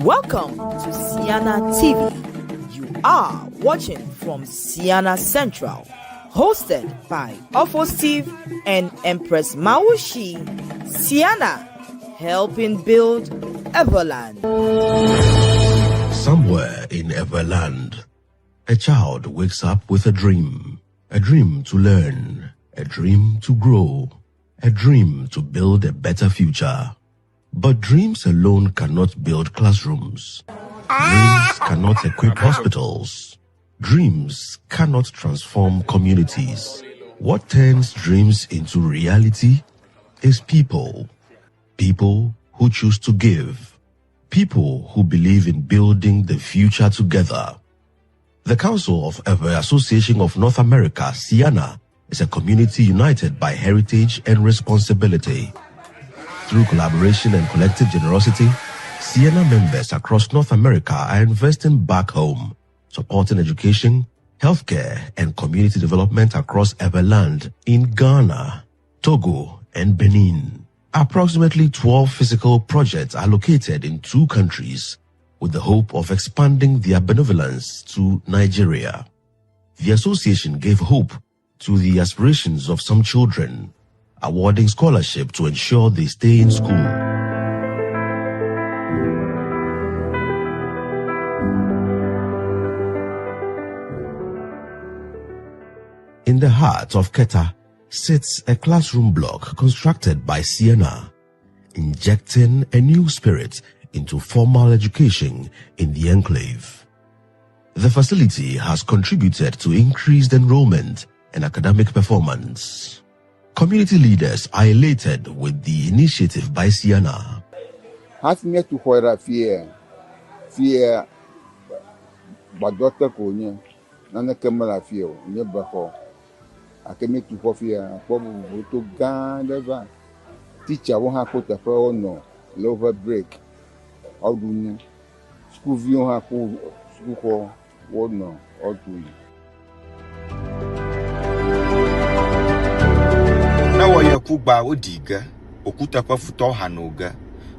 Welcome to Ceana TV. You are watching from Ceana Central, hosted by Ofo Steve and Empress Mawusi. Ceana, helping build Everland. Somewhere in Everland, a child wakes up with a dream to learn, a dream to grow, a dream to build a better future. But dreams alone cannot build classrooms. Dreams cannot equip hospitals. Dreams cannot transform communities. What turns dreams into reality is people. People who choose to give. People who believe in building the future together. The Council of the Association of North America, Ceana, is a community united by heritage and responsibility. Through collaboration and collective generosity, Ceana members across North America are investing back home, supporting education, healthcare, and community development across Everland in Ghana, Togo, and Benin. Approximately 12 physical projects are located in 2 countries, with the hope of expanding their benevolence to Nigeria. The association gave hope to the aspirations of some children, awarding scholarship to ensure they stay in school. In the heart of Keta sits a classroom block constructed by Ceana, injecting a new spirit into formal education in the enclave. The facility has contributed to increased enrollment and academic performance. Community leaders are elated with the initiative by Ceana. Has me to hoira fear, but Doctor Konya, Nana Kamala fear, never ho. I can make to fear, probably to Gandava. Teacher won't have put a phone no, lower break. How do you school view have school call, what no, or do you? Na wa yakuba odiga okuta pa futo hanoga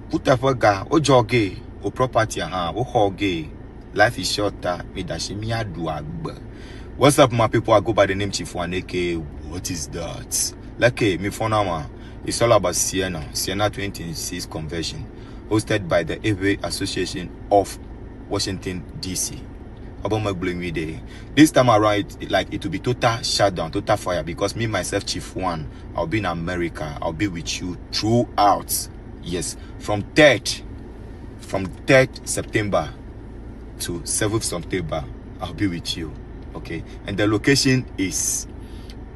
puta pa ga ojoge o property ha o hoge. Life is shorter me dashi mi adu agba. What's up my people? I go by the name Chief Waneke. What is that? Like me for now, it's all about Ceana 2026 convention hosted by the ASEYE Association of Washington DC. This time around, it will be total shutdown, total fire, because me myself, Chief One, I'll be in America. I'll be with you throughout. Yes, from 3rd September to 7th September, I'll be with you. Okay, and the location is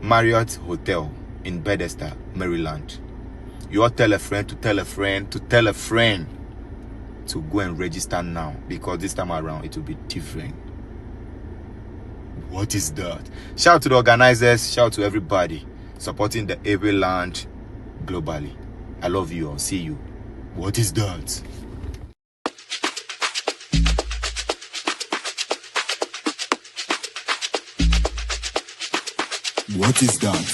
Marriott Hotel in Bethesda, Maryland. You all tell a friend to tell a friend to tell a friend to go and register now, because this time around it will be different. What is that? Shout out to the organizers, shout out to everybody supporting the Everland globally. I love you all. See you. What is that? What is that?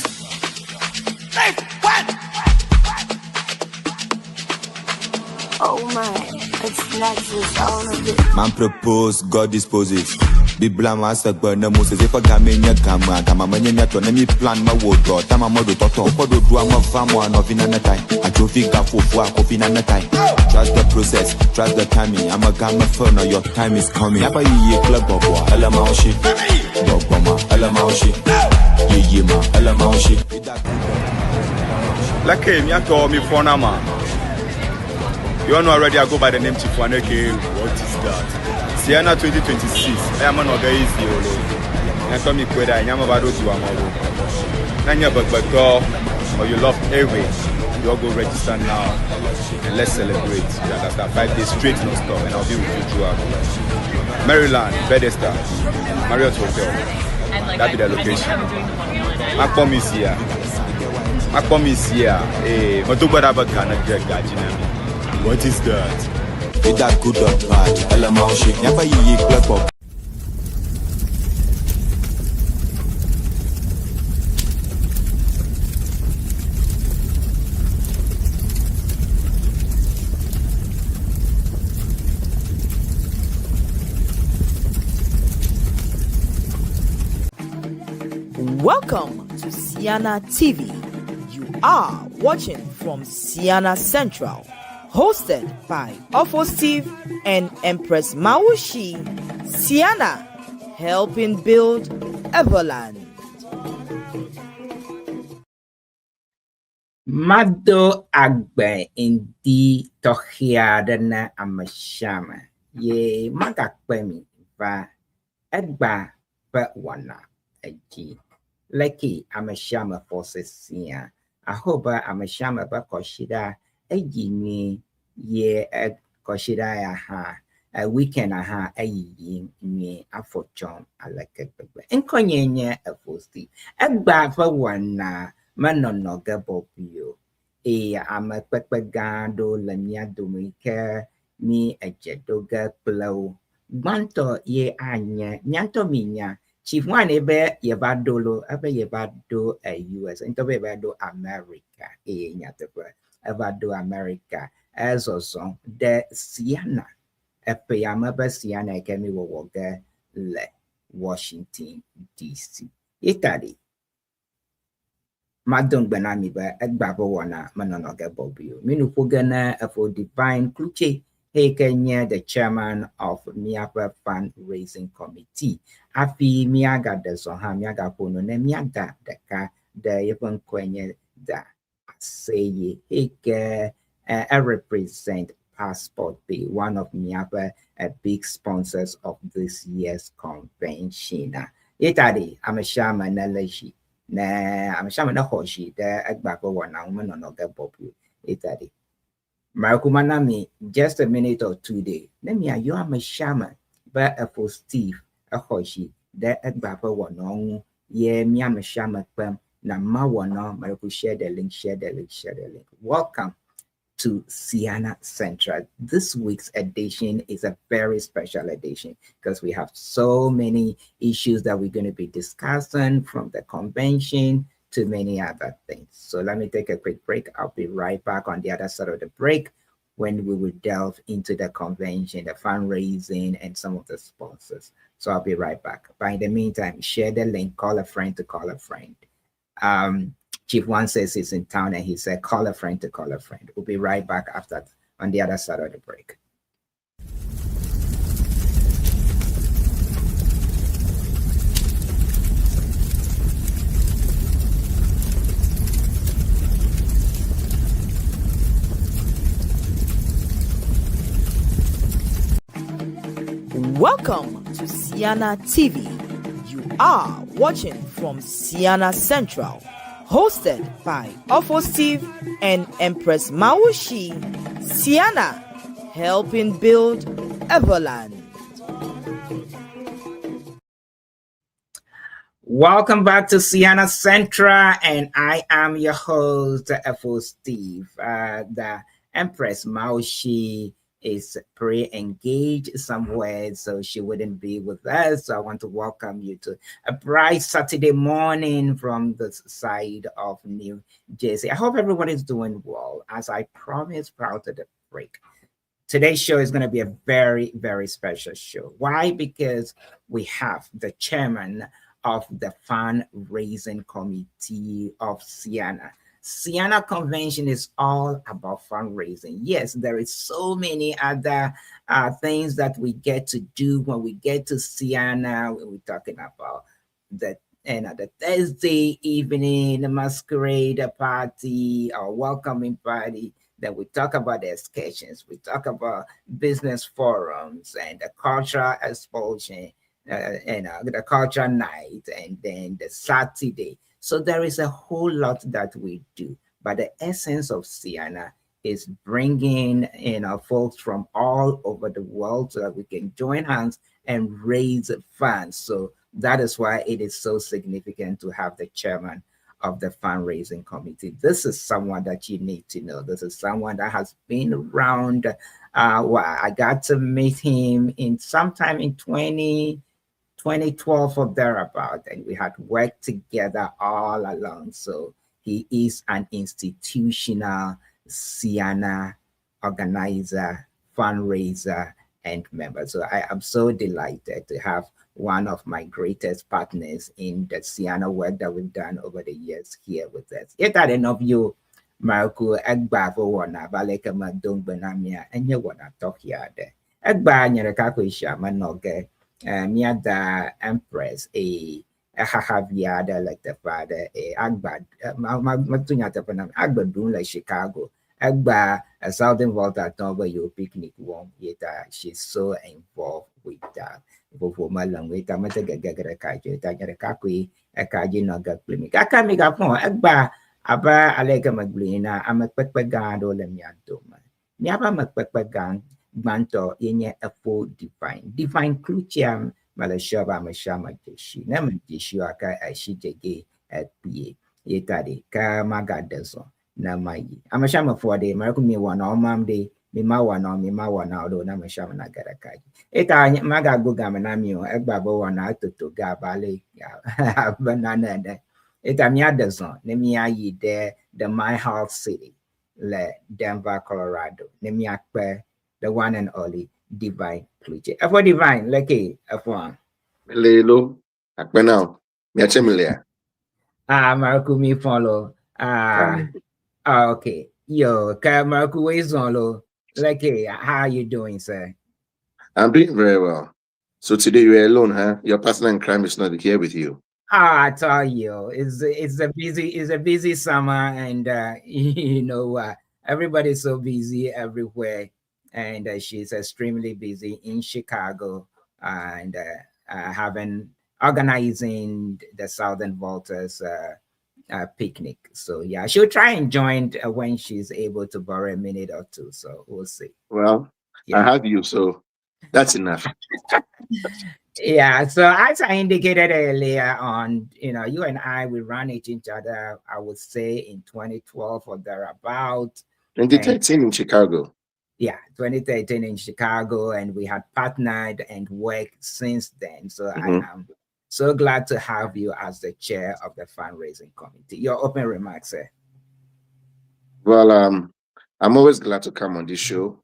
Hey, what? Oh my, it's Nexus, all of it. Man propose, God disposes. Bibla masakba na Moses if agamenya kama manya to na mi plan ma wo do tama modo toto podo do am famo no fina na tai ajofi gafofu akofi na tai. Trust the process, trust the timing. I'm a gamma phone, your time is coming. Yapa ye club bobo ala maushi bobo ma ala maushi ye ma ala maushi. Like me to me for now man. You know already I go by the name Chief Waneke. What is that? Ceana 2026. I am an organizer. I come me kweda. I am about to do amaro. Nanya bagbato or you love every. You all go register now and let's celebrate. You understand? 5 days straight no stop, and I'll be with you throughout. Maryland, Bethesda, Marriott Hotel. That be the location. I promise here. Hey, what is that? Is that good or bad? Ala maushi yapa ye club bobo. Welcome to Ceana TV. You are watching from Ceana Central, hosted by Steve and Empress Mawusi. Ceana, helping build Everland. Mado agbe indi tohiadana amashama. Ye magakwe mi va egba pa wana eji. Leki amashama forces ahoba amashama ba koshida eji ni ye koshida ya ha a weekend aha ayi ni afochon alakebebe. Enkonyenye afosti. Egba pa wana manono gabopio ama pepegado la mia domike mi ejedoga plow banto ye anya nyanto minya chief one ebe ye badolo ebe ye bado US into be bado America nyatebe ebado America as also the Ceana epe amaba Ceana kemi wowoga le Washington DC Italy Madon Benami ba Egbabo wana manonoga bobio. Minupogana for Divine Kluche, Kenya, the chairman of Miapa Fundraising Committee. Afi miaga de soha miaga pono ne miaga deka de even kwenye da ASEYE. Heke I represent Passport Bay, one of Miapa big sponsors of this year's convention. Itadi, I'm a shaman naleshi. Na ameshama na hoshi da agbako wana umano no ga bobu itadi Markumanami just a minute or 2 days let me you am a shaman but for Steve a hoshi da agbako wana ye mi am a shaman pam na ma wana Marku share the link welcome to Ceana Central. This week's edition is a very special edition because we have so many issues that we're going to be discussing from the convention to many other things. So let me take a quick break. I'll be right back on the other side of the break when we will delve into the convention, the fundraising, and some of the sponsors. So I'll be right back. But in the meantime, share the link, call a friend to call a friend. Chief One says he's in town and he said, call a friend to call a friend. We'll be right back after on the other side of the break. Welcome to Ceana TV. You are watching from Ceana Central, hosted by Steve and Empress Mawusi. Ceana, helping build Everland. Welcome back to Ceana Central, and I am your host, Steve. The Empress Mawusi is pre-engaged somewhere, so she wouldn't be with us. So I want to welcome you to a bright Saturday morning from the side of New Jersey. I hope everyone is doing well. As I promised prior to the break, today's show is going to be a very, very special show. Why? Because we have the chairman of the fundraising committee of Ceana. Ceana Convention is all about fundraising. Yes, there is so many other things that we get to do when we get to Ceana. We're talking about the Thursday evening, the masquerade party, or welcoming party. Then we talk about the excursions. We talk about business forums and the cultural expulsion, the cultural night, and then the Saturday. So there is a whole lot that we do, but the essence of Ceana is bringing folks from all over the world so that we can join hands and raise funds. So that is why it is so significant to have the chairman of the fundraising committee. This is someone that you need to know. This is someone that has been around. I got to meet him sometime in 2012 or thereabout, and we had worked together all along. So he is an institutional Ceana organizer, fundraiser, and member. So I am so delighted to have one of my greatest partners in the Ceana work that we've done over the years here with us. Yet I don't know you, Marco Agba for one Baleka Madong Benamia, and you want to talk here. Agba Nyarakakwisha Manoge, Miada Empress, a Hahaviada like the father, a Agba, Matunyata Panam, Agba Dun like Chicago. Agba, a Southern Volta Toba, your picnic one, yet she's so involved with that. Before my language, I must get a kaji, Tajakaki, a kaji naga clinic. I can't make up more. Agba, Aba Alega Maglina, I'm a pepagard or lemiantoma. Nyaba Macpepagan, Banto, in a full divine cruciam, Malashaba Mashama Tishi, Naman Tishuaka, I she gay at PA, Yetadi, Kamagadeso. Na mai amashama for the American me one or mam de me ma one or me ma one out na mashama na gara kaji eta maga go gamanamio egbabo one to gabale banana de eta mi adeson ne mi ayi the my house city le Denver Colorado ne mi akpe the one and only divine clutche for divine like afwan Lelo, akpe now. Me achemile. Marco me follow okay. Yo, Marco is on low. Like, hey, how you doing, sir? I'm doing very well. So today you're alone, huh? Your partner in crime is not here with you. I tell you, it's a busy summer, and you know, everybody's so busy everywhere, and she's extremely busy in Chicago, and organizing the Southern Volters picnic. So yeah, she'll try and join when she's able to borrow a minute or two. So we'll see. Well, yeah. I have you, so that's enough. Yeah. So as I indicated earlier on, you know, you and I, we ran into each other, I would say in 2012 or thereabout. 2013 in Chicago. Yeah, 2013 in Chicago, and we had partnered and worked since then. So I am so glad to have you as the chair of the fundraising committee. Your open remarks, sir. Well, I'm always glad to come on this show.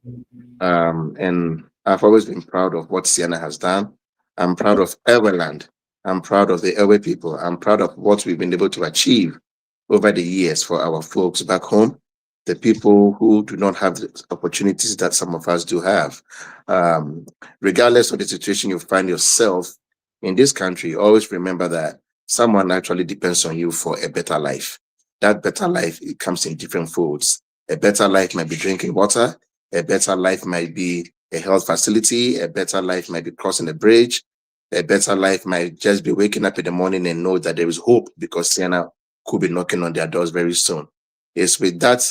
And I've always been proud of what Ceana has done. I'm proud of Everland. I'm proud of the Ewe people. I'm proud of what we've been able to achieve over the years for our folks back home, the people who do not have the opportunities that some of us do have. Regardless of the situation you find yourself in this country, always remember that someone actually depends on you for a better life. That better life, it comes in different folds. A better life might be drinking water. A better life might be a health facility. A better life might be crossing a bridge. A better life might just be waking up in the morning and know that there is hope because Ceana could be knocking on their doors very soon. It's with that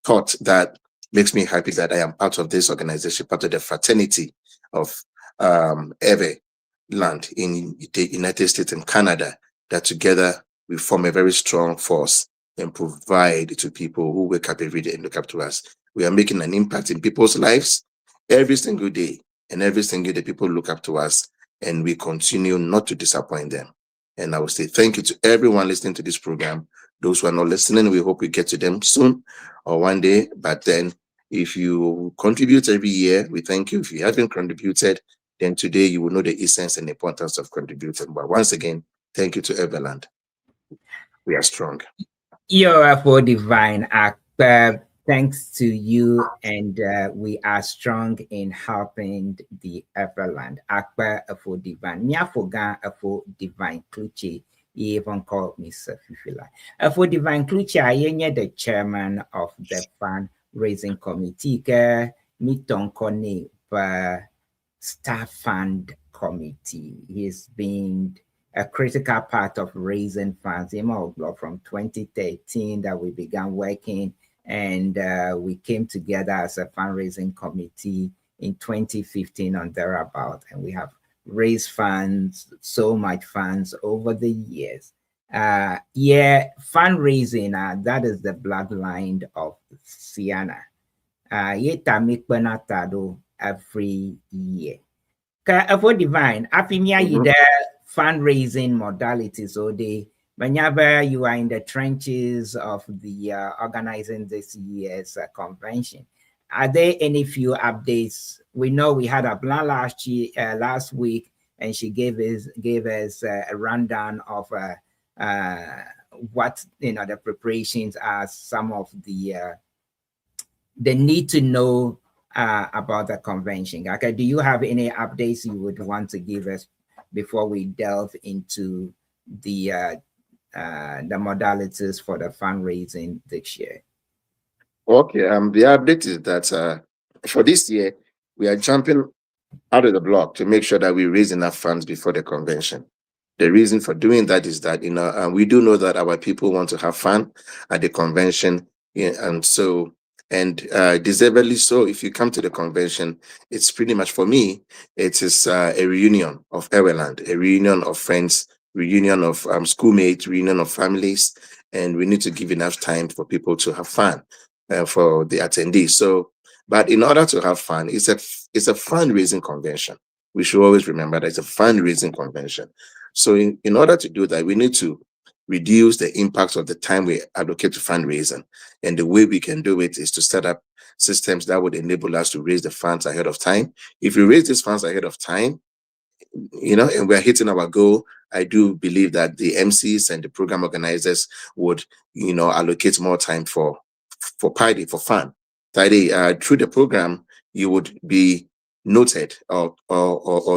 thought that makes me happy that I am part of this organization, part of the fraternity of Everland in the United States and Canada, that together we form a very strong force and provide to people who wake up every day and look up to us. We are making an impact in people's lives every single day, and every single day people look up to us, and we continue not to disappoint them. And I will say thank you to everyone listening to this program. Those who are not listening, we hope we get to them soon or one day. But then if you contribute every year, we thank you. If you haven't contributed, then today you will know the essence and importance of contributing. But once again, thank you to Everland. We are strong. You're for divine act. Thanks to you, and we are strong in helping the Everland. Akpa for divine. Mia forga for divine clutche. You even call me Safifila. For divine clutche, I am the chairman of the fundraising committee. Miton Kone staff fund committee. He's been a critical part of raising funds. From 2013 that we began working. And we came together as a fundraising committee in 2015 on thereabout, and we have raised funds, so much funds over the years. Fundraising, that is the bloodline of Ceana. Every year. For divine, the fundraising modalities, so they. Whenever you are in the trenches of the organizing this year's convention, are there any few updates? We know we had a plan last week, and she gave us a rundown of what the preparations are, some of the need to know about the convention. Okay, do you have any updates you would want to give us before we delve into the modalities for the fundraising this year? Okay, the update is that for this year, we are jumping out of the block to make sure that we raise enough funds before the convention. The reason for doing that is that we do know that our people want to have fun at the convention, and deservedly so. If you come to the convention, it's pretty much, for me, it is a reunion of Everland, a reunion of friends, reunion of schoolmates, reunion of families, and we need to give enough time for people to have fun for the attendees. So, but in order to have fun, it's a fundraising convention. We should always remember that it's a fundraising convention. So in order to do that, we need to reduce the impact of the time we allocate to fundraising. And the way we can do it is to set up systems that would enable us to raise the funds ahead of time. If we raise these funds ahead of time, and we're hitting our goal, I do believe that the MCs and the program organizers would, allocate more time for party, for fun. Through the program, you would be noted or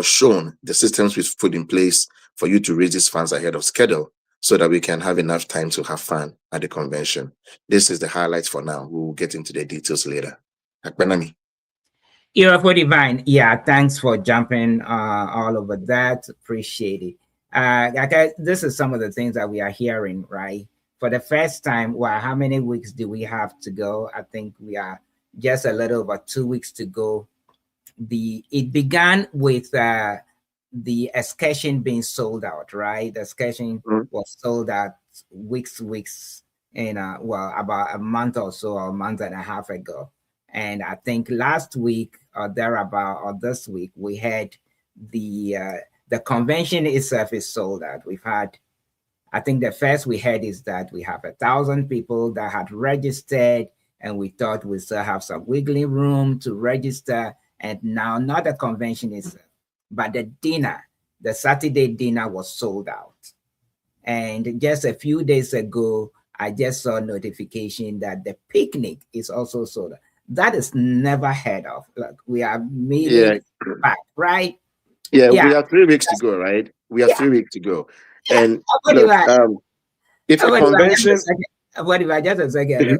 shown the systems we've put in place for you to raise these funds ahead of schedule, so that we can have enough time to have fun at the convention. This is the highlights for now. We will get into the details later. Akbenami. You're divine. Yeah, thanks for jumping all over that. Appreciate it. This is some of the things that we are hearing, right? For the first time, how many weeks do we have to go? I think we are just a little over 2 weeks to go. It began with the excursion being sold out, right? The excursion was sold out weeks, about a month or so, or a month and a half ago. And I think last week or thereabout, or this week, we had the convention itself is sold out. We've had, I think the first we had is that we have 1,000 people that had registered, and we thought we still have some wiggling room to register. And now, not the convention itself, but the dinner, the Saturday dinner was sold out. And just a few days ago, I just saw a notification that the picnic is also sold out. That is never heard of. Look, we are meeting back, right? Yeah, we have 3 weeks to go, right? We have 3 weeks to go. And if a convention... Just a second.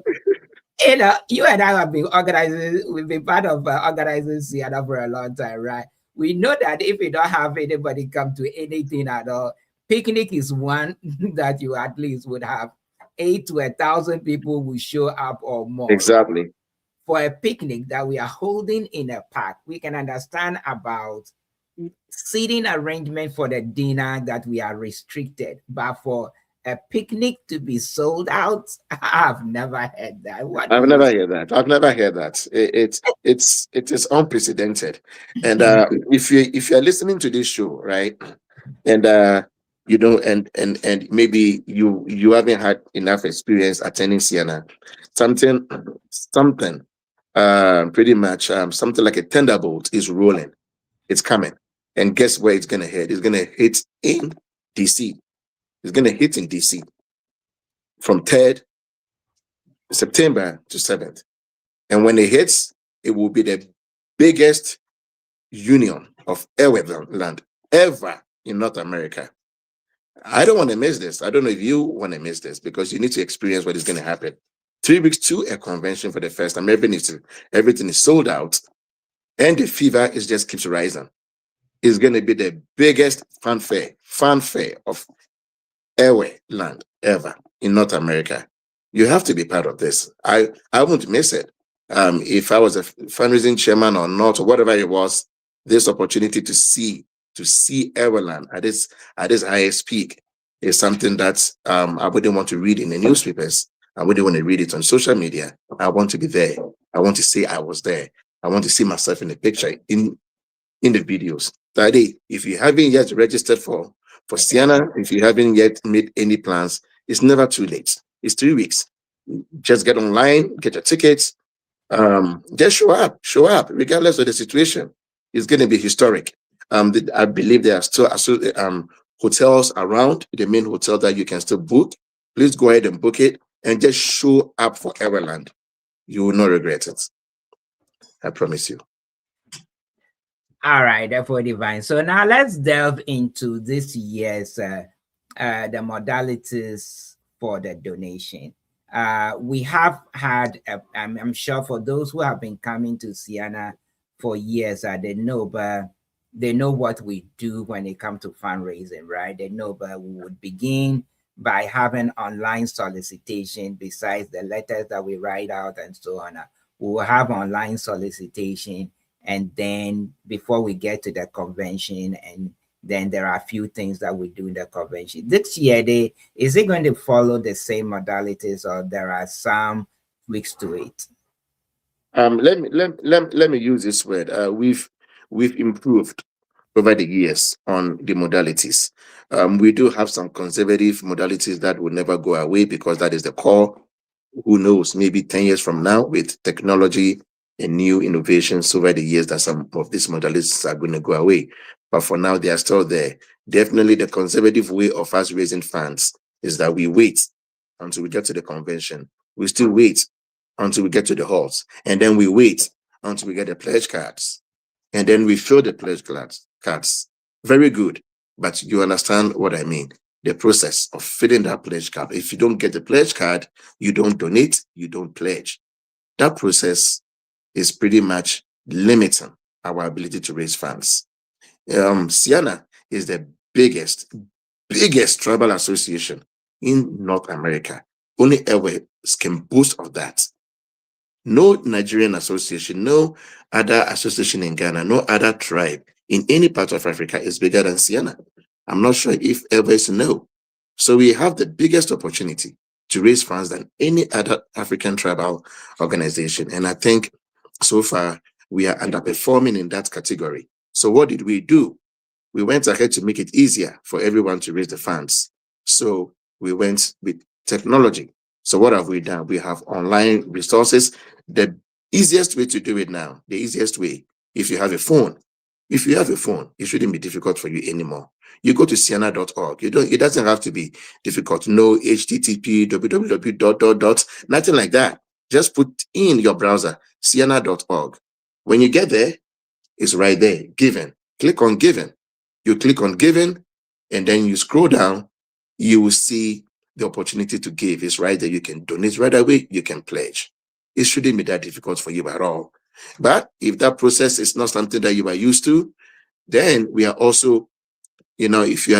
You and I have been organizing, we've been part of organizing Ceana for a long time, right? We know that if we don't have anybody come to anything at all, picnic is one that you at least would have 8 to 1,000 people will show up or more. Exactly. Right? For a picnic that we are holding in a park, we can understand about seating arrangement for the dinner that we are restricted, but for a picnic to be sold out, I've never heard that. I've never heard that. It is unprecedented. And if you're listening to this show, right, and and maybe you haven't had enough experience attending Ceana, something pretty much something like a thunderbolt is rolling. It's coming, and guess where it's gonna hit? It's gonna hit in DC. It's going to hit in DC from 3rd September to 7th. And when it hits, it will be the biggest union of Everland ever in North America. I don't want to miss this. I don't know if you want to miss this, because you need to experience what is going to happen. 3 weeks to a convention for the first time. Everything is sold out, and the fever just keeps rising. It's going to be the biggest fanfare of Everland ever in North America. You have to be part of this. I won't miss it. If I was a fundraising chairman or not, or whatever it was, this opportunity to see Everland at its highest peak is something that I wouldn't want to read in the newspapers. I wouldn't want to read it on social media. I want to be there. I want to say I was there. I want to see myself in the picture, in the videos. Daddy, if you haven't yet registered for Ceana, if you haven't yet made any plans, it's never too late. It's 3 weeks. Just get online, get your tickets, just show up, regardless of the situation. It's going to be historic. I believe there are still hotels around, the main hotel that you can still book. Please go ahead and book it and just show up for Everland. You will not regret it. I promise you. All right, therefore divine. So now let's delve into this year's the modalities for the donation. We have had, I'm sure for those who have been coming to Ceana for years, they know, but they know what we do when it comes to fundraising, right? They know, but we would begin by having online solicitation besides the letters that we write out and so on. We will have online solicitation, and then before we get to the convention, and then there are a few things that we do in the convention. This year, is it going to follow the same modalities, or there are some tweaks to it? Let me use this word. We've improved over the years on the modalities. We do have some conservative modalities that will never go away because that is the core. Who knows, maybe 10 years from now with technology and new innovations over the years that some of these modalities are going to go away. But for now, they are still there. Definitely the conservative way of us raising funds is that we wait until we get to the convention. We still wait until we get to the halls. And then we wait until we get the pledge cards. And then we fill the pledge cards. Very good. But you understand what I mean. The process of filling that pledge card. If you don't get the pledge card, you don't donate, you don't pledge. That process is pretty much limiting our ability to raise funds. Ceana is the biggest tribal association in North America. Only Airways can boast of that. No Nigerian association, no other association in Ghana, no other tribe in any part of Africa is bigger than Ceana. I'm not sure if Empress know. So we have the biggest opportunity to raise funds than any other African tribal organization. And I think so far we are underperforming in that category. So what did we do? We went ahead to make it easier for everyone to raise the funds. So we went with technology. So what have we done? We have online resources. The easiest way to do it now, the easiest way, if you have a phone, it shouldn't be difficult for you anymore. You go to Ceana.org. It doesn't have to be difficult. No HTTP, www. Nothing like that. Just put in your browser, Ceana.org. When you get there, it's right there, Given. Click on Given. You click on Given, and then you scroll down, you will see the opportunity to give. It's right there. You can donate right away. You can pledge. It shouldn't be that difficult for you at all. But if that process is not something that you are used to, then we are also, if you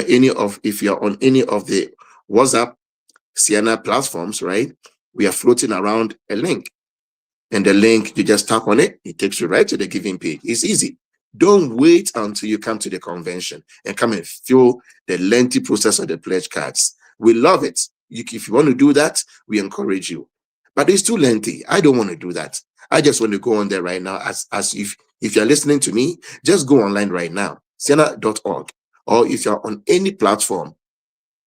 are on any of the WhatsApp Ceana platforms, right? We are floating around a link. And the link, you just tap on it, it takes you right to the giving page. It's easy. Don't wait until you come to the convention and come and fill the lengthy process of the pledge cards. We love it. If you want to do that, we encourage you. But it's too lengthy. I don't want to do that. I just want to go on there right now. As if you're listening to me, just go online right now, Ceana.org. Or if you're on any platform,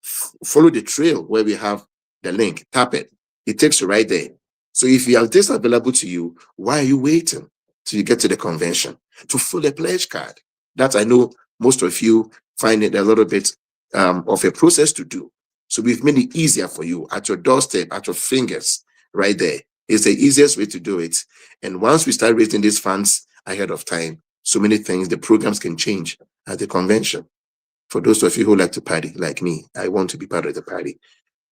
follow the trail where we have the link. Tap it. It takes you right there. So if you have this available to you, why are you waiting till you get to the convention to fill a pledge card? That I know most of you find it a little bit of a process to do. So we've made it easier for you at your doorstep, at your fingers, right there. It's the easiest way to do it. And once we start raising these funds ahead of time, so many things, the programs can change at the convention. For those of you who like to party, like me, I want to be part of the party.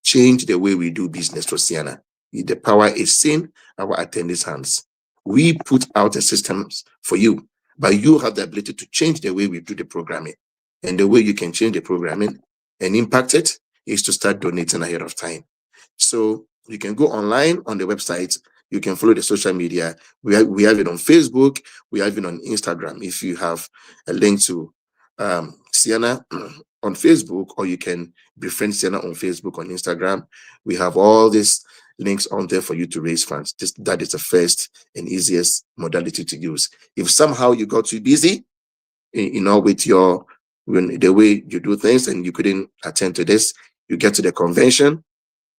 Change the way we do business for Ceana. The power is in our attendees' hands. We put out the systems for you, but you have the ability to change the way we do the programming. And the way you can change the programming and impact it is to start donating ahead of time. So you can go online on the website. You can follow the social media. We have it on Facebook. We have it on Instagram. If you have a link to Ceana on Facebook, or you can befriend Ceana on Facebook, on Instagram. We have all these links on there for you to raise funds. That is the first and easiest modality to use. If somehow you got too busy, with the way you do things and you couldn't attend to this, you get to the convention.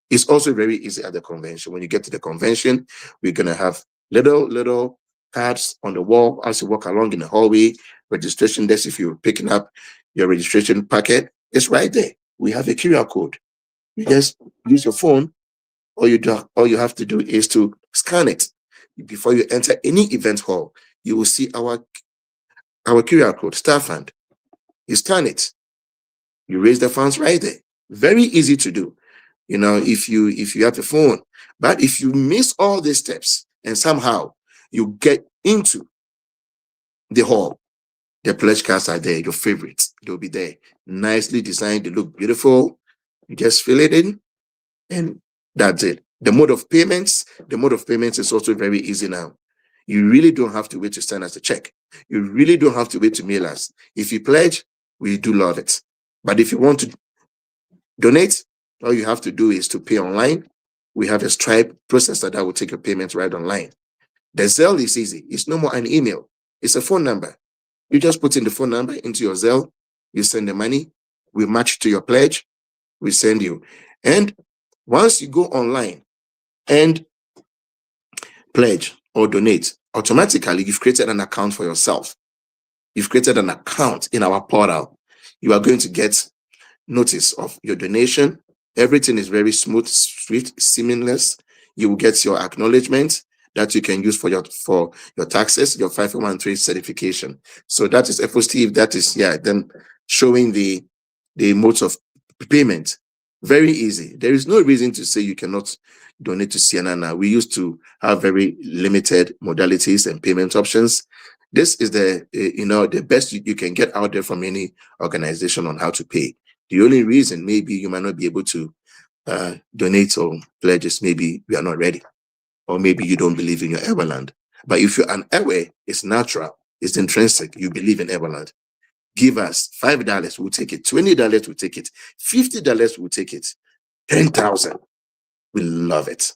It's also very easy at the convention. When you get to the convention, we're going to have little cards on the wall as you walk along in the hallway. registration desk. If you're picking up your registration packet, it's right there. We have a QR code. You just use your phone. All you have to do is to scan it. Before you enter any event hall, you will see our QR code, Star Fund. You scan it. You raise the funds right there. Very easy to do. You know, if you have a phone. But if you miss all these steps and somehow you get into the hall, the pledge cards are there, your favorites. They'll be there. Nicely designed. They look beautiful. You just fill it in and that's it. The mode of payments is also very easy now. You really don't have to wait to send us a check. You really don't have to wait to mail us. If you pledge, we do love it. But if you want to donate, all you have to do is to pay online. We have a Stripe processor that will take your payments right online. The Zelle is easy. It's no more an email. It's a phone number. You just put in the phone number into your Zelle. You send the money. We match to your pledge. We send you. And once you go online and pledge or donate, automatically you've created an account for yourself. You've created an account in our portal. You are going to get notice of your donation. Everything is very smooth, swift, seamless. You will get your acknowledgement that you can use for your taxes, your 501(c)(3) certification. So that is FOSTEVE. That is them showing the modes of payment. Very easy. There is no reason to say you cannot donate to Ceana now. We used to have very limited modalities and payment options. This is the best you can get out there from any organization on how to pay. The only reason maybe you might not be able to donate or pledges, maybe we are not ready, or maybe you don't believe in your Everland. But if you're an Ewe, it's natural, it's intrinsic. You believe in Everland. Give us $5, we'll take it. $20, we'll take it. $50, we'll take it. 10,000, we love it.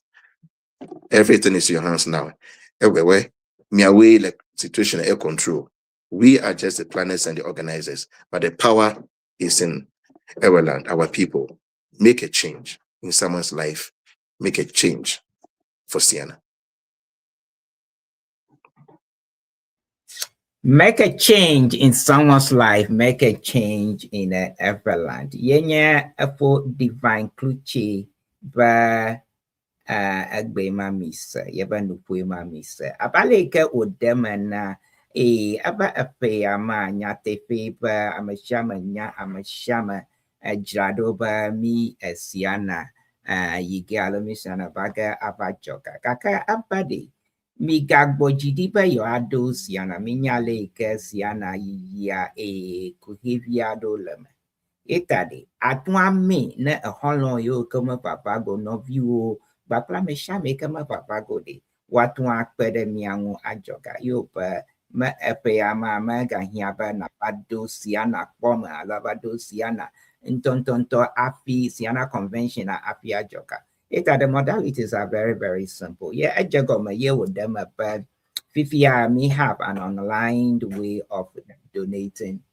Everything is in your hands now. Everywhere, me like situation air control. We are just the planners and the organizers, but the power is in Everland, our people. Make a change in someone's life. Make a change for Ceana. Make a change in someone's life. Make a change in Everland. Yenya for divine KLUTSE ba agbe mamisa yeba nupwe mamisa abaleke odemana aba ape ama nyate feba amashama nya amashama ajrado ba mi Ceana yigalo misana baga abajoka kaka abade mi gagbo jidiba yo ado Ceana minyale ke Ceana ya kuhivia doleme etade atwame na holon yo kama papa go no view bakla me shame kama papa go de watwa pede miangu ajoga yo pa ma epe ama ma ga hiaba na bado Ceana poma alabado Ceana ntontonto api Ceana convention na api ajoga. The modalities are very, very simple. Yeah, I just got my year with them, but Fifia may have an online way of donating.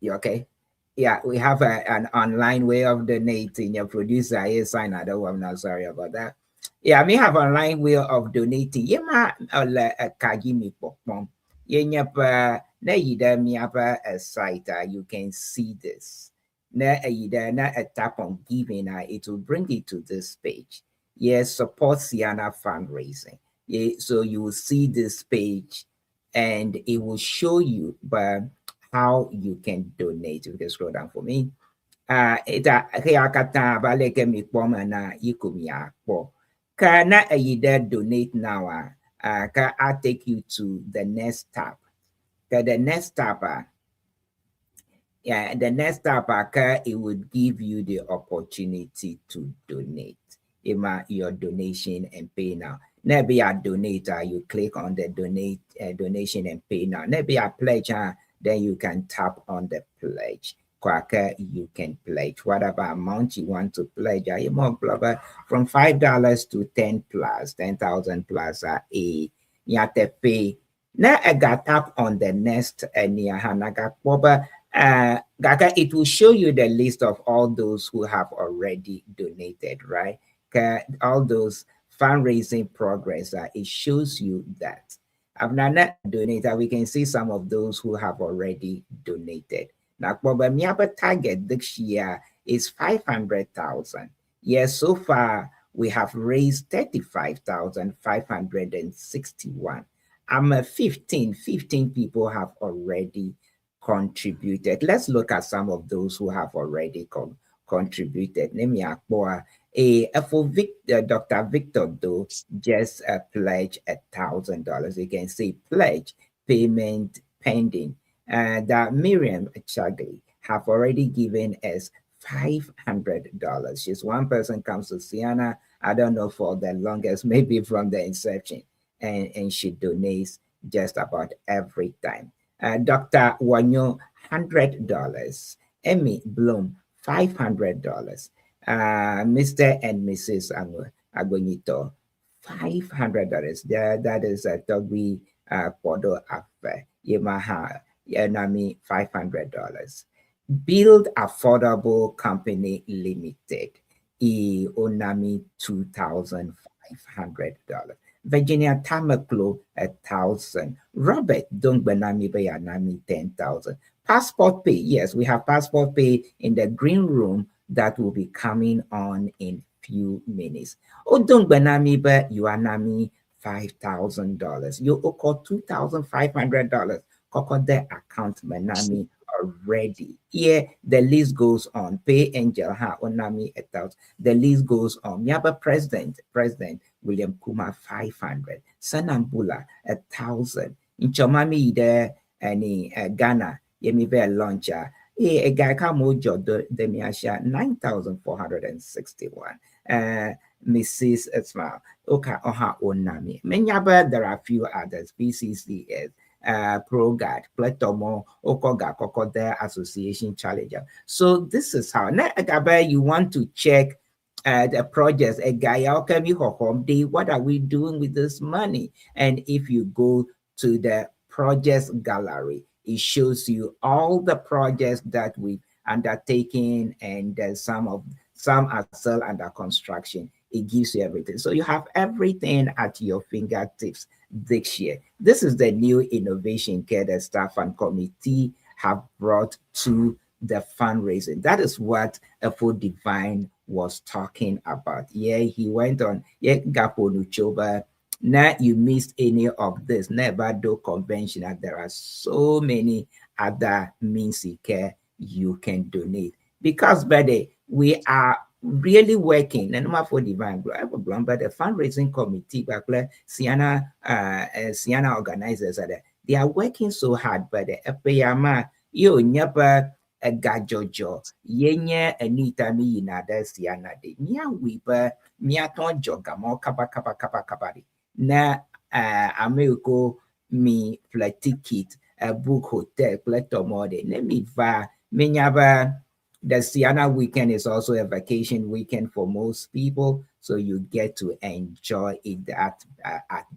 You okay? Yeah, we have an online way of donating. Your producer is sign. I don't. I'm not sorry about that. Yeah, we have an online way of donating. Yeah, ma kagi mi pokpom. Yeah, na yida mi apa a site. You can see this. Na a tap on giving, it will bring it to this page. Yes, support Ceana fundraising. Yeah, so you will see this page and it will show you how you can donate. You can scroll down for me. Kana donate now. I'll take you to the next tab. The next tab. The next tab, it would give you the opportunity to donate. Your donation and pay now. Maybe a donator, you click on the donation and pay now. Maybe a pledge, then you can tap on the pledge. Quacker, you can pledge whatever amount you want to pledge. From $5 to 10 plus, 10,000 plus you have to pay. Now I got tap on the next it will show you the list of all those who have already donated, right? All those fundraising progress, it shows you that. Abnana donated. We can see some of those who have already donated. Now, Miaba target this year is 500,000. Yes, so far we have raised 35,561. 15 people have already contributed. Let's look at some of those who have already contributed. For Dr. Victor, though, just pledge $1,000. You can see pledge, payment pending. That Miriam Chagli have already given us $500. She's one person comes to Ceana, I don't know for the longest, maybe from the inception, and she donates just about every time. Dr. Wanyo, $100. Emmy Bloom, $500. Mr. and Mrs. Agonito, $500. That is a Toby Podo Affair. Yamaha Yanami, $500. Build Affordable Company Limited, Onami, $2,500. Virginia Tamaklo, 1,000. Robert Dongbanami Bayanami, 10,000. Passport Pay, yes, we have Passport Pay in the green room that will be coming on in few minutes. Odongbanami Ba Yuanami, $5,000. You oko $2,500. Koko the account manami already. Here the list goes on. Pay Angel ha onami 1,000. The list goes on. Yaba President William Kuma 500. Sanambula 1,000. In Chomami there any Ghana yemi be launcher. A guy kamo jodo demiasha 9,461. Mrs. Esma Oka Oha Onami. Menyaba there are a few others. PCCS. ProGuard, Pletomo, Okoga, Kokode Association Challenger. So this is how. Now, you want to check the projects. What are we doing with this money? And if you go to the projects gallery, it shows you all the projects that we've undertaken, and some are still under construction. It gives you everything. So you have everything at your fingertips this year. This is the new innovation care the staff and committee have brought to the fundraising. That is what Efo Divine was talking about. Yeah, he went on, yeah, Gapo Nuchoba. Now you missed any of this. Never do conventional. There are so many other means of care you can donate. Because by the we are really working, and not for Divine, but the fundraising committee, Ceana organizers, they are working so hard, but the FPMA, you never a gajojo, yenye anita me in other Ceana de Mia Weeper, Miaton Jogamo, Kappa. Na Americo me flight ticket, a book hotel, pletomode, let me va, menyaba. The Ceana weekend is also a vacation weekend for most people, so you get to enjoy it at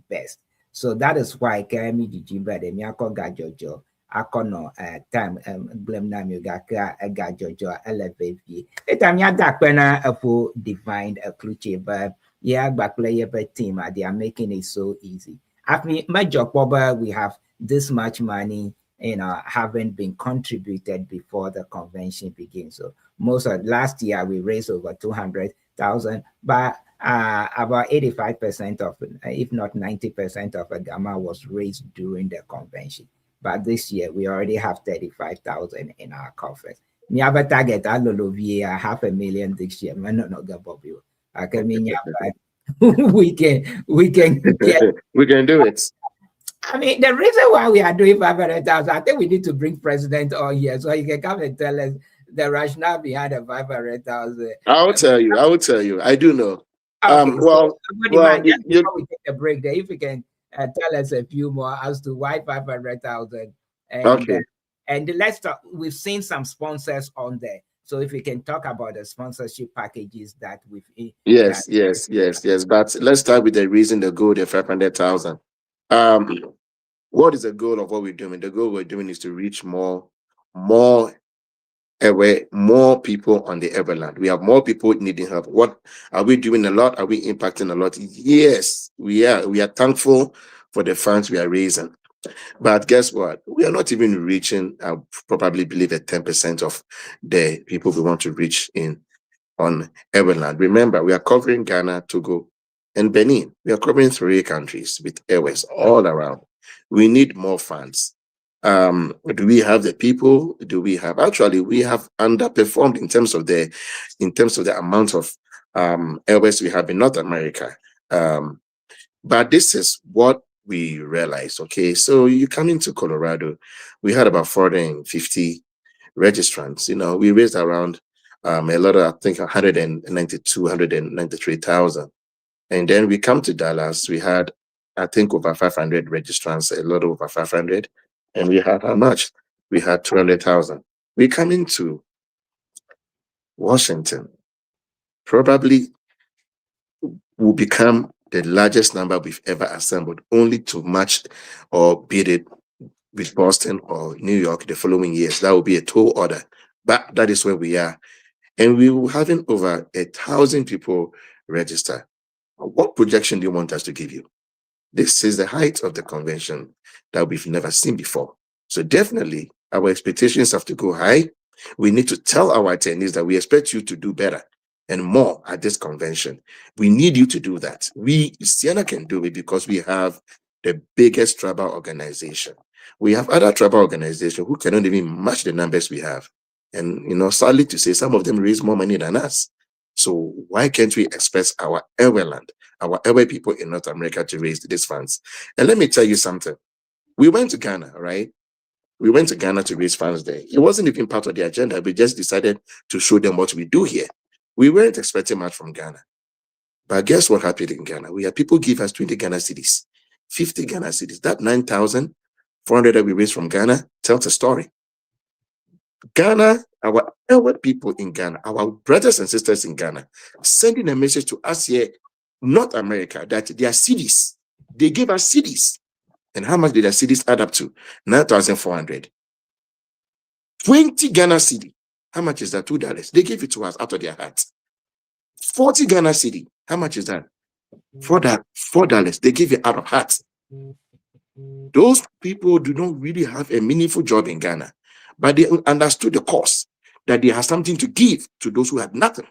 best. So that is why Kami Jijimba de Miako Gajojo, Akono time blame Namugaka Gajojo elevate. Etamia Dakpena Apo Divine a clutch, but yeah, back player team, they are making it so easy. At me, my job, we have this much money, haven't been contributed before the convention begins. So most of last year we raised over 200,000, but about 85% of, if not 90% of a gamma was raised during the convention. But this year we already have 35,000 in our coffers. We have a target, $500,000 this year. I can mean, we can get. We can do it. I mean, the reason why we are doing 500,000, I think we need to bring president on here so he can come and tell us the rationale behind the 500,000. I will tell you. I do know. Okay, before we take a break there, if you can tell us a few more as to why 500,000. Okay. And let's talk. We've seen some sponsors on there. So if we can talk about the sponsorship packages that we've yes. But let's start with the reason, the goal, the 500,000. What is the goal of what we're doing? The goal we're doing is to reach more people on the Everland. We have more people needing help. What are we doing? A lot? Are we impacting a lot? Yes, we are. We are thankful for the funds we are raising. But guess what? We are not even reaching, I probably believe, 10% of the people we want to reach on Everland. Remember, we are covering Ghana, Togo, and Benin. We are covering 3 countries with airways all around. We need more funds. Do we have the people? Do we have? Actually, we have underperformed in terms of the amount of airways we have in North America. But this is what we realized. Okay, so you come into Colorado, we had about 450 registrants. You know, we raised around a lot of, I think, 192, 193,000. And then we come to Dallas, we had, I think, over 500 registrants, a lot over 500. And we had how much? We had 200,000. We come into Washington, probably will become the largest number we've ever assembled, only to match or beat it with Boston or New York the following years. That will be a tall order, but that is where we are. And we will having over 1,000 people register. What projection do you want us to give you? This is the height of the convention that we've never seen before. So definitely our expectations have to go high. We need to tell our attendees that we expect you to do better and more at this convention. We need you to do that. Ceana can do it because we have the biggest tribal organization. We have other tribal organizations who cannot even match the numbers we have. And, you know, sadly to say, some of them raise more money than us. So why can't we expect our Everland, our Ewe people in North America to raise these funds? And let me tell you something. We went to Ghana, right? We went to Ghana to raise funds there. It wasn't even part of the agenda. We just decided to show them what we do here. We weren't expecting much from Ghana. But guess what happened in Ghana? We had people give us 20 Ghana cedis, 50 Ghana cedis. That 9,400 that we raised from Ghana tells a story. Ghana, our elder people in Ghana, our brothers and sisters in Ghana, sending a message to us here, North America, that they are cedis. They gave us cedis. And how much did their cedis add up to? 9,400. 20 Ghana cedi. How much is that? $2. They gave it to us out of their hearts. 40 Ghana cedi. How much is that? $4. They give it out of hearts. Those people do not really have a meaningful job in Ghana, but they understood the cost, that they have something to give to those who have nothing.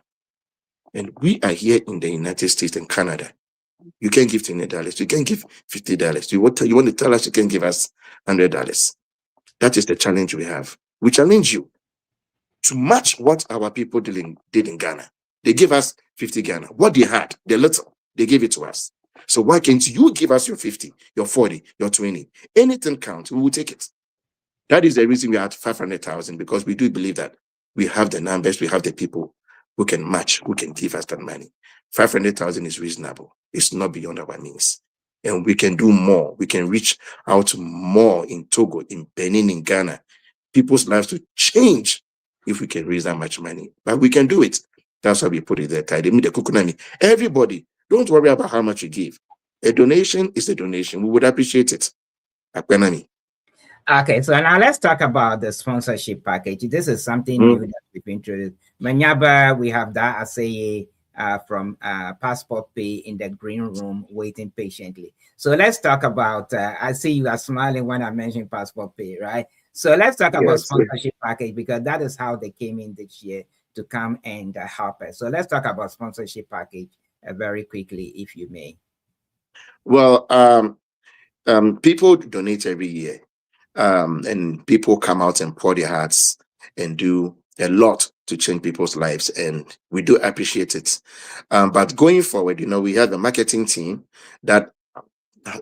And we are here in the United States and Canada. You can give $20. You can give $50. You want to tell us you can give us $100. That is the challenge we have. We challenge you to match what our people did in Ghana. They gave us 50 Ghana. What they had, the little, they gave it to us. So why can't you give us your 50, your 40, your 20? Anything counts, we will take it. That is the reason we are at 500,000, because we do believe that we have the numbers, we have the people who can match, who can give us that money. 500,000 is reasonable. It's not beyond our means. And we can do more. We can reach out more in Togo, in Benin, in Ghana. People's lives to change if we can raise that much money. But we can do it. That's why we put it there. Everybody, don't worry about how much you give. A donation is a donation. We would appreciate it. Okay, so now let's talk about the sponsorship package. This is something new that we've introduced. Manyaba, we have that ASEYE from Passport Pay in the green room waiting patiently. So let's talk about, I see you are smiling when I mention Passport Pay, right? So let's talk about sponsorship package, because that is how they came in this year to come and help us. So let's talk about sponsorship package very quickly, if you may. Well, people donate every year. And people come out and pour their hearts and do a lot to change people's lives, and we do appreciate it. But going forward, you know, we have a marketing team that,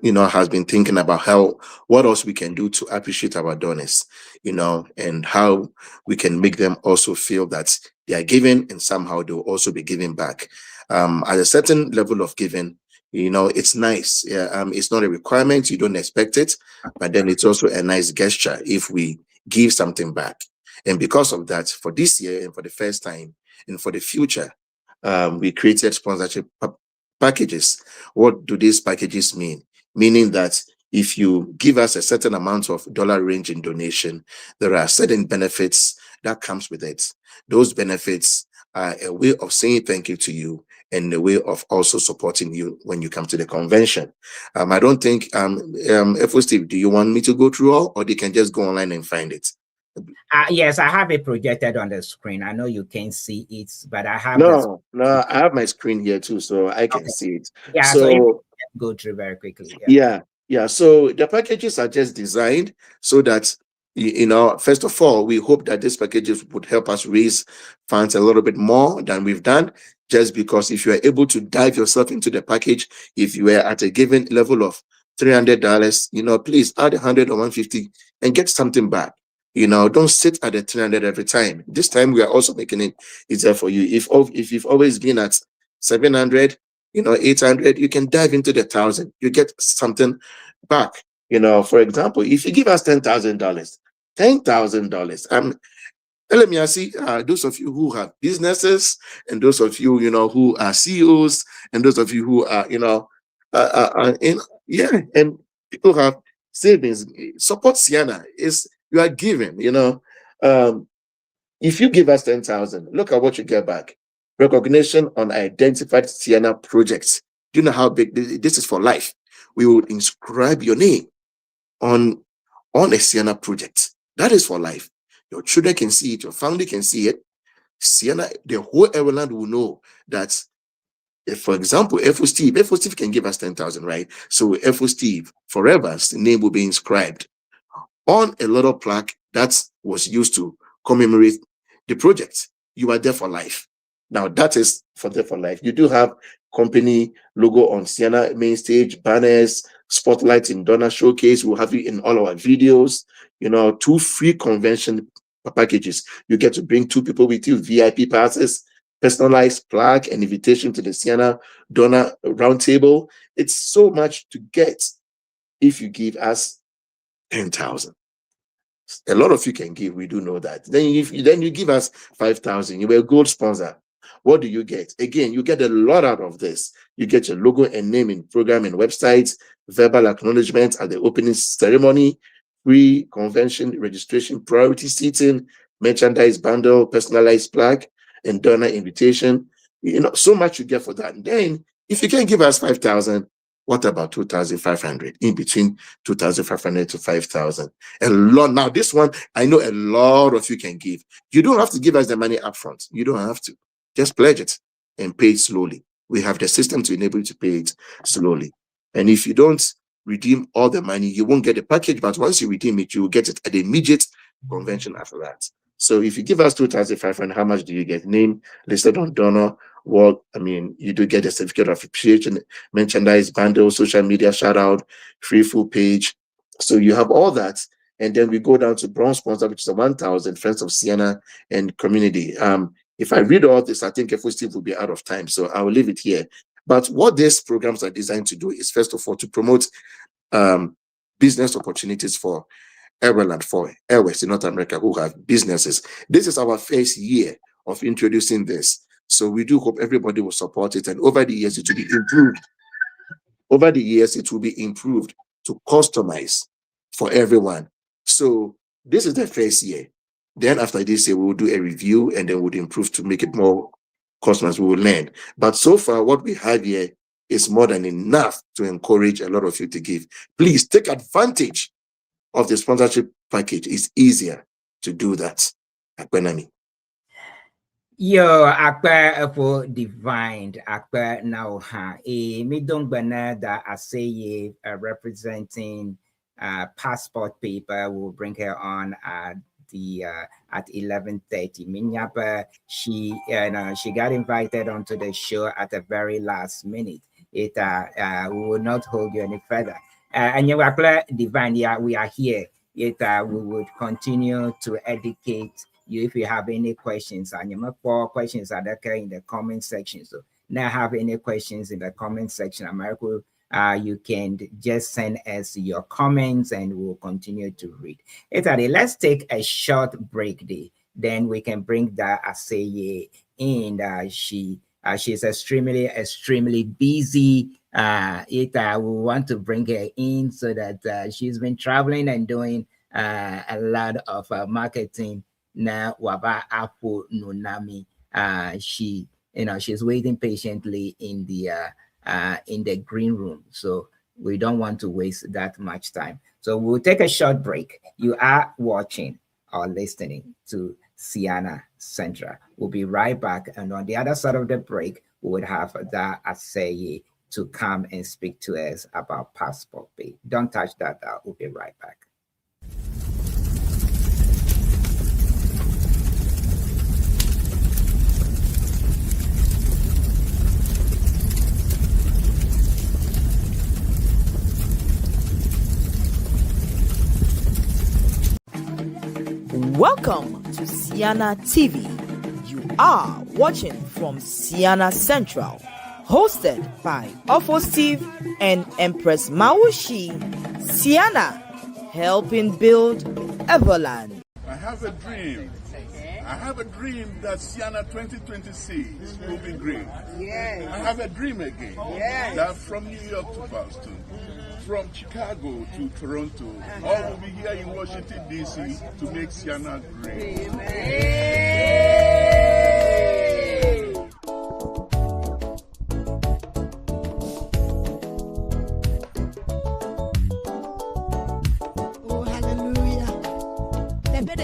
you know, has been thinking about what else we can do to appreciate our donors, you know, and how we can make them also feel that they are giving and somehow they'll also be giving back. At a certain level of giving, you know, it's nice. It's not a requirement. You don't expect it, but then it's also a nice gesture if we give something back. And because of that, for this year and for the first time and for the future, we created sponsorship packages. What do these packages mean? Meaning that if you give us a certain amount of dollar range in donation, there are certain benefits that comes with it. Those benefits are a way of saying thank you to you and a way of also supporting you when you come to the convention. I don't think, FO Steve, do you want me to go through all, or they can just go online and find it? Yes, I have it projected on the screen. I know you can't see it, but I have no, I have my screen here too, so I can see it. Yeah, so go through very quickly. Yeah. So the packages are just designed so that, you know, first of all, we hope that these packages would help us raise funds a little bit more than we've done. Just because if you are able to dive yourself into the package, if you are at a given level of $300, you know, please add 100 or 150 and get something back. You know, don't sit at the 300 every time. This time we are also making it easier for you. If you've always been at 700, you know, 800, you can dive into the 1,000. You get something back. You know, for example, if you give us $10,000, let me see, those of you who have businesses, and those of you, you know, who are CEOs, and those of you who are, you know, and people have savings. Support Ceana. You are giving, you know. If you give us 10,000, look at what you get back. Recognition on identified Ceana projects. Do you know how big this is? For life? We will inscribe your name on a Ceana project. That is for life. Your children can see it, your family can see it. Ceana, the whole Everland will know that. If, for example, FO Steve can give us 10,000, right? So FO Steve forever's name will be inscribed on a little plaque that was used to commemorate the project. You are there for life. Now that is for there for life. You do have company logo on Ceana main stage, banners, spotlights in donor showcase. We'll have you in all our videos. You know, 2 free convention packages. You get to bring 2 people with you, VIP passes, personalized plaque, and invitation to the Ceana donor roundtable. It's so much to get if you give us 10,000. A lot of you can give, we do know that. Then you give us 5,000, you were a gold sponsor. What do you get? Again, you get a lot out of this. You get your logo and name in program and websites, verbal acknowledgement at the opening ceremony, free convention registration, priority seating, merchandise bundle, personalized plaque, and donor invitation. You know, so much you get for that. And then if you can give us 5,000, what about 2,500? In between 2,500 to 5,000. A lot. Now, this one, I know a lot of you can give. You don't have to give us the money up front. You don't have to. Just pledge it and pay it slowly. We have the system to enable you to pay it slowly. And if you don't redeem all the money, you won't get the package. But once you redeem it, you will get it at the immediate convention after that. So if you give us 2,500, how much do you get? Name listed on donor. Well, I mean, you do get a certificate of appreciation, merchandise bundle, social media shout out, free full page. So you have all that. And then we go down to bronze sponsor, which is a 1,000, friends of Ceana and community. If I read all this, I think FO Steve will be out of time. So I will leave it here. But what these programs are designed to do is, first of all, to promote business opportunities for Everland, for Airways in North America who have businesses. This is our first year of introducing this. So we do hope everybody will support it. And over the years, it will be improved. Over the years, it will be improved to customize for everyone. So this is the first year. Then after this year, we will do a review and then we'll improve to make it more customers. We will learn. But so far, what we have here is more than enough to encourage a lot of you to give. Please take advantage of the sponsorship package. It's easier to do that. Akbenami. Yo, akpa for divined akpa now ha me don't bana that ASEYE representing passport paper will bring her on at 11:30. Minyapa, she got invited onto the show at the very last minute. We will not hold you any further. And you are divine, yeah, we are here. We would continue to educate you if you have any questions. And you more questions are there in the comment section. So now have any questions in the comment section, America, you can just send us your comments and we'll continue to read. Let's take a short break there. Then we can bring the ASEYE in. She's extremely busy. We want to bring her in so that she's been traveling and doing a lot of marketing. Na waba apo nunami. She she's waiting patiently in the green room. So we don't want to waste that much time. So we'll take a short break. You are watching or listening to Ceana Central. We'll be right back. And on the other side of the break, we would have the ASEYE to come and speak to us about passport pay. Don't touch that. We'll be right back. Welcome to Ceana TV. You are watching from Ceana Central, hosted by Steve and Empress Mawusi. Ceana, helping build Everland. I have a dream. I have a dream that Ceana 2026 will be great. Yes. I have a dream again. Yes. That from New York to Boston, from Chicago to Toronto, all will be here in Washington, D.C. to make Ceana great. Amen. Oh, hallelujah. Amen.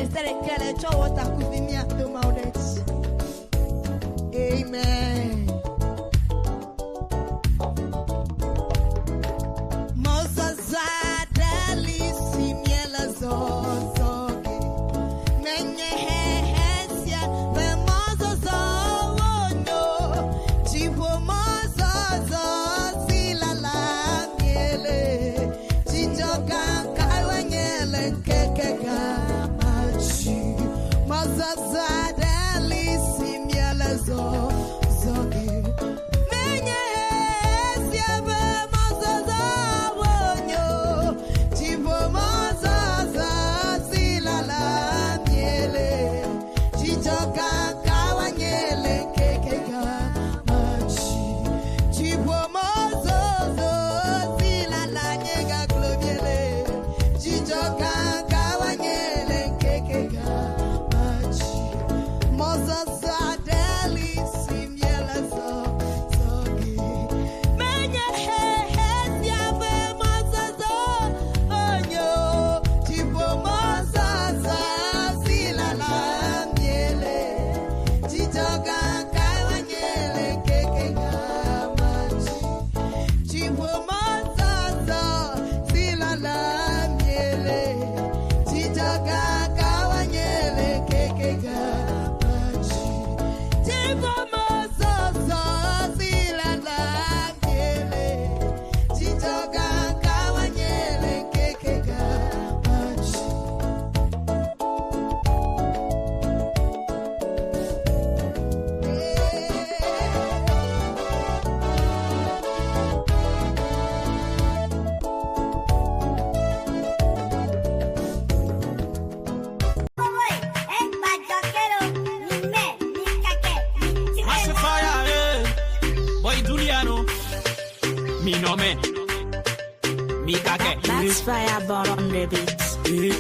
That's fire bar on the beat.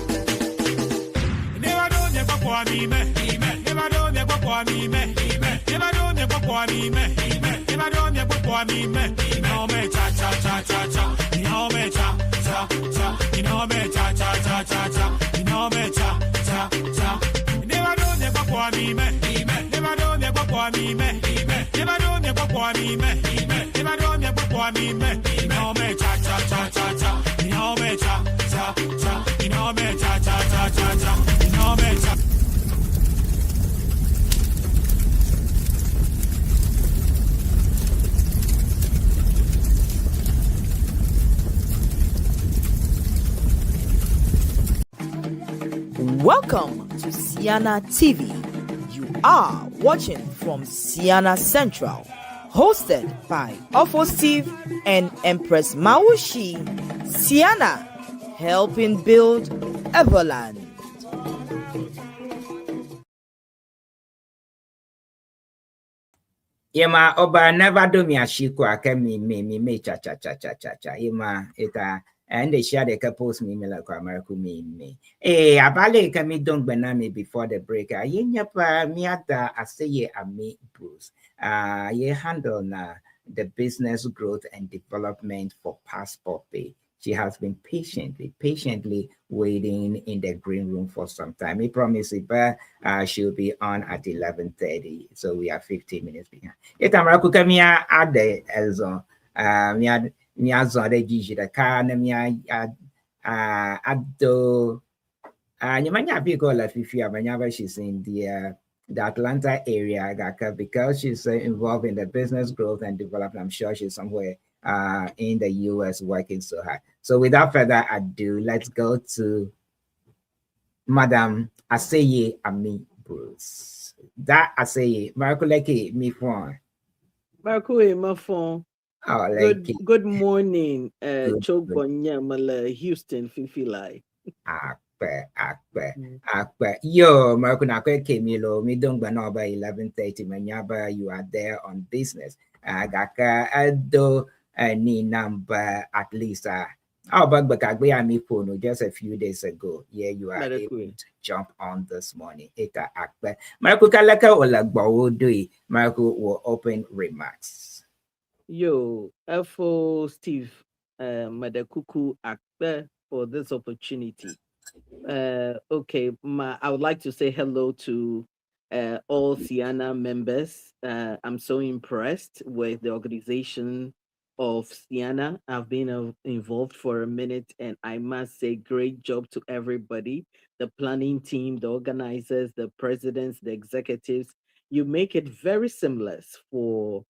Never know me kwa mi me. Never know me kwa mi me. Never know me kwa mi me. Never know me kwa mi me. No me cha cha cha cha cha. No me cha cha cha. No me cha cha cha cha cha. No me cha cha cha. Never know me kwa mi me. Never know me kwa mi me. Never know me kwa mi me. Never know me kwa mi me. No me cha cha cha cha cha. No me cha cha cha. No me cha cha cha cha cha. No me cha. Welcome to Ceana TV. You are watching from Ceana Central, hosted by Steve and Empress Mawusi. Ceana, helping build Everland. Yema oba never do me ashiku akemi me cha cha cha cha cha cha. Yema eta and they share the couples me like America me. Abale kami don't banana before the break. Yenya pa miata ASEYE ame Bruce. you handle the business growth and development for Passport Pay. She has been patiently waiting in the green room for some time. He promised it, but she'll be on at 11:30. So we are 15 minutes behind. Yetamara kukamia ade elzo. Mia zode jiji the car na mia ado nyamanya biko la fifia manyaba she's in the Atlanta area because she's involved in the business growth and development. I'm sure she's somewhere in the US working so hard. So without further ado, let's go to Madam ASEYE Ami Bruce. That ASEYE, Marakuleke me phone. Marco, my phone. Oh, good morning, Good. Chogbonya Mala Houston Fifilai. Akpe. Yo, Marco Nakwe Kemilo, me don't go by 11:30. Manyaba, you are there on business. Gaka Ado ni number at least. How about Bakagwe Amipono just a few days ago? Yeah, you are able to jump on this morning. Eta Akpe. Marco Kalaka or Lagbo Dui. Marco will open remarks. Yo, FO Steve Madakuku Akpe for this opportunity. Okay, I would like to say hello to all Ceana members. I'm so impressed with the organization of Ceana. I've been involved for a minute, and I must say, great job to everybody, the planning team, the organizers, the presidents, the executives. You make it very seamless for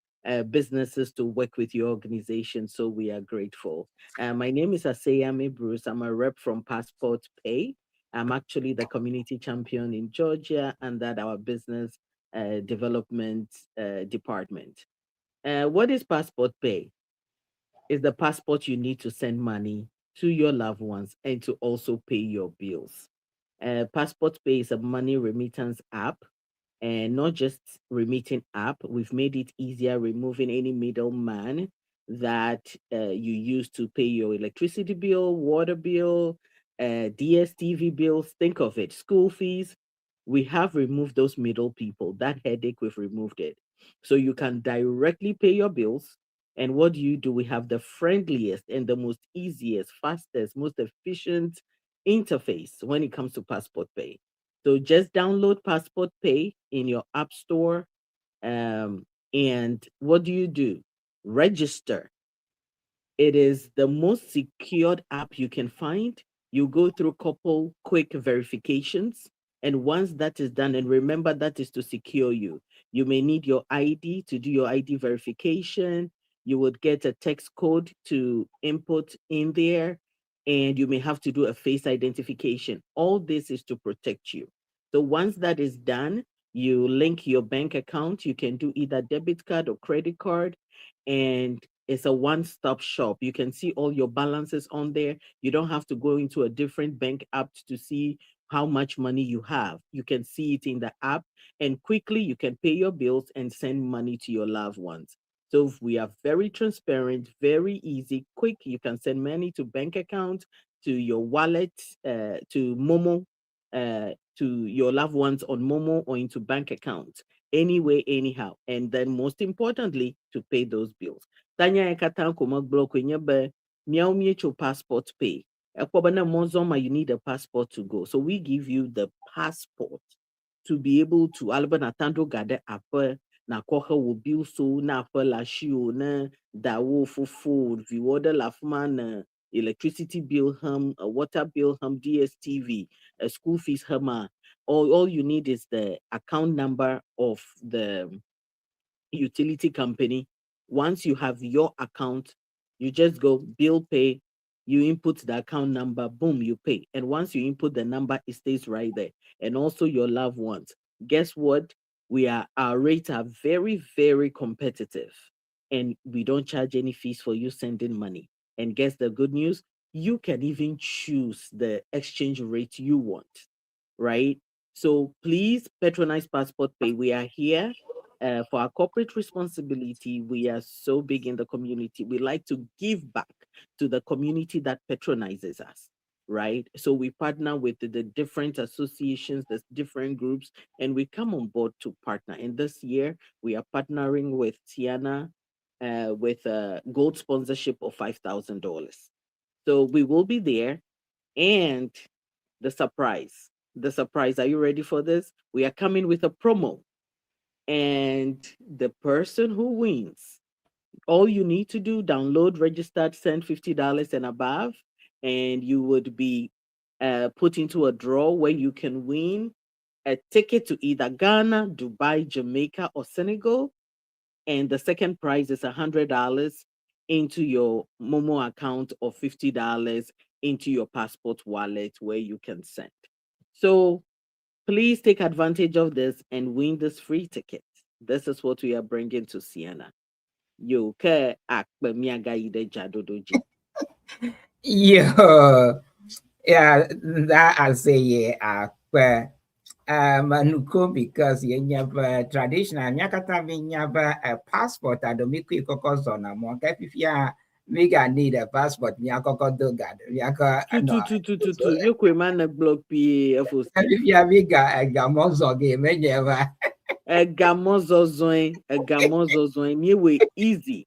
businesses to work with your organization, so we are grateful. My name is ASEYE Bruce. I'm a rep from Passport Pay. I'm actually the community champion in Georgia and that our business development department. What is Passport Pay? It's the passport you need to send money to your loved ones and to also pay your bills. Passport Pay is a money remittance app and not just remitting app. We've made it easier, removing any middleman that you use to pay your electricity bill, water bill, DSTV bills. Think of it, school fees. We have removed those middle people. That headache, we've removed it. So you can directly pay your bills. And what do? We have the friendliest and the most easiest, fastest, most efficient interface when it comes to Passport Pay. So just download Passport Pay in your app store. And what do? Register. It is the most secured app you can find. You go through a couple quick verifications. And once that is done, and remember that is to secure you. You may need your ID to do your ID verification. You would get a text code to input in there, and you may have to do a face identification. All this is to protect you. So once that is done, you link your bank account. You can do either debit card or credit card, and it's a one-stop shop. You can see all your balances on there. You don't have to go into a different bank app to see how much money you have. You can see it in the app, and quickly you can pay your bills and send money to your loved ones. So we are very transparent, very easy, quick. You can send money to bank account, to your wallet, to Momo, to your loved ones on Momo or into bank accounts, anyway, anyhow. And then most importantly, to pay those bills. Tanya ekata block meow mutual passport pay. Mozoma, you need a passport to go. So we give you the passport to be able to alba natando gade ape na kohe will bill so na ape la shio na dawo for food, vi order la fman electricity bill a water bill DSTV, a school fees all you need is the account number of the utility company. Once you have your account, you just go bill pay, you input the account number, boom, you pay. And once you input the number, it stays right there. And also your loved ones. Guess what? Our rates are very, very competitive. And we don't charge any fees for you sending money. And guess the good news? You can even choose the exchange rate you want, right? So please patronize Passport Pay. We are here for our corporate responsibility. We are so big in the community. We like to give back to the community that patronizes us. right? So we partner with the different associations, the different groups, and we come on board to partner. And this year, we are partnering with Ceana with a gold sponsorship of $5,000. So we will be there. And the surprise, are you ready for this? We are coming with a promo. And the person who wins, all you need to do, download, register, send $50 and above, and you would be put into a draw where you can win a ticket to either Ghana, Dubai, Jamaica, or Senegal. And the second prize is $100 into your Momo account or $50 into your passport wallet where you can send. So please take advantage of this and win this free ticket. This is what we are bringing to Ceana. Yo ke akpe miaga ide jadodoji. Yo, yeah, that I say yeah, manuko because you have traditional nyakata we have a passport and me quick zona mo if you we got need a passport nyakoko do gad nyaka no Tu yo kwe man block PFO if you have we got a gamozo game never gamozo zoin me we easy.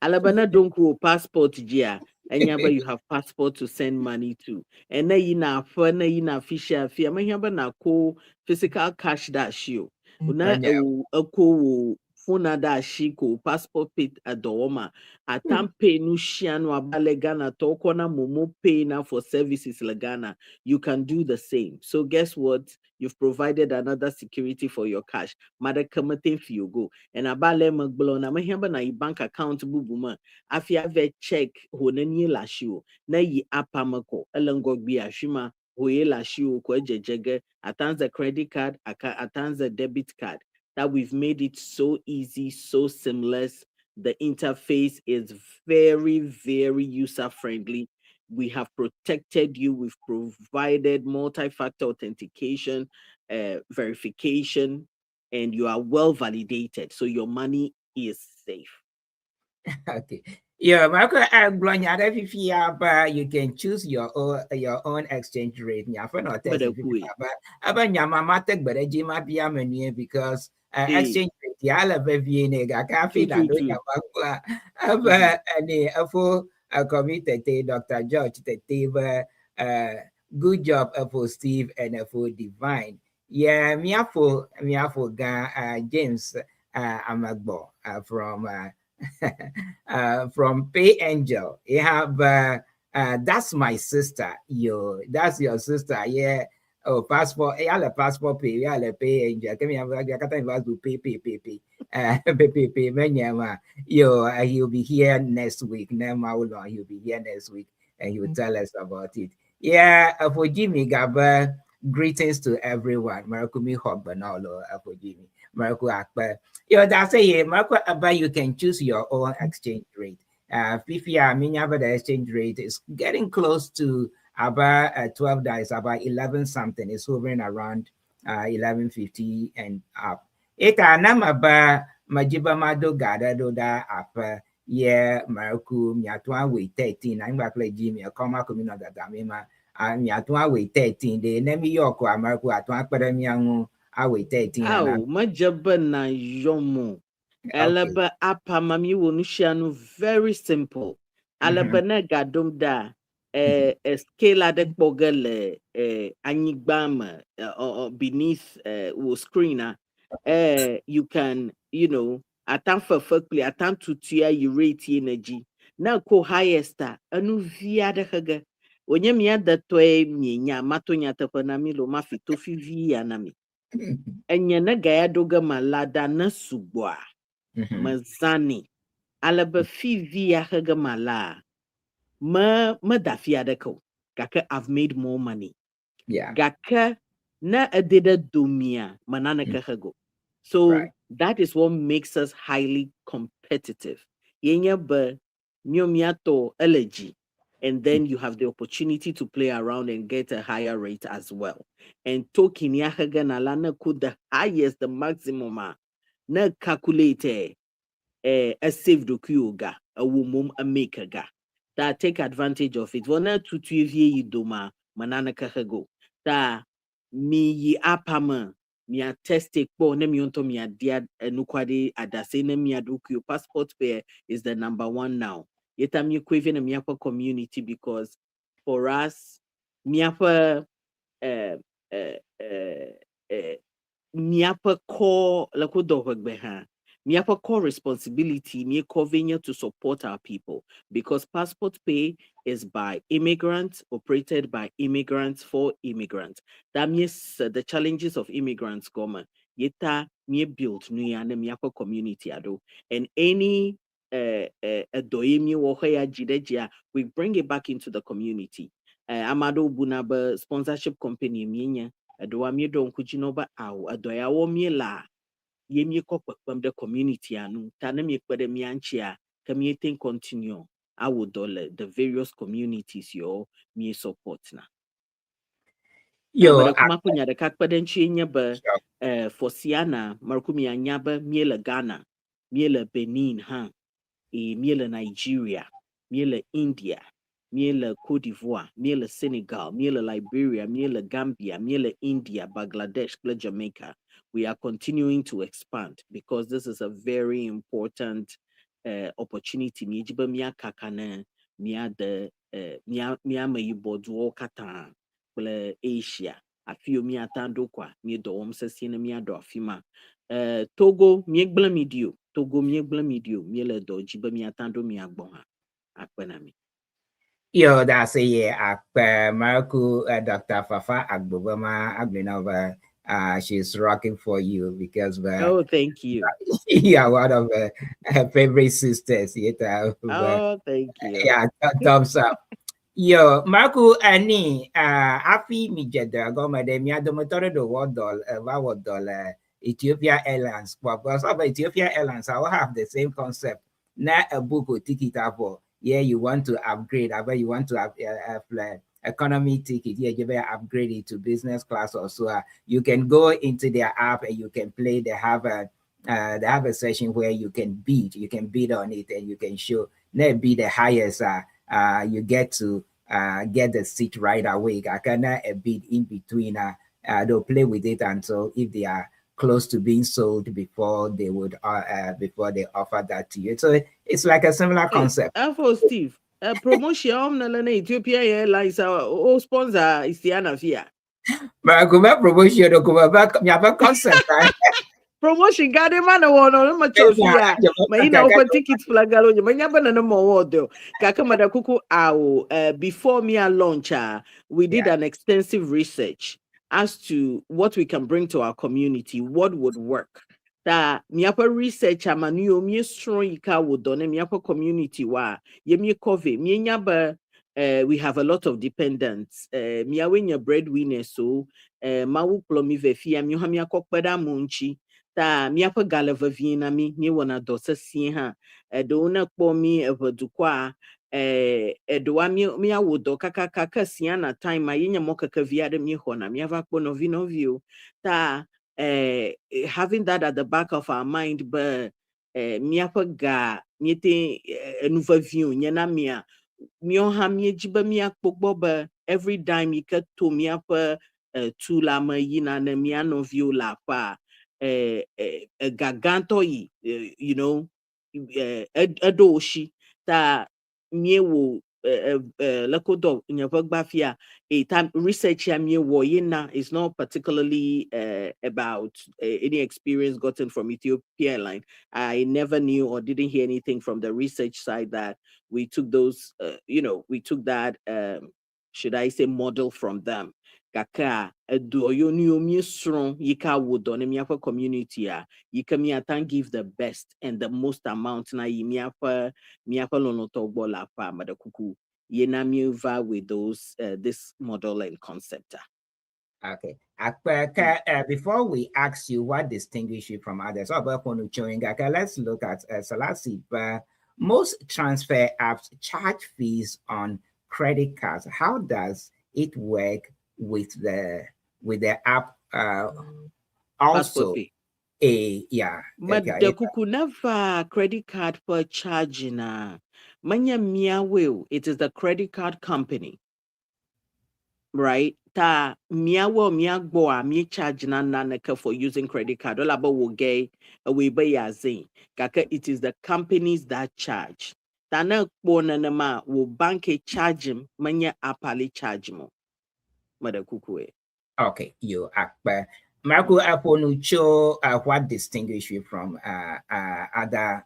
Alabana don't go passport jia. Enyaba you have passport to send money to. And na yina for na yina official fee. Ama yaba na ko physical cash that show. Una ko phone that she ko passport pay adoma. Atam pay no shiano abale Ghana toko na momo pay na for services Ghana. You can do the same. So guess what? You've provided another security for your cash. Mother kamatin for you go. And abale magblo na mahamba na i bank account bubuma. Afia ve check honani la shiu. Na yi apamako. Elengo bi ashima. Hoye la shiu kwa jejege. Atanza credit card. Atanza debit card. That we've made it so easy, so seamless. The interface is very, very user-friendly. We have protected you. We've provided multi-factor authentication, verification, and you are well validated. So your money is safe. Okay. Yeah, Marco, if you have, you can choose your own exchange rate. Yeah, for not but because exchange rate, yeah, la baby nega cafe la do ya bakwa. Any for a committee, Dr. George, the good job for Steve and for Divine. Yeah, me for James Amagbo from. From Pay Angel. You have that's my sister. That's your sister. Yeah. Oh, passport. Yeah, the passport pay. Yeah, the Pay Angel. Come here. I can't even do pay. Pay. He'll be here next week. Now, he'll be here next week, and he will tell us about it. Yeah. For Jimmy Gaba, greetings to everyone. Marakumi Hogbanalo. For Jimmy. Maraku Akbar. That's a Marco Abba, you can choose your own exchange rate. Fifia Minyaba, the exchange rate is getting close to about $12, about 11 something. It's hovering around 11.50 and up. Eka namaba majiba mado gada do da up. Yeah, Maraku Miatwa with 13. I'm back like Jimmy, a comma communal that Damima. Miatwa with 13. The Nemi Yoko, Maraku at 1 awe 13 Aw, majaba na yomo. Alaba apa mami wonushianu very simple. Alaba na gadom da scale de pogele anyigbama beneath wo screen you can atam perfectly atam tutua you rate energy na ko highest anu via de haga onye mi ada to mienya matonya tepana milo mafito fi via na mi enyene gaya doga malada na subwa mazani alaba fi via haga mala ma dafia de ko kaka I've made more money gaka na adeda domia manana kahago. So that is what makes us highly competitive. Yenya ba nyomiato allergy. And then you have the opportunity to play around and get a higher rate as well. And token yahaga na lana could the highest, the maximum na calculate a save the kuga, a woman a maker ga. That take advantage of it. Wana tutuevie idoma manana kahego da mi yi apama mi atteste po ne mi onto mi adia enukwade adase ne mi adukio passport pair is the number one now. Yeta mi kweve na mi akwa community because for us mi akwa uh, uh, uh, miapa core miapa core responsibility mi convenient to support our people because passport pay is by immigrants, operated by immigrants for immigrants. That means the challenges of immigrants come yeta mi build nuya na miapa community ado and any doimi wohaya jideja we bring it back into the community. Amado Bunaba sponsorship company mienya adowa mi don kujinoba aw adoya wo mi la ye mi kokwa from the community anu tane mi kwede mi anchia community continue awo dole the various communities yo mi support na Yo, mada kuma kunya da kakpaden chinya ba for Ceana markumi anyaba miela Ghana miela Benin ha miela Nigeria miela India miela Cote d'Ivoire, miela Senegal, miela Liberia, miela Gambia, miela India, Bangladesh, Jamaica. We are continuing to expand because this is a very important opportunity. Mijiba miya kakana miya de miya mayibodu kata kule Asia. Afio miya tando kwa miya do omsesina miya do afima. Togo miya gbla midio. Togo miya gbla midio miya do jiba miya tando miya bonga. Akwenami. Yo, that's a year. Marco, Dr. Fafa Agbobama Agbenova. She's rocking for you because oh, thank you. You are one of her favorite sisters. Oh, thank you. Yeah, thumbs up. Yo, Marco Ani, Afi Mijeda, Goma de Miadomotore do $1 Ethiopia Airlines. Because of Ethiopia Airlines, I will have the same concept. Not a book or ticket for. Yeah, you want to upgrade, but you want to have economy ticket. Yeah, you better upgrade it to business class or so. You can go into their app and you can play. They have a session where you can bid on it, and you can show be the highest. You get to get the seat right away. I cannot a bit in between. They'll play with it until if they are close to being sold before they would before they offer that to you. So it's like a similar concept. For Steve, promotion na Ethiopia Airlines o sponsor is Ceana Fia. But I promotion o concept. Promotion gade mana wono ma chofia ma ina open tickets flagalo ma nyaba na no wodo kaka madakuku awo before me a launch we did an extensive research as to what we can bring to our community, what would work. That miapa research amanu mi strong ika would done miapa community wa ye mi cover mi nyaba we have a lot of dependents miawenya breadwinner so mawu plomi vefia mi ha mi akokpada munchi ta miapa galava vina mi wana dosa si ha do na kpo mi evadukwa edoa mi awodo kaka Ceana time ma yenya mokaka viade mi hona mi ava kpo novio ta having that at the back of our mind but miapa ga miete enuva view nyena mia mi oha mi jiba mi akpogbo ba every time ika to miapa tula ma yina na mi anovio la pa gaganto yi you know adoshi ta miewo lakodo nyavagbafia a time research ya miewo yina is not particularly about any experience gotten from Ethiopia Airline. I never knew or didn't hear anything from the research side that we took those we took that should I say model from them. Kaka edoyo ni omi strong yika wodo ne miafa community yika mi atan give the best and the most amount na yi miafa lonoto bola pa madakuku yena mi over with those this model and concept. Okay. Before we ask you what distinguishes you from others, let's look at Selassie. Most transfer apps charge fees on credit cards. How does it work with the app? Also, Madakuku never credit card for charging. Manya mia will. It is the credit card company. right? Ta miawo miagbo a mi charge na neka for using credit card. All about will gay away by yazin. Kaka it is the companies that charge. Ta na bona na ma will bank a charge him manya apali charge mo. Mother kukue. Okay, you Akbar. Marco Aponucho, what distinguish you from other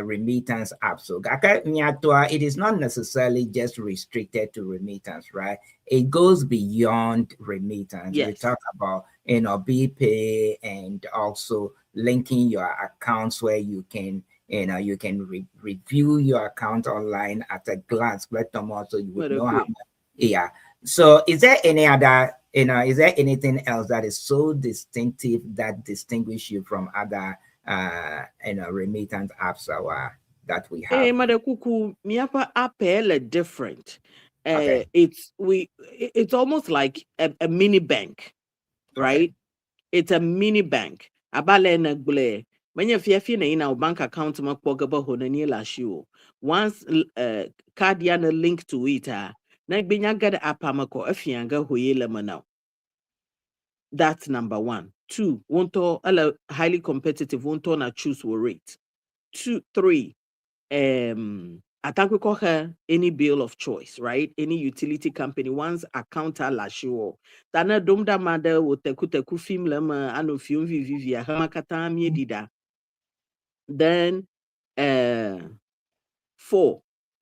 remittance apps? So, it is not necessarily just restricted to remittance, right? It goes beyond remittance. Yes. We talk about, BPay and also linking your accounts where you can, you can review your account online at a glance, but also you would know how much. Yeah. So, is there any other? Is there anything else that is so distinctive that distinguish you from other, remittance apps that we have? Hey, Mother Kuku, miapa apele different. Okay. It's almost like a mini bank, right? Okay. It's a mini bank. Abale na gble. Manya fiafi na ina bank account makpogaba honani lashu. Once card yana link to it, na binya gada apamako afianga hoyele mana. That's number 1. 2, wonto highly competitive, wonto na choose will rate. 2, 3. I think we call her any bill of choice, right? Any utility company once account lashuo. Tana domda mada wo teku film lema ano film vivia hamakata dida. Then 4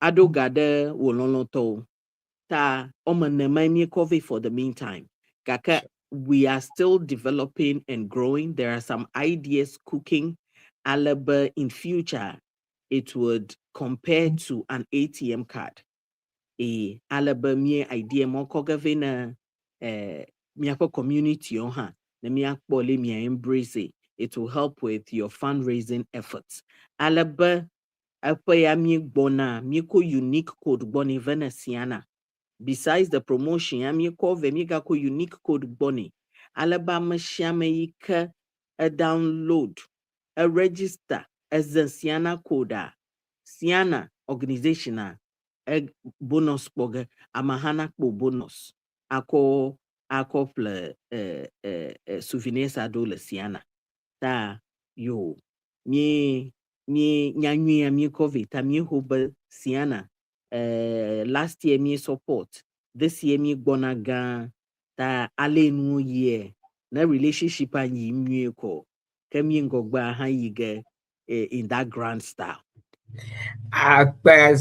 ado gade wo loloto ta omanema coffee for the meantime. Kaka we are still developing and growing. There are some ideas cooking. Alaba in future it would compare to an ATM card. Alaba mi idea mo kogavena miako community ha na miakpole mi embrace it will help with your fundraising efforts. Alaba apaya mi bona mi ko unique code boni vena Ceana. Besides the promotion, I'm call Vemiga ko unique code bonnie. Alabama Shamayika a download, a register as the Ceana coda. Ceana organization a bonus boga amahana po bonus. Ako ple souvenirs adole Ceana. Ta yo mi nyanyua mi COVID ta mi hoba Ceana. Last year me support, this year me bonaga ta ale no year na relationship anyi mwe ko kemi ngogba ha yige in that grand style. Akpe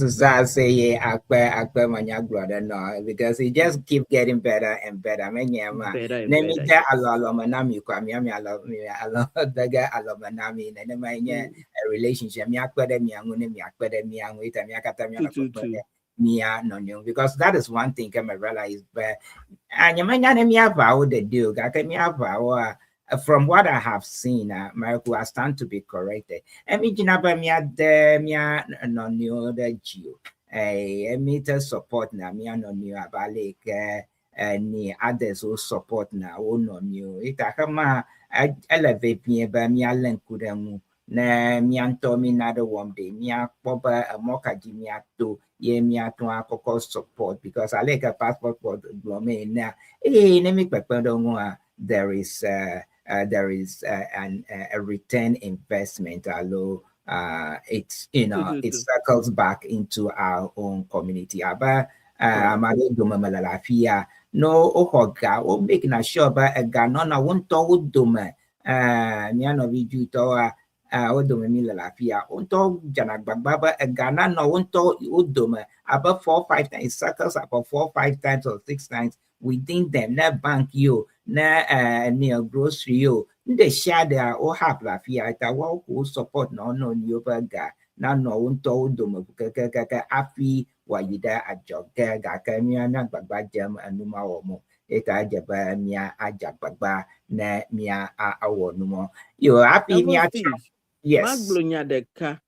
say akpe manya brother no, because it just keep getting better and better. Better and Nemi better. ja alo manami kwa mi alo daga alo manami na ne manya relationship mi akpe de mi angu ne mi akpe de mi angu ita mi akata mi akpe mia no new, because that is one thing I realize, but anyamanya ne mi ava o the deal ga ke mi ava from what I have seen, Marco, I stand to be corrected. Emi jinaba mia de mia no new the geo. Meter support na mia no new abalik ni others who support na o no new. Ita kama elevate me ba mia lenkudemu na mia nto mi na the one day mia poba moka ji mia to ye mia to akoko support, because I like a passport for the blome na nemi pepe there is a return investment, although it's it circles back into our own community. Aba no ohoga o making a sure ba ega no na won to udoma mi ano bi ju to odoma mi la fia on to jana gbagba ba ega na no won to udoma about 4-5 times, circles about 4-5 times or 6 times within them. Na bank you na near grocery yo the share there or have la fia ita wa ko support no new burger na no unto do kaka afi wa yida ajoga ga ka mi na gbagba jam anuma wo mo ita jaba mi ajagbagba na mi awo numo yo happy mi yes Maglonya deka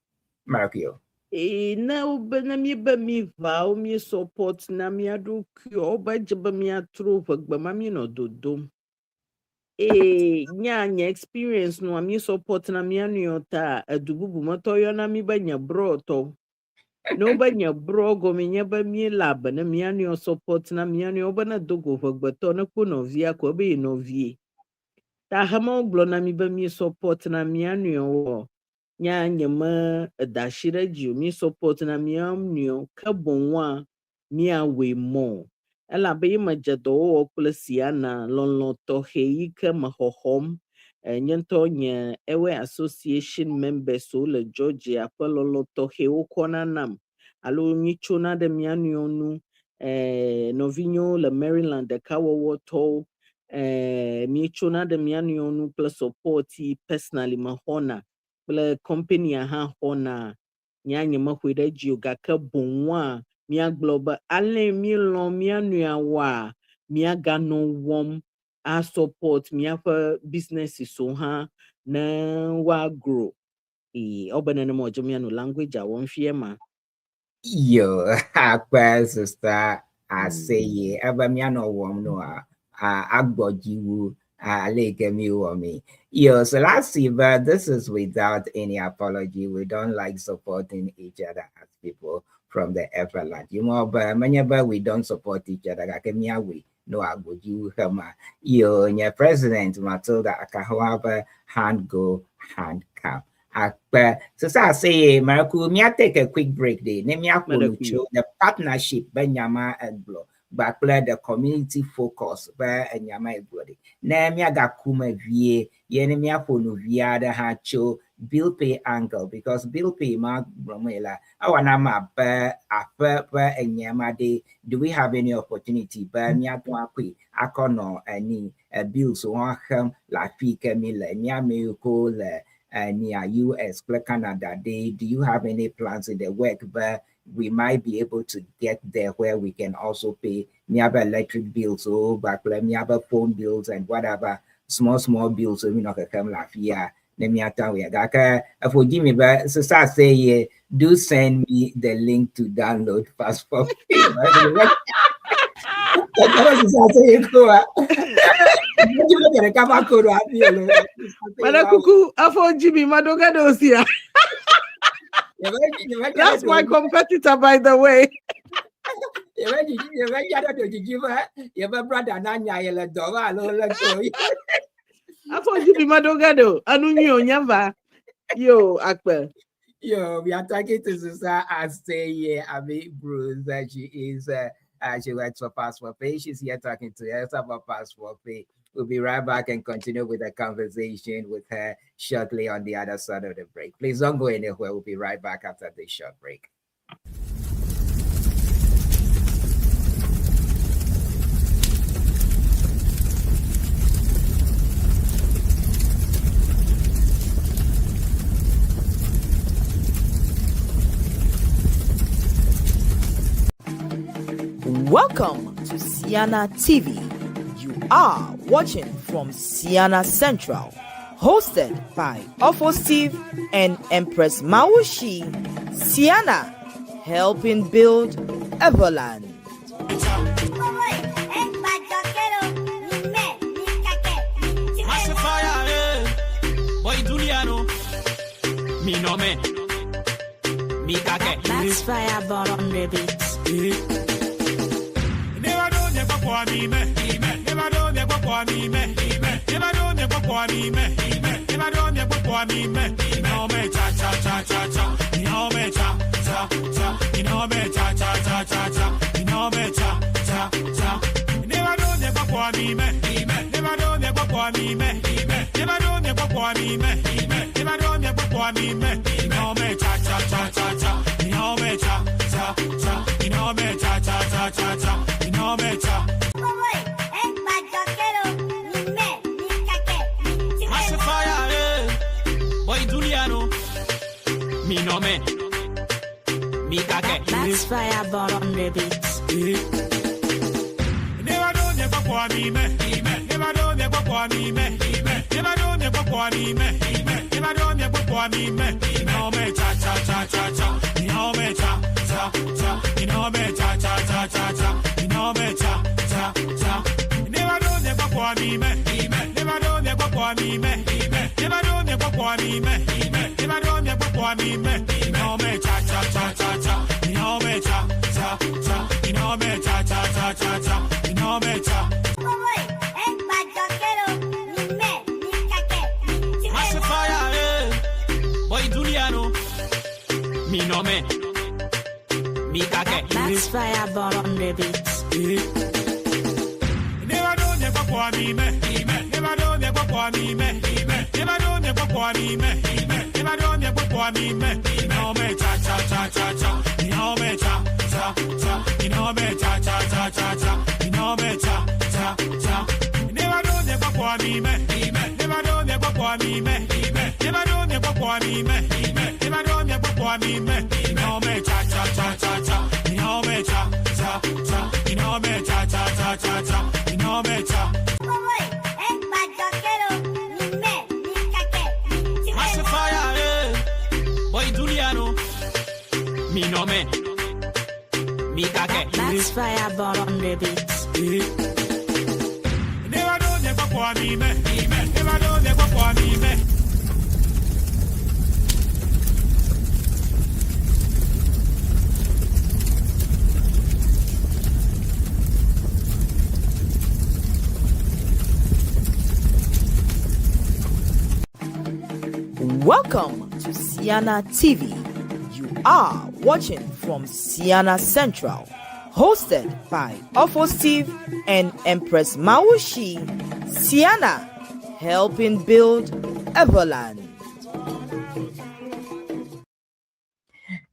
Marco na ubena mi ba mi va o mi support na mi adu kyo ba jaba mi atro bagba mami no dodom nya experience no mi support na mi anu yota adububu motoyo na mi banya broto Nobody brogo me nyeba me lab na me anyo support na me anyo bana dogo fagbato na kuno via ko be no vie. Ta hama glo na me ba me support na me anyo wo. Nya nyema da shira ji me support na me anyo ka bonwa me awe mo. Ela be majado wo plus Ceana lon to hei ka mahohom. Nyento nye ewe association members so le Georgia kwalolo to heo kona nam. Alo nichona de mianionu novinho le Maryland de kawawo to nichona de mianionu plus supporti personally mahona plus company aha hona nyanye mahwede jiogaka bonwa mia global ale mi lo mianuawa mia gano wom a support mia for businesses so ha na wa grow obana na mo jomia language a won fiema. Yo, akwa sister ASEYE aba mi ano wom no agbojiwu aleke mi womi. Yo, so last year, but this is without any apology. We don't like supporting each other as people from the Everland. You know, but whenever we don't support each other, akemia we no agbojiwu hama. Yo, your president Matilda Akahwaba hand go hand come. So I say, Maraku, me take a quick break there. Name the partnership Benyama and Blow, but play the community focus by Enyama Bloody. Name Gakuma Vie, Yenemia Ponu Via the Hacho, bill pay angle, because bill pay Mark Bromela. Our nama per Enyama day. Do we have any opportunity? By Miatuaki, Akono, any bill so on la fika mila, Nyame near US, Canada, do you have any plans in the work but we might be able to get there where we can also pay nearby electric bills or nearby phone bills and whatever small bills so we not come laugh here. Let me tell you, forgive me, but so say do send me the link to download passport. Manakuku, afo Jimmy Madoga dosia. That's my competitor, by the way. Afo Jimmy Madoga do. Anunyo nyamba. Yo, Akbar. Yo, we are talking to Sister ASEYE Abi Bruce. She is she works for Passport Pay. She's here talking to us about Passport Pay. We'll be right back and continue with the conversation with her shortly on the other side of the break. Please don't go anywhere. We'll be right back after this short break. Welcome to Ceana TV. You are watching from Ceana Central, hosted by Steve and Empress Mawusi. Ceana, helping build Everland. That's fire ball on the beats. That's fire ball on the beats. kwa mi me. Never do me kwa mi me. Never do me kwa mi me. No me cha cha cha cha cha. No me cha cha cha. No me cha cha cha cha cha. No me cha. Me no me, me kake. That's fireball on the beats. Never do me kwa mi me. Never do me kwa mi me. Never do me kwa mi me. Never do me kwa mi me. No me cha cha cha cha cha. No me cha cha cha. No me cha cha cha cha cha. No me cha cha cha. Never do me kwa mi me. Never do me kwa mi me. Never do me kwa mi me. Never do me kwa mi me. No me cha cha cha cha cha. No me cha cha cha. No me cha cha cha cha cha. No me cha. Me no me, me kake. That's fireball on the beats. Never do me kwa mi me. Never do me kwa mi me. Welcome to Ceana TV. You are watching from Ceana Central, hosted by Steve and Empress Mawusi. Ceana, helping build Everland.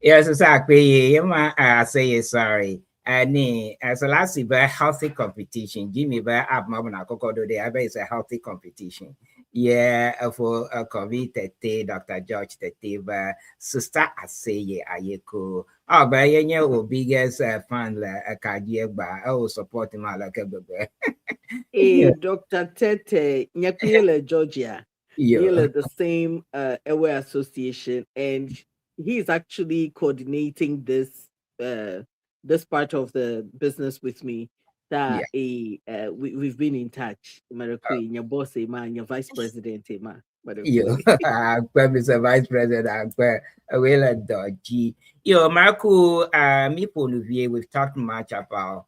Yes, exactly. I say sorry. As a last very healthy competition. Give me very up mama do they have is a healthy competition. Yeah, for COVID Dr. George Tete, sister ASEYE ayeko. Oh, but yeah, biggest fan la cardiac bar. I will support him like a Dr. Tete, Nyakuele, Georgia. yeah. The same Aware Association, and he's actually coordinating this part of the business with me. That we've been in touch. Marakui, your boss, man, your vice president, man. Yo, Mr. Vice President, I'm well dodgy. Yo, Marco, me Olivier, we've talked much about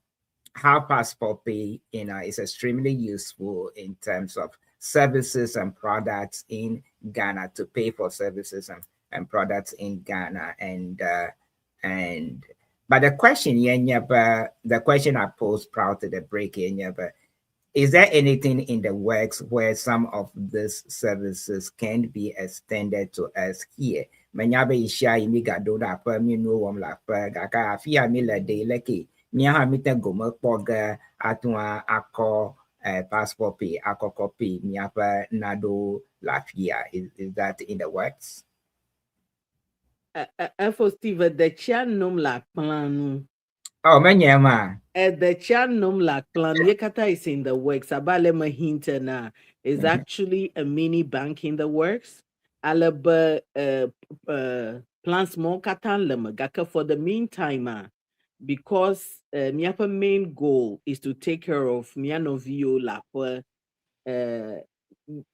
how passport pay, is extremely useful in terms of services and products in Ghana to pay for services and products in Ghana. But the question, the question I posed prior to the break, is there anything in the works where some of these services can be extended to us here? Manyabe isha imiga doda pa mi no wom la pa gaka afia mi la de leki miaha mita goma poga atwa ako passport pay ako copy miapa nado lafia. Is that in the works? For Steve, the Chianum la plan. Oh, manyama. The Chianum la plan, Yekata is in the works. Abalema Hintana is actually a mini bank in the works. Alaba plans more katan lema gaka for the meantime. Because Miapa main goal is to take care of Mianovio Lapa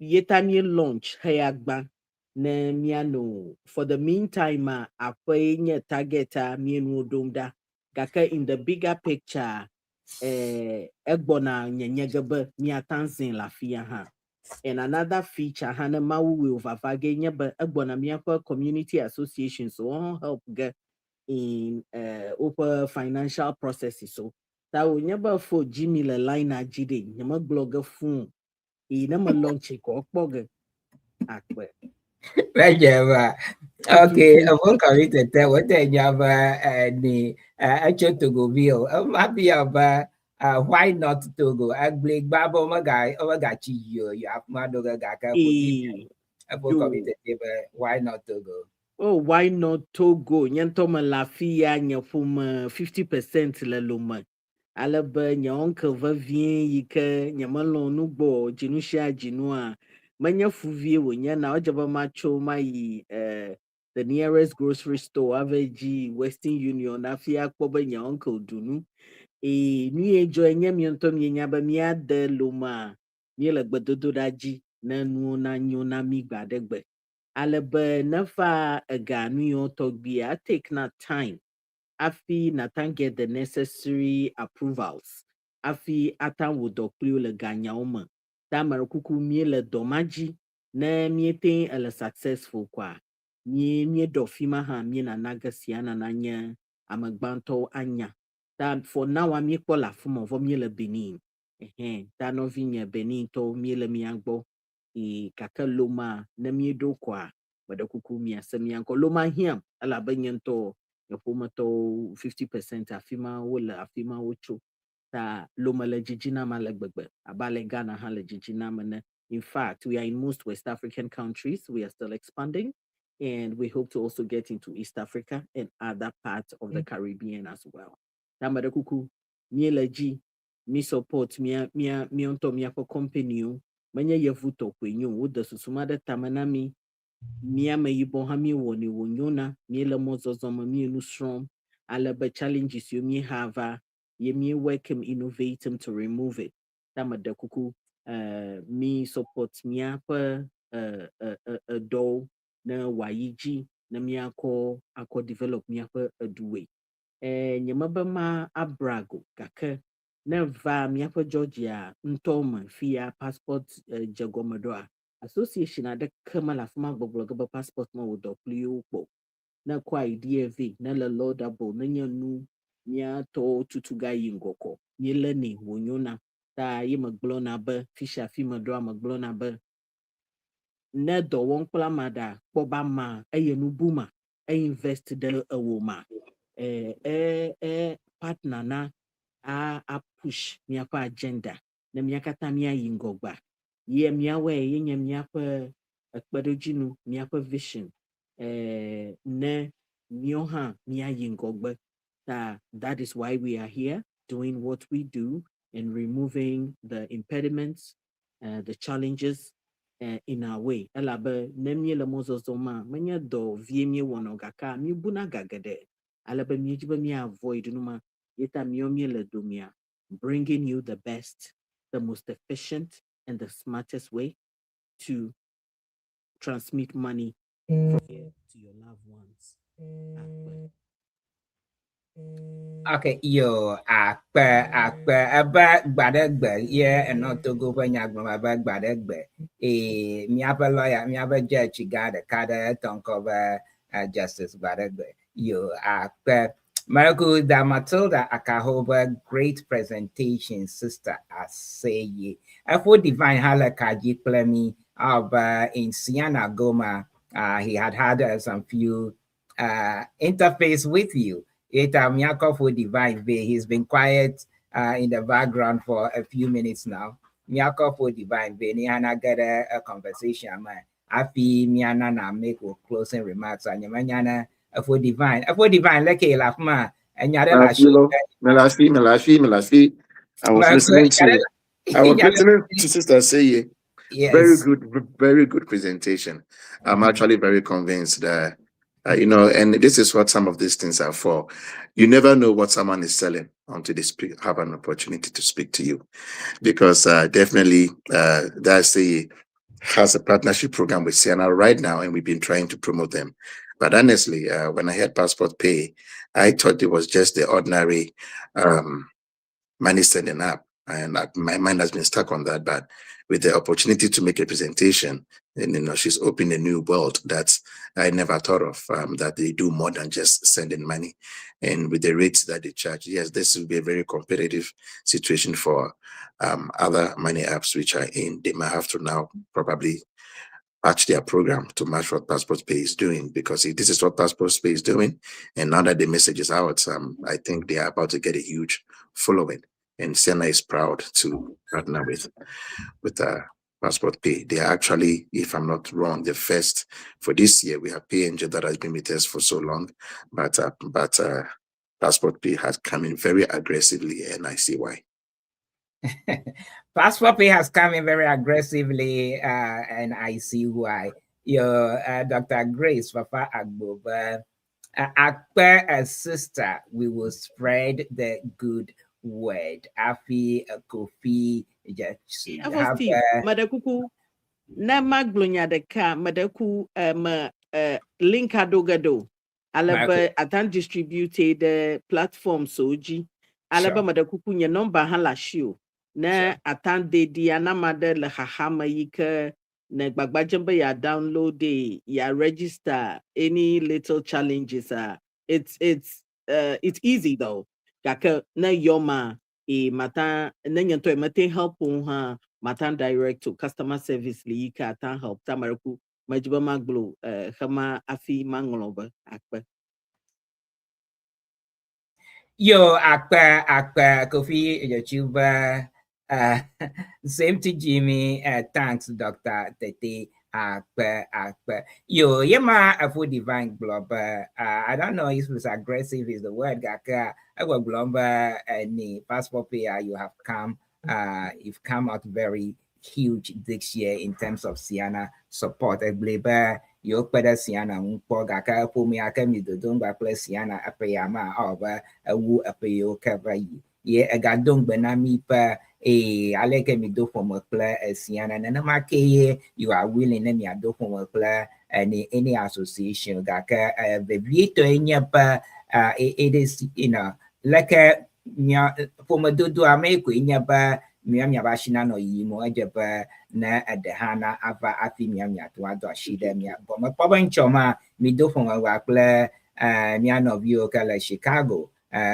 Yetani launch Hayagba ne Miano. For the meantime, Ape targeta Mienu Domda Gaka in the bigger picture Egbona Nyanyagaba Miatanzin Lafia ha. And another feature Hana Mawu will Vavagenya but Egbona Miapa Community Association so on help get in over financial processes. So that will never for Jimmy la line GD, Yama blogger phone, he never launch it or bogger. Okay, I won't commit to tell what they have the actual to go view. I'm happy about why not to go. I believe Babo Magai over Gachi you have Madoga Gaka. I won't commit to why not to go. Oh, why not Togo? Nyantoma lafia nyafuma 50% la loma. Alaba nya uncle vavien yika nyamalo nubo jinusha jinua. Manya fuvie wonya na ojaba macho mai the nearest grocery store AVG Western Union afia koba nya uncle dunu. Ni enjoy nyam yontom nyaba miya de loma. Miela gbadodo daji. na nu na nyo na mi gbadegbe. Alebe nefa aganu yo togbia take na time. Afi natan get the necessary approvals. Afi atan wo dokplio le ganya oma. Tamar kuku mie le domaji na mie ten ele successful kwa. Mie dofima ha mie na naga Ceana na nye amagbanto anya. Ta for now mie kwa la fumo vo mie le Benin. Ta no vinya Benin to mie le miangbo. Kaka loma na mie do kwa. Wada kuku mie asemianko loma hiam ala benyento yopomato 50% afima wala afima wocho ta loma le jijina ma le gbegbe abale Ghana ha le jijina mane. In fact, we are in most West African countries. We are still expanding, and we hope to also get into East Africa and other parts of the Caribbean as well. Tamada kuku mi leji mi support mi onto mi for company manya yevuto kwenyu wo de susumade tamanami miama yibo ha mi woni wonyona mi le mozozoma mi nu strom alebe challenges you mi have ye mi welcome innovate them to remove it tamada kuku mi support mi apa do na wayiji na mi akọ develop mi apa aduwe nyamabama abrago kake na va mi apa Georgia ntoma fia passport jagomadoa association ada kamala fuma gbogbo passport ma wo doplio po na kwa idea v na la loadable na nyanu nya to tutuga yingoko nyele ni wonyona ta yima glona ba fisha fima do ma glona ba na do won kula mada kpoba ma eyenu buma invest de awoma partner na a push mi apa agenda na mi akata mi ayingogba ye mi awe ye nya mi apa akpadojinu mi apa vision na mi oha mi ayingogba that is why we are here doing what we do and removing the impediments the challenges in our way alabe na mi le mozozoma manya do vie mi wonogaka mi buna gagade alabe mi jiba mi avoid numa yeta mi omi le domia bringing you the best, the most efficient, and the smartest way to transmit money from here to your loved ones. Okay, yo, aba gbadegbe, yeah, and not to go when you aba gbadegbe. Mi aba lawyer, mi aba judge, got a kada tonk of justice gbadegbe. Yo, Marco da Matilda Akahoba, great presentation, sister ASEYE. For divine halakaji plemi of in Ceana Goma, he had some few interface with you. Miyako for divine bay. He's been quiet in the background for a few minutes now. Miyako for divine bay. Niana get a conversation, man. Afi miana na make closing remarks. And yamanyana for divine. For divine, like a laugh ma. And yada Melafi. I was listening to Sister ASEYE. Yes. Very good presentation. I'm actually very convinced that, and this is what some of these things are for. You never know what someone is selling until they have an opportunity to speak to you. Because definitely, the ASEYE has a partnership program with Ceana right now, and we've been trying to promote them. But honestly, when I heard Passport Pay, I thought it was just the ordinary money sending app. And my mind has been stuck on that. But with the opportunity to make a presentation, and she's opened a new world that I never thought of, that they do more than just sending money. And with the rates that they charge, yes, this will be a very competitive situation for other money apps which are in. They might have to now probably patch their program to match what Passport Pay is doing, because if this is what Passport Pay is doing, and now that the message is out, I think they are about to get a huge following. And Ceana is proud to partner with Passport Pay. They are actually, if I'm not wrong, the first for this year. We have PNG that has been with us for so long, but Passport Pay has come in very aggressively, and I see why. Passport Pay has come in very aggressively, and I see why. Your Dr. Grace Papa Agbo, a sister, we will spread the good word. Afi Kofi, Madakuku, na maglonya de ka madaku link adogado alaba atan distributed platform soji alaba Sure. madaku kunye number hala shio na atan de di anamade le hahama yike na gbagbajembe ya download ya register any little challenges it's easy though kaka na yoma mata na nyanto mate help ha matan direct to customer service li ka tan help tamaraku majiba maglo khama afi mangoloba akpa Yo, akpa, Kofi, YouTube, same to Jimmy, thanks, Dr. Tete, akpa. Yo, yema, a full divine globe, I don't know if it's aggressive is the word, gaka, I will glomba, any passport payer you have come, you've come out very huge this year in terms of Ceana support, I believe, yo pada Ceana po gaka po mi aka mi do don ba plus Ceana apayama oba awu apayo kavai ye agadong banami pa aleke mi do for pla Ceana na make ye you are willing na mi ado for pla any association gaka the vito enya pa it is like nya for do ameko enya ba miamia bashina no yimo ajaba na adehana ava afi miamia to ado shida mia but my papa nchoma mi do from wa kle mia no view kala Chicago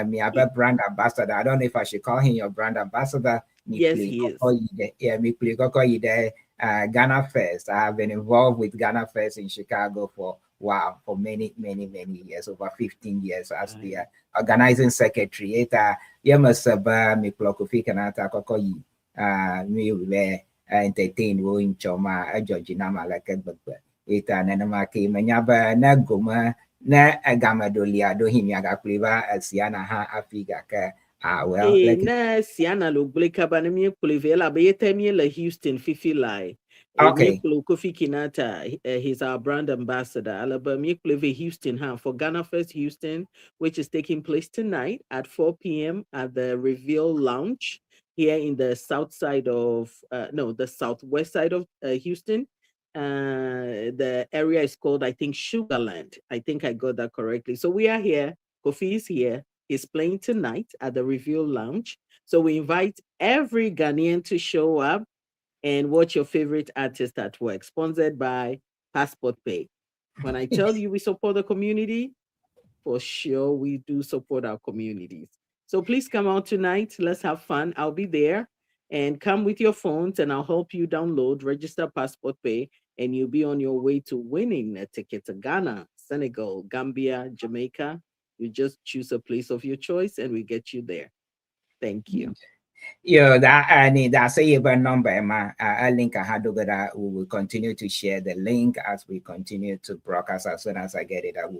mi aba brand ambassador. I don't know if I should call him your brand ambassador. Yes, he is. Me play koko ide Ghana Fest. I have been involved with Ghana Fest in Chicago for many years, over 15 years as the organizing secretary. Eta yemasaba mi plokofi kanata koko yi mi we entertain wo in choma Georgina malaka gbagba. Eta nanama ke manyaba na goma na agama dolia do himya ga pleba Ceana ha Africa ka well like na Ceana lo bleka ba na mi plevela ba yetemi la Houston fifi lai. Okay. Kofi Kinata, he's our brand ambassador. Alabama Houston for Ghana Fest Houston, which is taking place tonight at 4 p.m. at the Reveal Lounge here in the south side of the southwest side of Houston. The area is called, I think, Sugarland. I think I got that correctly. So we are here. Kofi is here. He's playing tonight at the Reveal Lounge. So we invite every Ghanaian to show up and watch your favorite artist at work, sponsored by Passport Pay. When I tell you we support the community, for sure we do support our communities. So please come out tonight. Let's have fun. I'll be there. And come with your phones and I'll help you download, register Passport Pay, and you'll be on your way to winning a ticket to Ghana, Senegal, Gambia, Jamaica. You just choose a place of your choice and we get you there. Thank you. Yeah, that I need that say about number ma a link I had over that we will continue to share the link as we continue to broadcast. As soon as I get it, we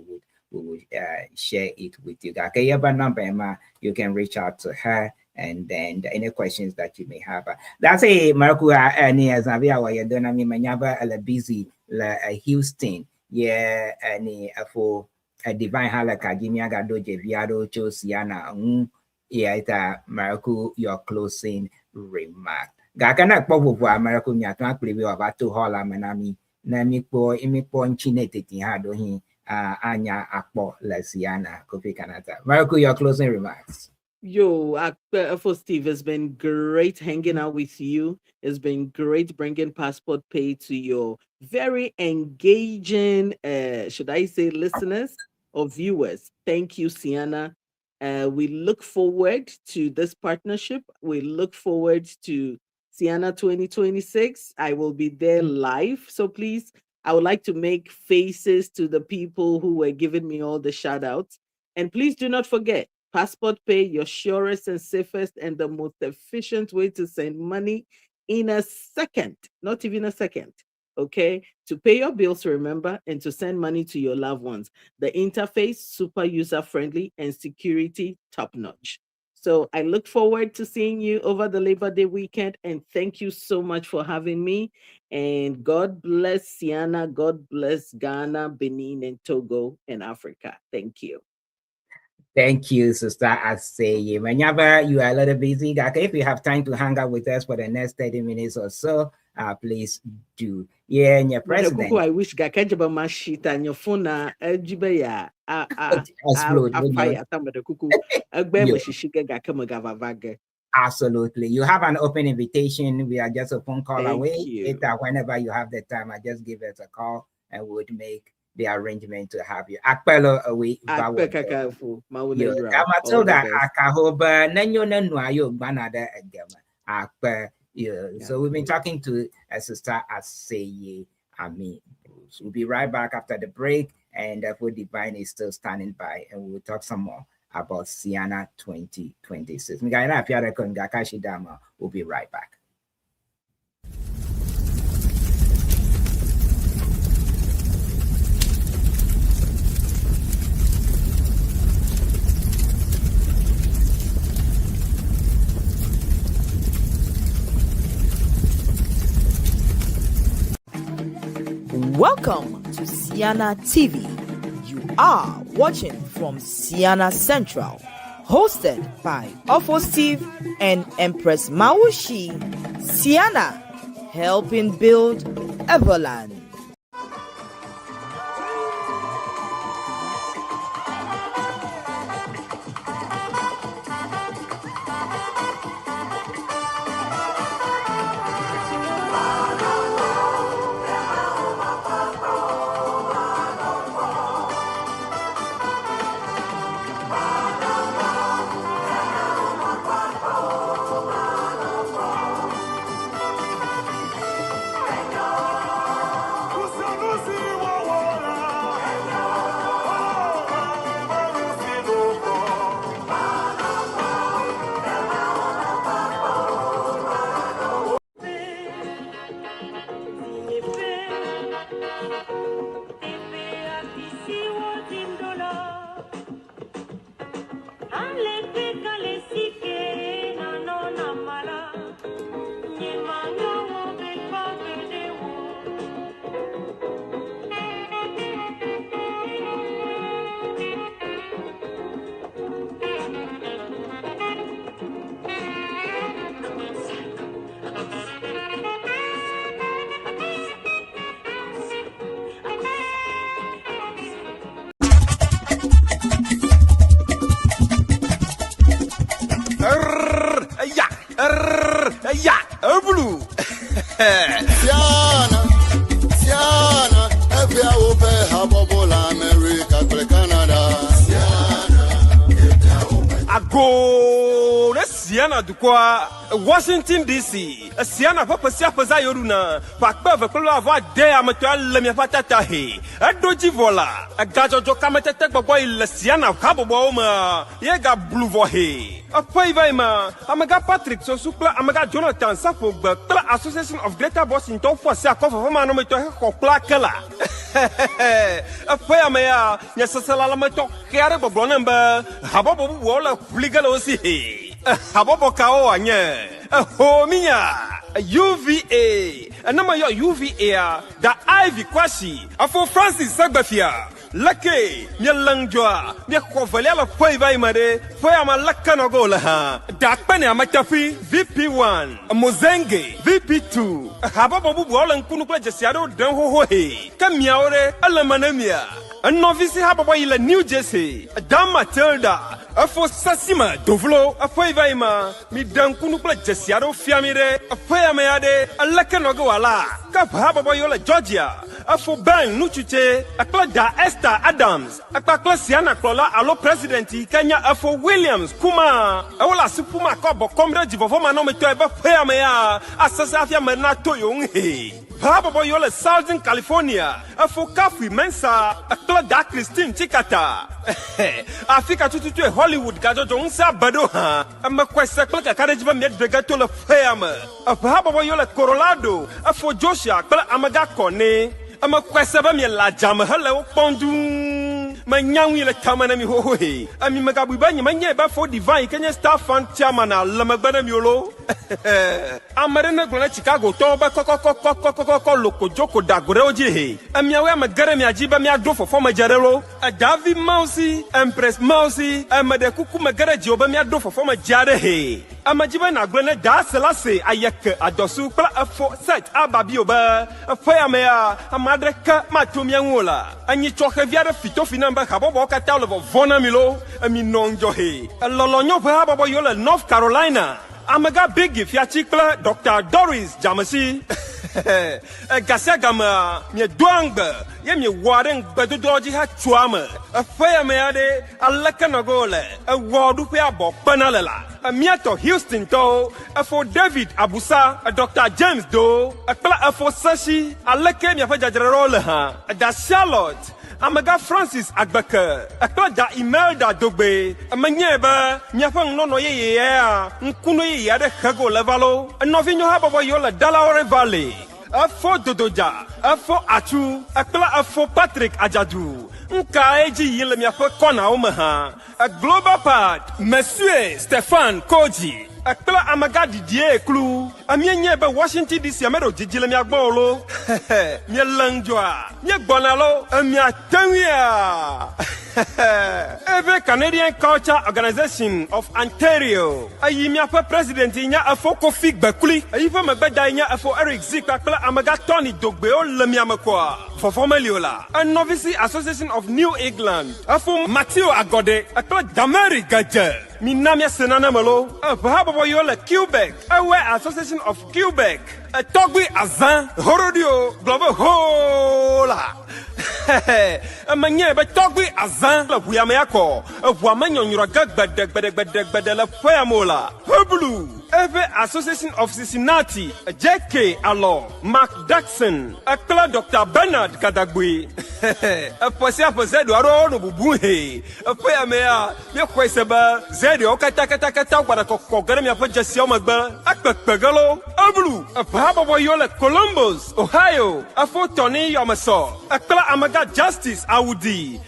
would share it with you. Okay, about number ma, you can reach out to her and then any questions that you may have. That's a Marco any as Avia or you don't mean manyaba a busy la Houston. Yeah, any for a divine halaka Jimiaga doje viado Ceana yeah, Marco, your closing remark. Gakana Popo America Nyatwa Preview of Atu Hola Manami, Namipo, Imipo, Chinete Hado, Anya Akpo, Ceana, Kofi Kanata. Marco, your closing remarks. Yo, for Steve, it's been great hanging out with you. It's been great bringing Passport Pay to your very engaging, should I say, listeners or viewers. Thank you, Ceana. We look forward to this partnership. We look forward to Ceana 2026. I will be there live. So please, I would like to make faces to the people who were giving me all the shout outs. And please do not forget, Passport Pay, your surest and safest and the most efficient way to send money in a second, not even a second. Okay, to pay your bills, remember, and to send money to your loved ones. The interface, super user friendly, and security top notch. So I look forward to seeing you over the Labor Day weekend. And thank you so much for having me. And God bless Ceana, God bless Ghana, Benin, and Togo, and Africa. Thank you. Thank you, Sister ASEYE. Whenever you are a little busy, if you have time to hang out with us for the next 30 minutes or so, please do. Yeah, and your president. I wish Gakajaba Mashit and your phone Jibaya explode. Fire the cuckoo. A baby Shishiga Gakamagavage. Absolutely. You have an open invitation. We are just a phone call away. Later, whenever you have the time, I just give us a call and we would make the arrangement to have you. Akpelo away. Akpekakafu. Matilda Akahoba Nanyo Nanuayo Banada Akpe. So we've been talking to Sister ASEYE. So we'll be right back after the break, and Food Divine is still standing by, and we'll talk some more about Ceana 2026. We'll be right back. Welcome to Ceana TV. You are watching from Ceana Central, hosted by Steve and Empress Mawusi. Ceana, helping build Everland. Ceana, every open Habobola, America, Canada. Ago, Ceana Dukwa, Washington DC, Ceana Papa Siapaza Yoruna, Pakpa Vakulava de Amateur Lemifatahi, Adoji Vola, a Gajo Kamata Boy, Ceana Kaboboma, Yega Blue Vohe. A Paivaima, Amaga Patrick, so Supla, Amaga Jonathan, Suffolk, Association of Greater Boston, Top for Sakov, Homanometo, Plakela. A Payamea, Yasasalamato, Carabo Bonamba, Habobo Walla, Fligalosi, Habobo Kao, a Homia. UVA, a number your UVA, the Ivy Kwashi, a for Francis Sagbafia. Lucky, Yalangjoa, Yakovalela Paiva Mare, Fayama Lakanogola, Dakpane Amatafi, VP1, Mozenge, VP2, Hababu Wallan Kunuka Jasiado, Danhohe, Kamiaore, Alamanemia, a novice Hababoila, New Jersey, a Dam Matilda, a for Sassima, Dovlo, a Paivaima, Midan Kunuka Jasiado, Fiamire, a Payameade, a Lakanogoala, Cap Hababoyola, Georgia. A for Ben Nuchute, a Claudia Esther Adams, a Ceana Clola, allo Presidenti, Kenya, a for Williams, Kuma, a Ola Supuma Cobo, Comrade Jivovoma Nometoba, Payamea, a Sasafia Menato Young. Papa Yola, Southern California, a for Kafi Mensa, a Claudia Christine Chicata. Africa to Hollywood, Gajo Jonsa Badoha, a Maquesta Cloca Carriageva Med Begatola Payama, a Papa Yola Corolado, a for Joshua, Amagakone. I'm a question la jam hello pondu manyanwi le tamana mi ho he ami magabu ba nyi manye ba for divine Kenya Star Fund chairman alamagbana mi olo amare na gona Chicago to ba ko loko joko dagore oje he ami awe magare mi ajiba mi ado fofo majarelo David Mawusi Empress Mawusi amade kuku magare ji oba mi ado fofo majare he amajiba na gona da selase ayek adosu kla afo set ababi oba afaya me amadre ka matomia ngola anyi choke viare fito finamba kabobo kata lo vona milo ami nonjo he lolonyo ba babo yola North Carolina amaga big fiachikla Dr. Doris Jamasi gasagama mi duanga ye mi waren gbedodoji ha chuama afaya me ade alaka nagole wodu pe abo panalela miato Houston to for David Abusa Dr. James Do akla for Sashi alaka mi afa jajere ha da Charlotte amaga Francis Agbaka akla da Imelda Dogbe amanyeba miafang nono ye ya nkuno ye ya de hago levalo novinyo ha babo yola Delaware Valley afo Dodoja afo Achu akla afo Patrick Ajadu nka eji yele miafa kona omaha a global part Monsieur Stéphane Koji akla amaga Didier Klu amienye be Washington DC amero jijile mi agbolo mi langjoa mi gbonalo mi atanwia every Canadian Culture Organization of Ontario ayi mi afa president nya afo Kofi Gbakuli ayi fa mabeda nya afo Eric Zik akla amaga Tony Dogbe o lemi amakwa for formaliola a novice association of New England afo Matthew Agode akla Damari Gaja minamia senana malo babo yola Quebec awe association of Quebec togbi azan horodio globo hola amanye be togbi azan la buyame yako buamanyo nyura gagbede la fayamola blue every association of Cincinnati JK Alo Mark Jackson akla Dr. Bernard Kadagui aposia posedo aro no bubuhe fayame ya me kweseba zedi okata kwara kokogere mi apojasia magba akpekpegalo blue babo yola Columbus Ohio afo Tony Yomaso akla amaga Justice Audi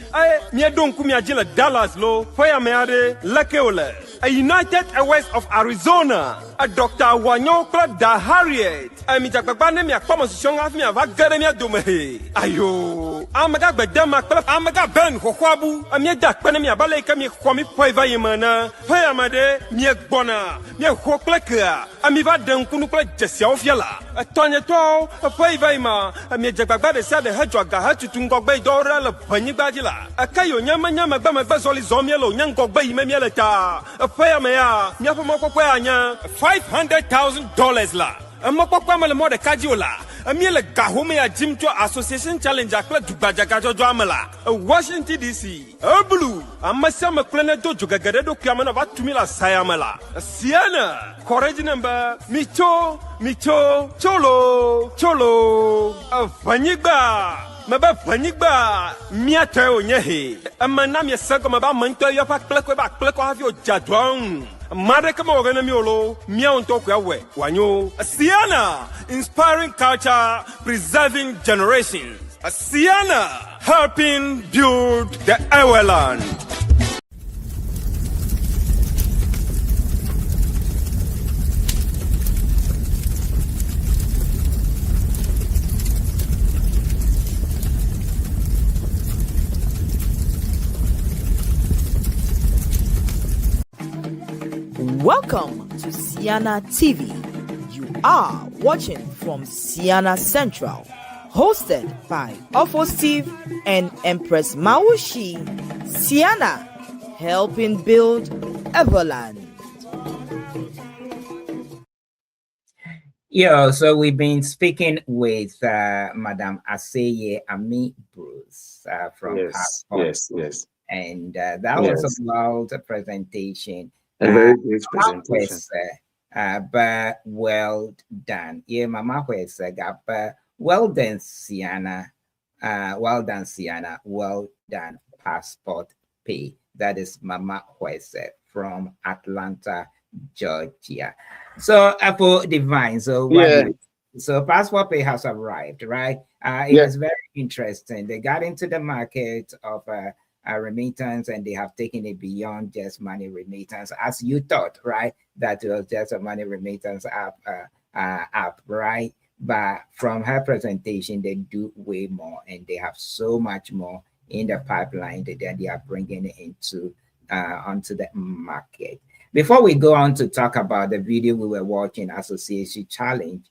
mi edonku mi ajila Dallas lo fayame ade lakeole a United Airways of Arizona a Dr. Wanyo da Harriet mi jakbane mi akpomo sison af mi ava gere mi adomehe ayo amaga gbedama kla amaga ben kokwabu mi da kpene mi abale ka mi khomi poiva yemana fayamade mi egbona mi hokleka ami va denkunu kla jesia ofiala tonye to poiva yema mi jakbade sa de hajwaga hatutungogbe dora la panyibajila akayo nyama gba zoli zomielo nyankogbe yimemi eleta fayamaya mi afa mokokwe anya $500,000 la amokokwa mele mo de kajiola amiele gahome ya Jimto Association Challenge akla dugbajaga jojo amala Washington DC blue amasa maklene do jogagade do kyamana vatumila sayamala Ceana courage number micho cholo vanyiba maba vanyiba miata onyehe amana mi sako maba manto yo fa kleko hafi o jadwan Mare kama wagana miolo mia untoku ya we wanyo Ceana inspiring culture preserving generations Ceana helping build the Ireland. Welcome to Ceana TV. You are watching from Ceana Central, hosted by Steve and Empress Mawusi. Ceana, helping build Everland. So we've been speaking with Madam ASEYE Ami Bruce from Yes. And that was about a presentation. A very great presentation. But well done. Yeah, Mama was well done, Ceana. Well done, Ceana. Well done, Passport Pay. That is Mama Huese from Atlanta, Georgia. So Apple Divine. So Passport Pay has arrived, right? It was very interesting. They got into the market of remittance, and they have taken it beyond just money remittance, as you thought, right? That it was just a money remittance app, right? But from her presentation, they do way more, and they have so much more in the pipeline that they are bringing into onto the market. Before we go on to talk about the video we were watching, Association Challenge,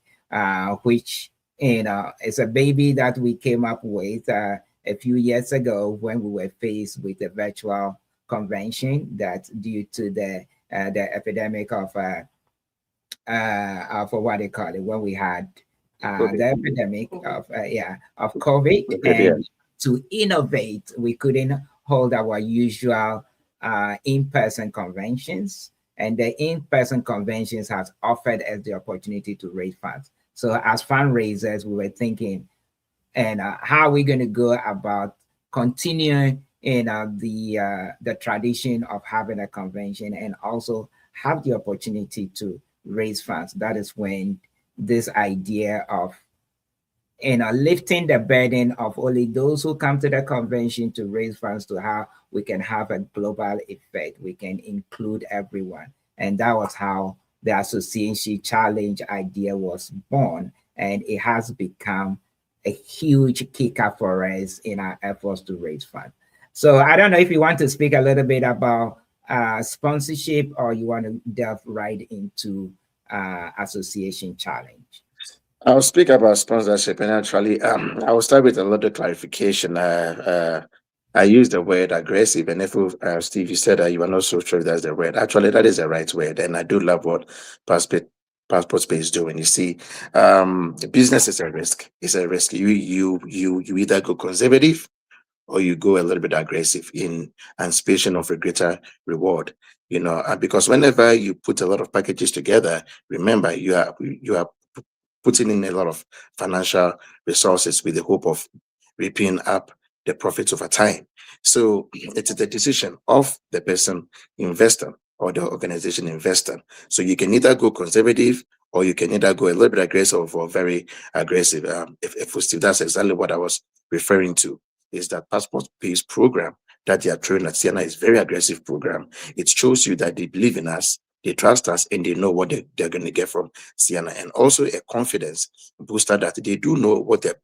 which is a baby that we came up with a few years ago when we were faced with a virtual convention that due to the epidemic of what they call it, when we had the epidemic of COVID, and to innovate, we couldn't hold our usual in-person conventions, and the in-person conventions has offered us the opportunity to raise funds. So as fundraisers, we were thinking, and how are we going to go about continuing the tradition of having a convention and also have the opportunity to raise funds. That is when this idea of lifting the burden of only those who come to the convention to raise funds to how we can have a global effect. We can include everyone. And that was how the Association Challenge idea was born. And it has become a huge kicker for us in our efforts to raise funds. So I don't know if you want to speak a little bit about sponsorship, or you want to delve right into Association Challenge. I'll speak about sponsorship, and actually, I will start with a little clarification. I used the word aggressive, and if Steve, you said that you are not so sure that's the word. Actually, that is the right word, and I do love what Passport Pay is doing. You see, business is a risk. It's a risk. You either go conservative or you go a little bit aggressive in anticipation of a greater reward. Because whenever you put a lot of packages together, remember you are putting in a lot of financial resources with the hope of reaping up the profits over time. So it's the decision of the person investor or the organization investor. So you can either go conservative or you can either go a little bit aggressive or very aggressive. If that's exactly what I was referring to, is that Passport Pays program that they are throwing at Ceana is very aggressive program. It shows you that they believe in us, they trust us, and they know what they're going to get from Ceana, and also a confidence booster that they do know what the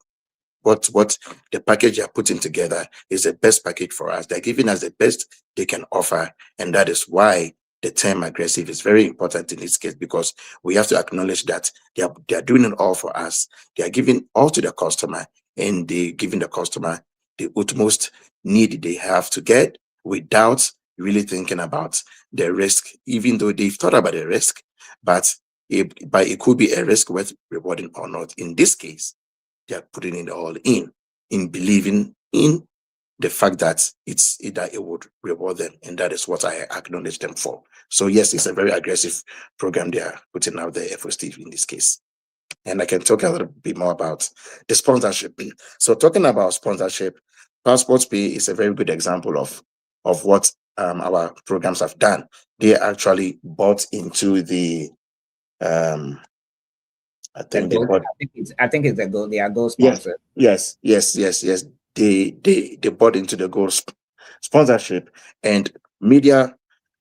package they're putting together is the best package for us. They're giving us the best they can offer, and that is why the term aggressive is very important in this case, because we have to acknowledge that they are doing it all for us. They are giving all to the customer, and they're giving the customer the utmost need they have to get without really thinking about the risk, even though they've thought about the risk, but it could be a risk worth rewarding or not. In this case, they are putting it all in believing in the fact that it would reward them, and that is what I acknowledge them for. So yes, it's a very aggressive program they are putting out there for Steve in this case. And I can talk a little bit more about the sponsorship. So talking about sponsorship, Passport Pay is a very good example of what our programs have done. They actually bought into the I think it's the goal. They are goal sponsor. Yes. They bought into the goal sponsorship, and media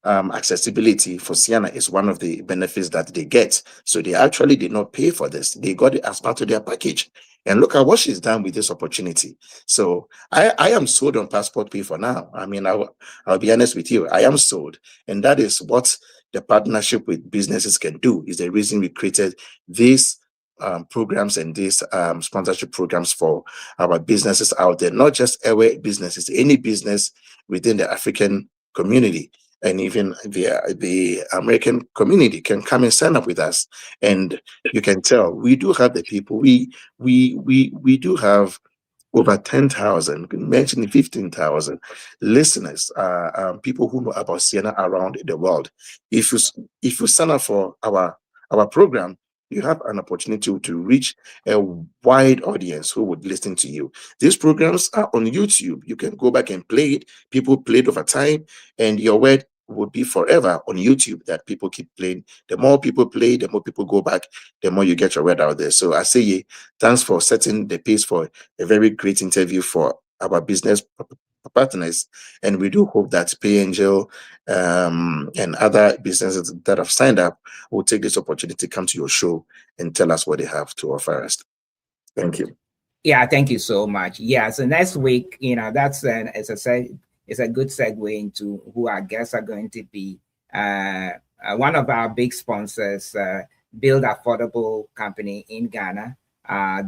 accessibility for Ceana is one of the benefits that they get. So they actually did not pay for this. They got it as part of their package. And look at what she's done with this opportunity. So I am sold on Passport Pay for now. I mean, I'll be honest with you. I am sold. And that is what the partnership with businesses can do, is the reason we created these programs and these sponsorship programs for our businesses out there, not just our businesses, any business within the African community. And even the American community can come and sign up with us. And you can tell we do have the people. We do have over 10,000, mentioning 15,000 listeners, people who know about Ceana around the world. If you sign up for our program, you have an opportunity to reach a wide audience who would listen to you. These programs are on YouTube. You can go back and play it. People play it over time, and your word would be forever on YouTube, that people keep playing. The more people play, the more people go back, the more you get your word out there. So ASEYE, thanks for setting the pace for a very great interview for our business partners, and we do hope that Pay Angel and other businesses that have signed up will take this opportunity to come to your show and tell us what they have to offer us. Thank you. Yeah, thank you so much. Yeah, so next week, that's it's a good segue into who our guests are going to be. One of our big sponsors, Build Affordable Company in Ghana.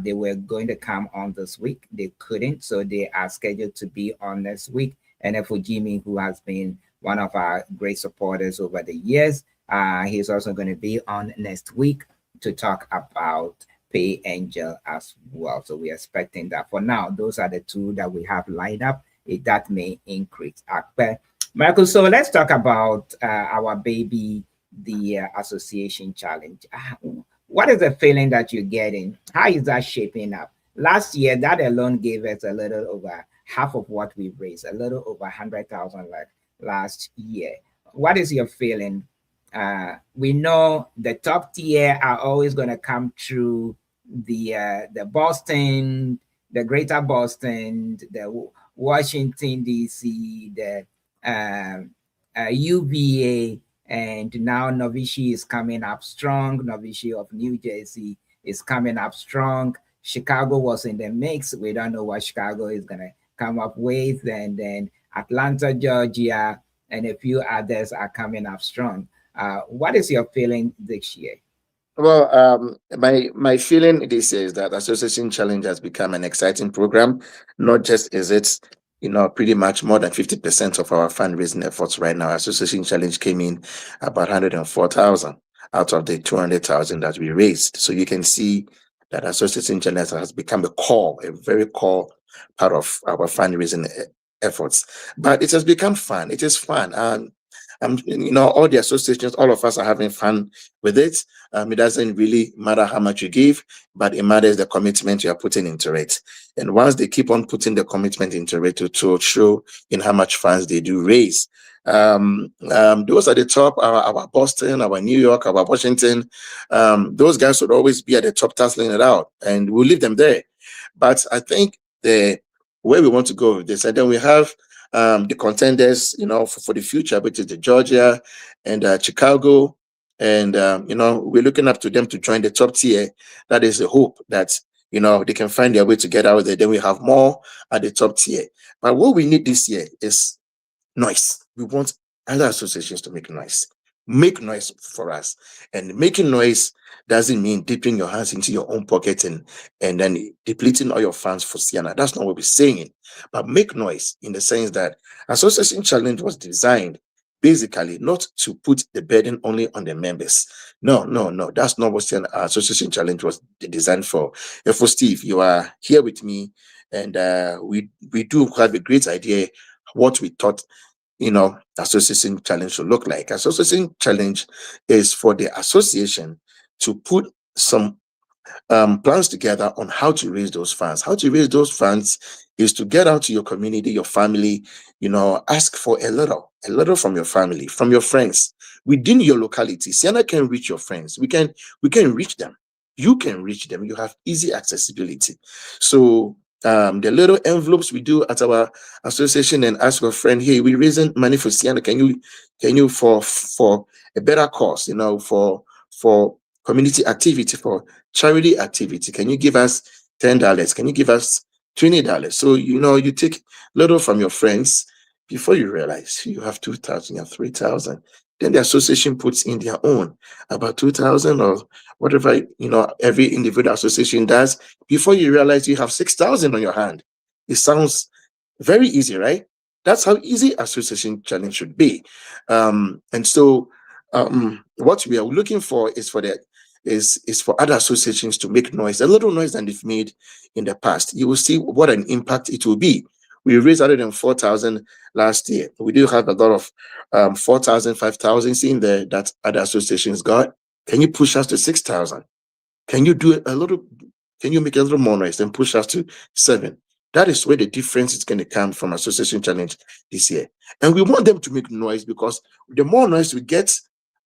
They were going to come on this week. They couldn't, so they are scheduled to be on next week. And for Jimmy, who has been one of our great supporters over the years, he's also going to be on next week to talk about Pay Angel as well. So we're expecting that. For now, those are the two that we have lined up. That may increase. Michael, so let's talk about our baby, the association challenge. What is the feeling that you're getting? How is that shaping up? Last year, that alone gave us a little over half of what we raised, a little over 100,000 like last year. What is your feeling? We know the top tier are always going to come through the Boston, the Greater Boston, the Washington D.C., the UVA, and now Novishi is coming up strong. Novishi of New Jersey is coming up strong. Chicago was in the mix. We don't know what Chicago is going to come up with. And then Atlanta, Georgia, and a few others are coming up strong. What is your feeling this year? Well, my feeling this year is that Association Challenge has become an exciting program. Not just is it, pretty much more than 50% of our fundraising efforts right now. Association Challenge came in about 104,000 out of the 200,000 that we raised. So you can see that Association Challenge has become a very core part of our fundraising efforts. But it has become fun. It is fun. All the associations, all of us are having fun with it. It doesn't really matter how much you give, but it matters the commitment you are putting into it. And once they keep on putting the commitment into it to show in how much funds they do raise. Those at the top are our Boston, our New York, our Washington. Those guys would always be at the top tussling it out, and we'll leave them there. But I think the way we want to go with this, and then we have the contenders, for the future, which is the Georgia and Chicago, and we're looking up to them to join the top tier. That is the hope that they can find their way to get out there. Then we have more at the top tier. But what we need this year is noise. We want other associations to make noise for us, and making noise doesn't mean dipping your hands into your own pocket and then depleting all your funds for Ceana. That's not what we're saying. But make noise in the sense that Association Challenge was designed basically not to put the burden only on the members. No. That's not what Ceana Association Challenge was designed for. For Steve, you are here with me, and we do have a great idea what we thought Association Challenge should look like. Association Challenge is for the association to put some plans together on how to raise those funds. How to raise those funds is to get out to your community, your family, ask for a little from your family, from your friends within your locality. Ceana can reach your friends. We can reach them. You can reach them. You have easy accessibility. So the little envelopes we do at our association, and ask your friend, hey, we're raising money for Ceana. Can you for a better cause, for community activity, for charity activity, can you give us $10? Can you give us $20? So you take little from your friends. Before you realize you have 2,000, you have 3,000. Then the association puts in their own about 2,000 or whatever every individual association does. Before you realize you have 6,000 on your hand. It sounds very easy, right? That's how easy Association Challenge should be. And so what we are looking for is for other associations to make noise, a little noise than they've made in the past. You will see what an impact it will be. We raised 104,000 last year. We do have a lot of 4,000, 5,000 in there that other associations got. Can you push us to 6,000? Can you do can you make a little more noise and push us to 7? That is where the difference is going to come from Association Challenge this year. And we want them to make noise, because the more noise we get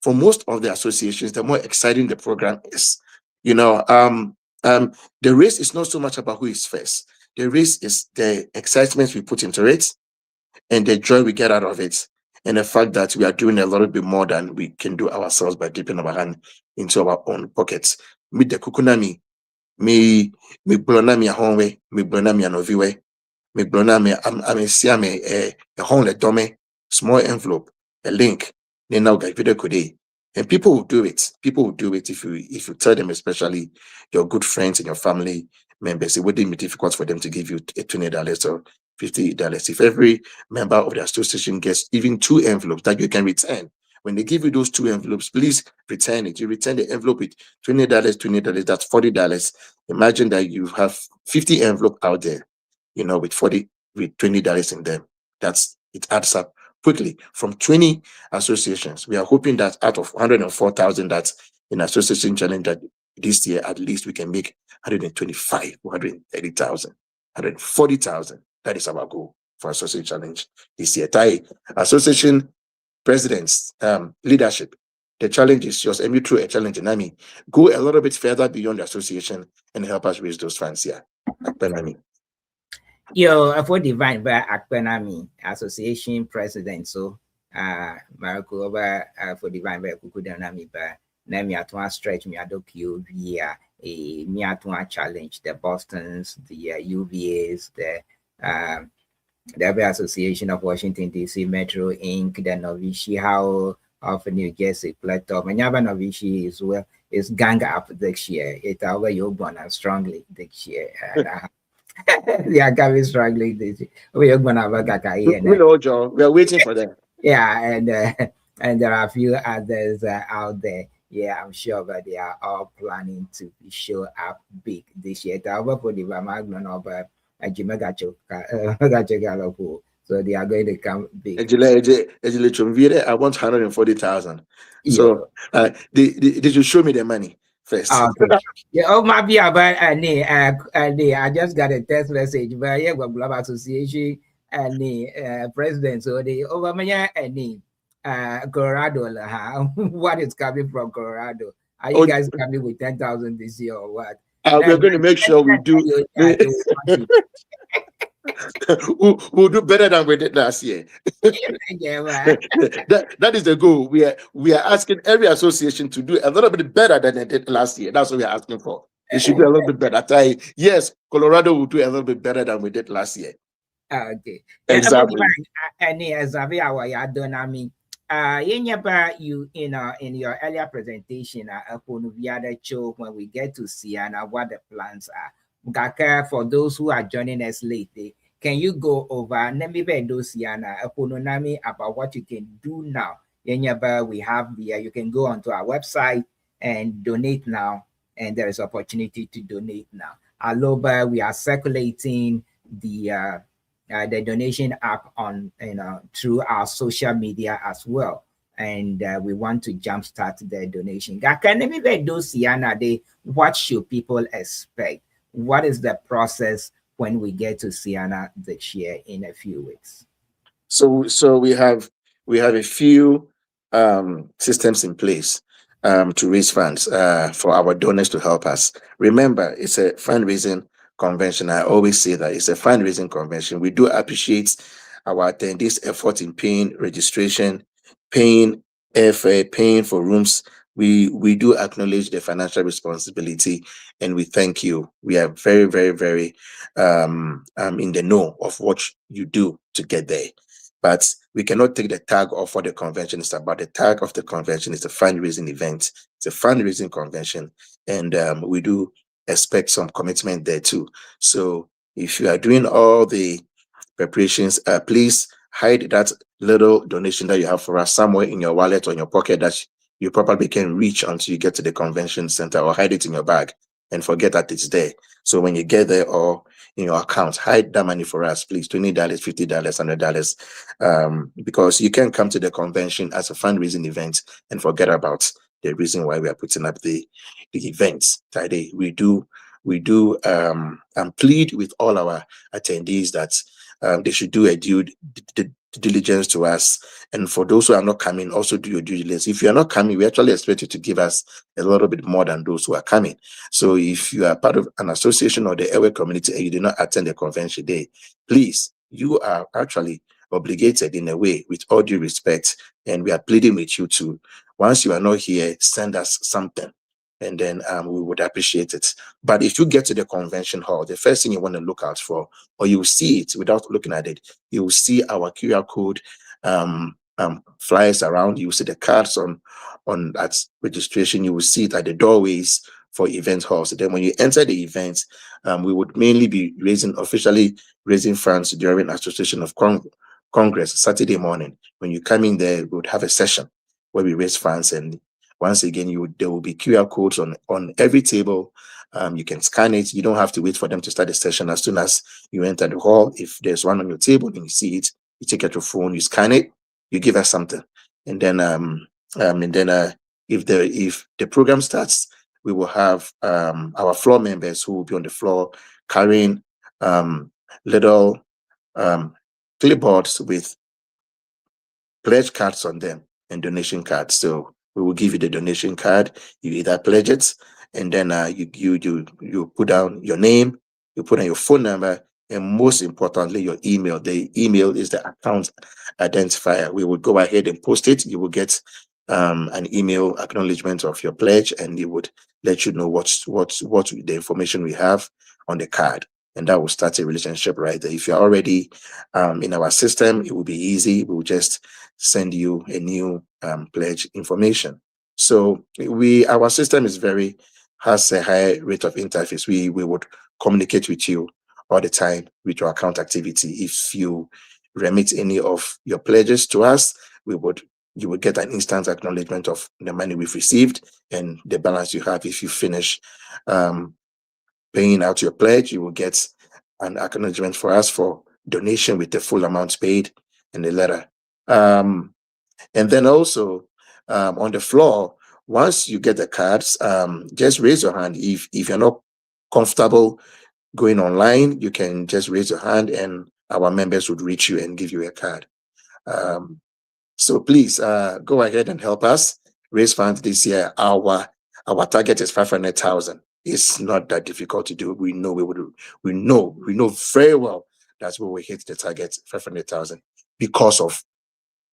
for most of the associations, the more exciting the program is. The race is not so much about who is first. The race is the excitement we put into it, and the joy we get out of it, and the fact that we are doing a little bit more than we can do ourselves by dipping our hand into our own pockets. Me the kukunami, me blonami a home, me blonami an oviwe, me blonami I'm a home let dome, small envelope, a link, then now guy video could. And people will do it. People will do it if you tell them, especially your good friends and your family members. It wouldn't be difficult for them to give you $20 or $50. If every member of the association gets even 2 envelopes that you can return, when they give you those 2 envelopes, please return it. You return the envelope with $20, that's $40. Imagine that you have 50 envelopes out there, with $20 in them. It adds up quickly from 20 associations. We are hoping that out of 104,000 that's in association challenge, that this year at least we can make 125, 130,000, 140,000. That is our goal for association challenge this year. Association presidents, leadership, the challenge is yours, and you through a challenge, and I mean, go a little bit further beyond the association and help us raise those funds here. For Divine by Akpenami Association President, so Marco over for Divine by Kukudanami by Nami Atwa stretch me adokio via a Miatwa challenge, the Bostons, the UVAs, the Association of Washington DC Metro Inc., the Novici How of New Jersey Plateau. Manyaba Novici is gang up this year. It's our Yogbana strongly this year. Yeah, Gavi struggling this year. We're gonna have a John. We are waiting for them. Yeah, and there are a few others out there. Yeah, I'm sure that they are all planning to show up big this year. So they are going to come big. I want 140,000. So they should show me the money first. Okay. Yeah, might be about I just got a text message by Global Association and president. So they over me Colorado. What is coming from Colorado? Are you guys coming with 10,000 this year or what? We're going to make sure we do. We'll do better than we did last year. that is the goal. We are asking every association to do a little bit better than they did last year. That's what we are asking for. It should be a little bit better. Yes, Colorado will do a little bit better than we did last year. Okay. Exactly. You in your earlier presentation, when we get to Ceana, what the plans are. Gaka, for those who are joining us late, can you go over Ceana about what you can do now? We have you can go onto our website and donate now, and there is opportunity to donate now. Aloba, we are circulating the donation app on through our social media as well, and we want to jumpstart the donation. Gaka, Ceana, what should people expect? What is the process when we get to Ceana this year in a few weeks? So we have a few systems in place to raise funds for our donors to help us. Remember, it's a fundraising convention. I always say that it's a fundraising convention. We do appreciate our attendees' effort in paying registration, paying airfare, paying for rooms. We do acknowledge the financial responsibility, and we thank you. We are very, very, very in the know of what you do to get there. But we cannot take the tag off for the convention. It's about the tag of the convention. It's a fundraising event. It's a fundraising convention, and we do expect some commitment there too. So if you are doing all the preparations, please hide that little donation that you have for us somewhere in your wallet or in your pocket that you probably can reach until you get to the convention center, or hide it in your bag and forget that it's there. So when you get there, or in your account, hide that money for us, please. $20, $50, $100, because you can come to the convention as a fundraising event and forget about the reason why we are putting up the events. We do plead with all our attendees that they should do a due diligence to us, and for those who are not coming, also do your due diligence. If you are not coming, we actually expect you to give us a little bit more than those who are coming. So if you are part of an association or the Ewe community and you did not attend the convention day, please, you are actually obligated in a way, with all due respect, and we are pleading with you to, once you are not here, send us something, and then we would appreciate it. But if you get to the convention hall, the first thing you want to look out for, or you will see it without looking at it, you will see our QR code flyers around. You will see the cards on at registration. You will see it at the doorways for event halls. Then when you enter the event, we would mainly be officially raising funds during Association of Congress Saturday morning. When you come in there, we would have a session where we raise funds, and once again, there will be QR codes on every table. You can scan it. You don't have to wait for them to start the session. As soon as you enter the hall, if there's one on your table and you see it, you take out your phone, you scan it, you give us something, and then if the program starts, we will have our floor members who will be on the floor carrying little clipboards with pledge cards on them and donation cards. So we will give you the donation card. You either pledge it, and then you put down your name, you put on your phone number, and most importantly, your email. The email is the account identifier. We will go ahead and post it. You will get an email acknowledgement of your pledge, and it would let you know what the information we have on the card, and that will start a relationship right there. If you're already in our system, it will be easy. We will just send you a new pledge information. So our system has a high rate of interface. We would communicate with you all the time with your account activity. If you remit any of your pledges to us, you would get an instant acknowledgement of the money we've received and the balance you have. If you finish paying out your pledge, you will get an acknowledgement for us for donation with the full amount paid in the letter. And then also on the floor, once you get the cards, just raise your hand. If you're not comfortable going online, you can just raise your hand and our members would reach you and give you a card. So please go ahead and help us raise funds this year. Our target is 500,000. It's not that difficult to do. We know we know very well that we will hit the target 500,000 because of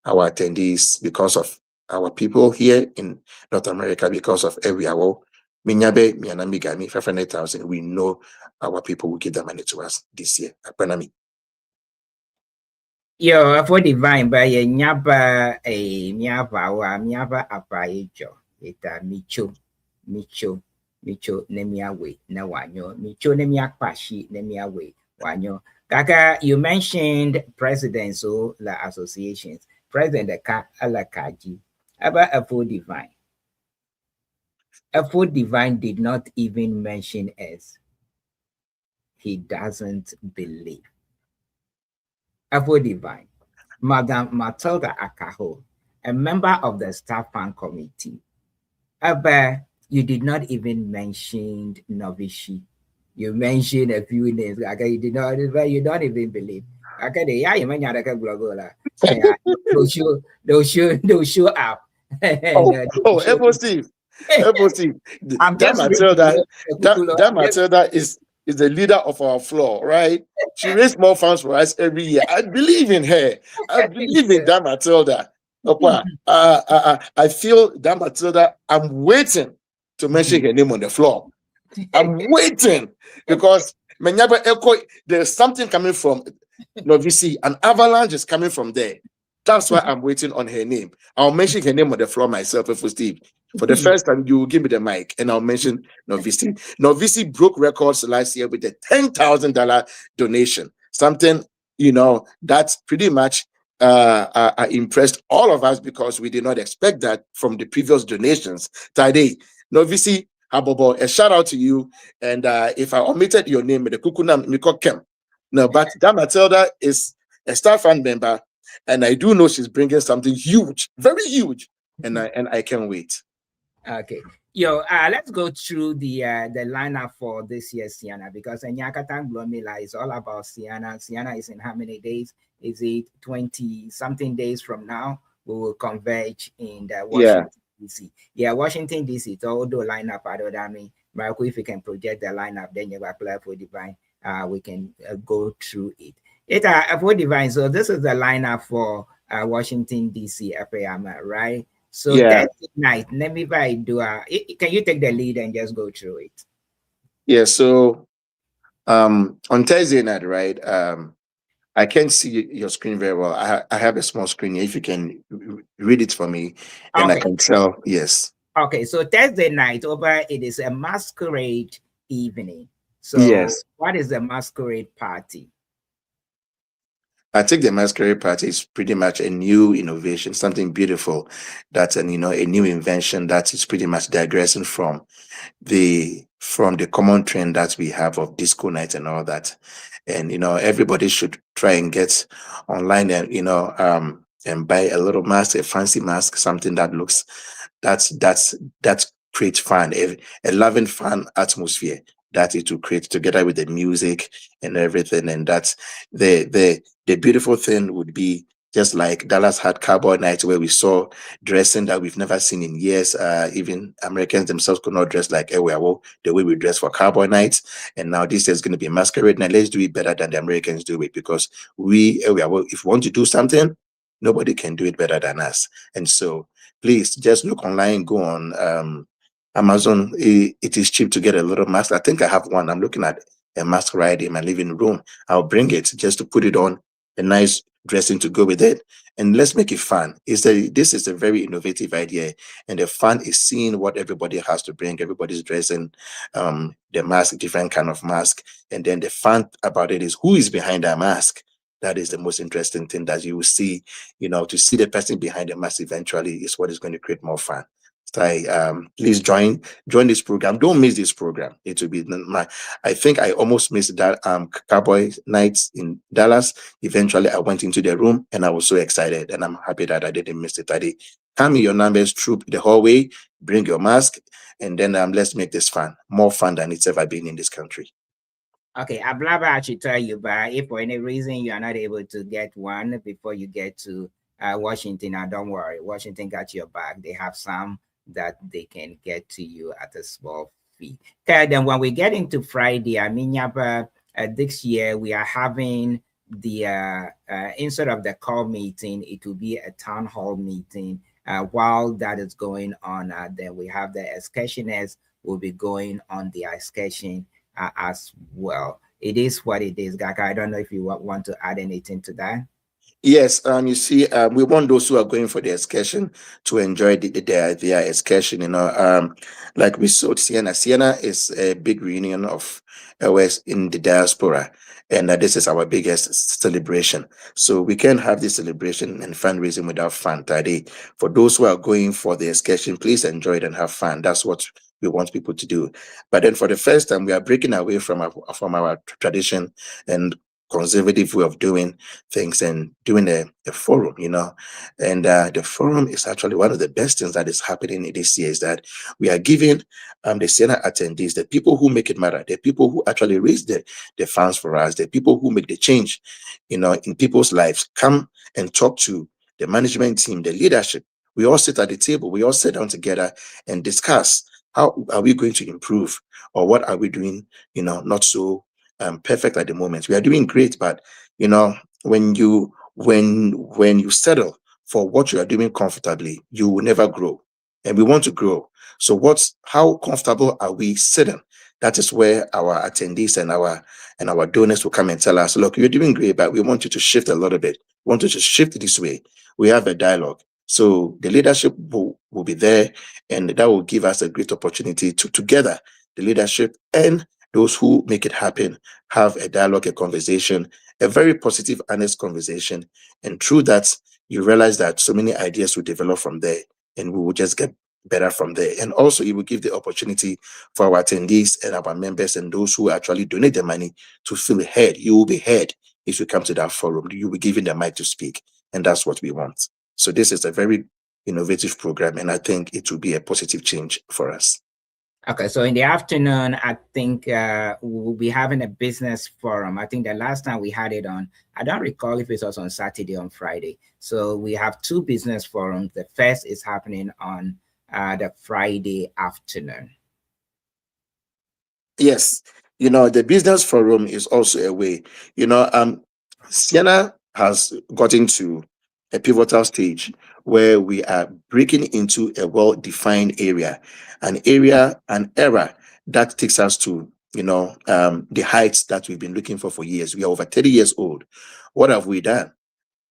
our attendees, because of our people here in North America, because of every hour. Minyabe, Mianamigami, 500,000. We know our people will give the money to us this year. Yo, for divine by a nyaba a miaba apaejo. Eta micho nemiawe na wanyo. Micho nemiakpashi nemiawe wanyo. Kaka, you mentioned presidents or la associations. President Alakaji about a full divine. A full divine did not even mention us. He doesn't believe. A full divine. Madam Matilda Akaho, a member of the staff fan committee. You did not even mention Novishi. You mentioned a few names. Okay, you don't even believe. Okay, yeah, you mean they'll show up. Empress Steve. That Matilda is the leader of our floor, right? She raised more funds for us every year. I believe in her. I believe in that Matilda. I feel that Matilda, I'm waiting to mention her name on the floor. I'm waiting because there's something coming from Mawusi. An avalanche is coming from there. That's why I'm waiting on her name. I'll mention her name on the floor myself, for Steve. For the first time, you will give me the mic and I'll mention Mawusi. Mawusi broke records last year with a $10,000 donation. Something, that's pretty much impressed all of us because we did not expect that from the previous donations. Today, Mawusi, Habobo, a shout out to you. And if I omitted your name, the Kukuna Miko Kem. No, but that Matilda is a staff fan member. And I do know she's bringing something huge, very huge, and I can't wait. Okay, let's go through the lineup for this year's Ceana because Nyakatang Blomila is all about Ceana. Ceana is in how many days? Is it 20-something days from now? We will converge in the Washington DC. Yeah, Washington DC. So although lineup, I don't mean, but if you can project the lineup, then you apply for divine. We can go through it. It's a full divine. So this is the lineup for Washington D.C. FAM, right? So Yeah. Thursday night, let me do can you take the lead and just go through it? Yeah. So on Thursday night, right? I can't see your screen very well. I have a small screen here. If you can read it for me, and I can tell. Yes. Okay, so Thursday night over, it is a masquerade evening. So yes, what is the masquerade party? I think the masquerade party is pretty much a new innovation, something beautiful. That's a new invention that is pretty much digressing from the common trend that we have of disco night and all that. And everybody should try and get online and and buy a little mask, a fancy mask, something that looks that's creates fun, a loving fun atmosphere that it will create together with the music and everything. And that's the beautiful thing would be just like Dallas had Cowboy Night, where we saw dressing that we've never seen in years. Even Americans themselves could not dress like Eweawo, the way we dress for Cowboy Nights. And now this is going to be Masquerade Night. Let's do it better than the Americans do it, because we, Eweawo, if we want to do something, nobody can do it better than us. And so please just look online, go on Amazon. It is cheap to get a little mask. I think I have one. I'm looking at a mask right in my living room. I'll bring it just to put it on, a nice dressing to go with it, and let's make it fun. This is a very innovative idea, and the fun is seeing what everybody has to bring. Everybody's dressing the mask, different kind of mask, and then the fun about it is who is behind that mask. That is the most interesting thing that you will see. To see the person behind the mask eventually is what is going to create more fun. So please join this program. Don't miss this program. It will be I think I almost missed that Cowboy Nights in Dallas. Eventually I went into the room and I was so excited, and I'm happy that I didn't miss it. Come in your numbers through the hallway, bring your mask, and then let's make this fun, more fun than it's ever been in this country. Okay, Ablaba actually tell you, but if for any reason you are not able to get one before you get to Washington, don't worry. Washington got your back. They have some that they can get to you at a small fee. Okay, then when we get into Friday, this year we are having the instead of the call meeting, it will be a town hall meeting. While that is going on, then we have the excursionists will be going on the excursion as well. It is what it is, Gaka. I don't know if you want to add anything to that. Yes, you see, we want those who are going for the excursion to enjoy their excursion. Like we saw Ceana. Ceana is a big reunion of West in the diaspora, and this is our biggest celebration. So we can't have this celebration and fundraising without fun. Today, for those who are going for the excursion, please enjoy it and have fun. That's what we want people to do. But then, for the first time, we are breaking away from our tradition and conservative way of doing things and doing a forum, and the forum is actually one of the best things that is happening in this year, is that we are giving the Ceana attendees, the people who make it matter, the people who actually raise the funds for us, the people who make the change, in people's lives, come and talk to the management team, the leadership. We all sit at the table, we all sit down together and discuss how are we going to improve, or what are we doing, not so perfect at the moment. We are doing great, but when you settle for what you are doing comfortably, you will never grow. And we want to grow. So how comfortable are we sitting? That is where our attendees and our donors will come and tell us, look, you're doing great, but we want you to shift a little bit. We want you to shift this way. We have a dialogue. So the leadership will be there, and that will give us a great opportunity to together, the leadership and those who make it happen, have a dialogue, a conversation, a very positive, honest conversation. And through that, you realize that so many ideas will develop from there, and we will just get better from there. And also, it will give the opportunity for our attendees and our members and those who actually donate the money to feel heard. You will be heard if you come to that forum. You will be given the mic to speak. And that's what we want. So this is a very innovative program, and I think it will be a positive change for us. Okay, so in the afternoon, I think we'll be having a business forum. I think the last time we had it on, I don't recall if it was on Saturday or on Friday. So we have two business forums. The first is happening on the Friday afternoon. Yes, the business forum is also a way. Ceana has gotten to a pivotal stage where we are breaking into a well-defined area, an era that takes us to, the heights that we've been looking for years. We are over 30 years old. What have we done?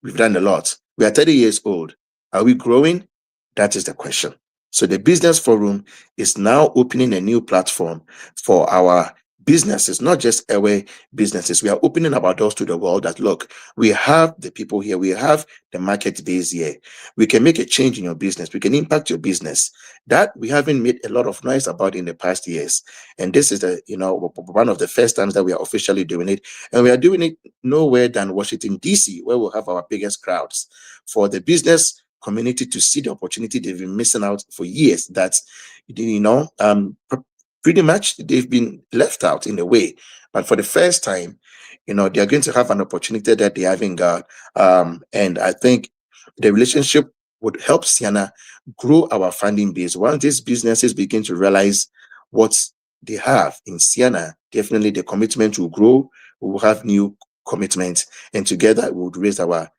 We've done a lot. We are 30 years old. Are we growing? That is the question. So the Business Forum is now opening a new platform for our businesses, not just our businesses. We are opening our doors to the world that, look, we have the people here, we have the market base here. We can make a change in your business. We can impact your business. That we haven't made a lot of noise about in the past years. And this is one of the first times that we are officially doing it. And we are doing it nowhere than Washington, D.C., where we'll have our biggest crowds. For the business community to see the opportunity they've been missing out for years, that pretty much they've been left out in a way. But for the first time, they are going to have an opportunity that they haven't got. And I think the relationship would help Ceana grow our funding base. Once these businesses begin to realize what they have in Ceana, definitely the commitment will grow. We will have new commitments, and together we would raise our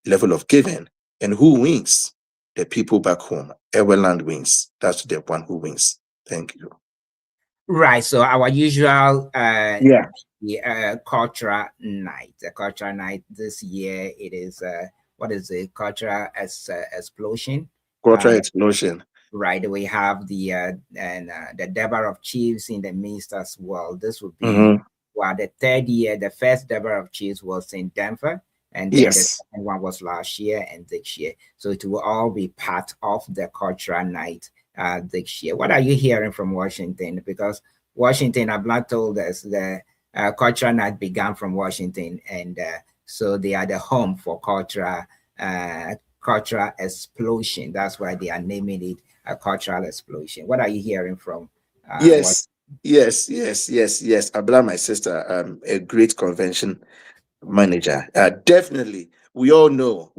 level of giving. And who wins? The people back home. Everland wins. That's the one who wins. Thank you. Right. So our usual cultural night. The cultural night this year, it is what is it? Cultural explosion. Cultural explosion. Right. We have the Debar of Chiefs in the midst as well. This would be the third year. The first Debar of Chiefs was in Denver. And then the second one was last year and this year. So it will all be part of the cultural night this year. What are you hearing from Washington? Because Washington, Abla told us the cultural night began from Washington. And so they are the home for cultural explosion. That's why they are naming it a cultural explosion. What are you hearing from Yes. Abla, my sister, a great convention manager. Definitely, we all know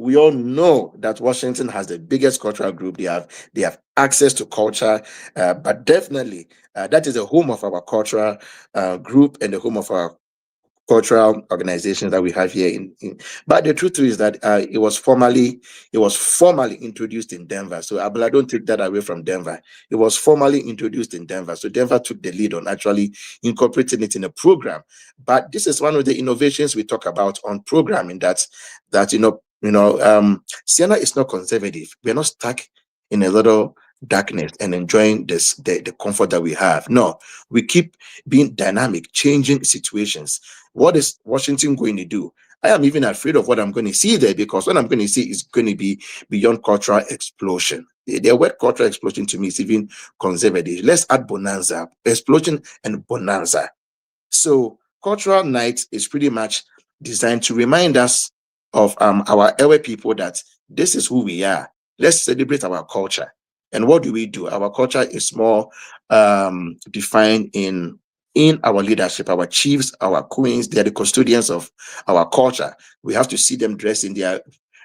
that Washington has the biggest cultural group. They have access to culture, but definitely that is the home of our cultural group and the home of our cultural organizations that we have here but the truth is that it was formally introduced in Denver. So Abla, don't take that away from Denver. It was formally introduced in Denver. So Denver took the lead on actually incorporating it in a program. But this is one of the innovations we talk about on programming, that Ceana is not conservative. We're not stuck in a little darkness and enjoying the comfort that we have. No, we keep being dynamic, changing situations. What is Washington going to do? I am even afraid of what I'm going to see there, because what I'm going to see is going to be beyond cultural explosion. The word cultural explosion to me is even conservative. Let's add bonanza, explosion and bonanza. So cultural night is pretty much designed to remind us of our elder people that this is who we are. Let's celebrate our culture. And what do we do? Our culture is more defined in our leadership. Our chiefs, our queens, they are the custodians of our culture. We have to see them dressed in their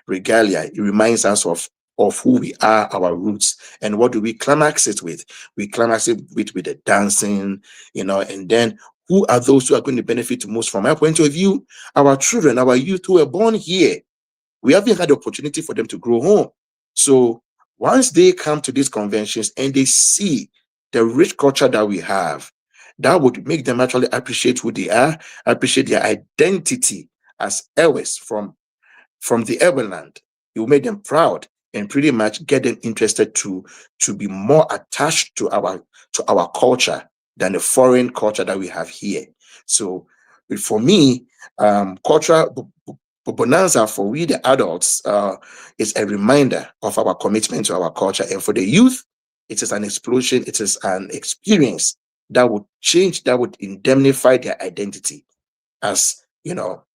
regalia. It reminds us of who we are, our roots. And what do we climax it with? We climax it with the dancing, and then who are those who are going to benefit most from our point of view? Our children, our youth who were born here. We haven't had the opportunity for them to grow home. So once they come to these conventions and they see the rich culture that we have, that would make them actually appreciate who they are, appreciate their identity as Ewes from the Everland. It will make them proud and pretty much get them interested to be more attached to our culture than the foreign culture that we have here. So for me, cultural bonanza for we the adults is a reminder of our commitment to our culture, and for the youth, it is an explosion. It is an experience that would change, that would indemnify their identity as Ewes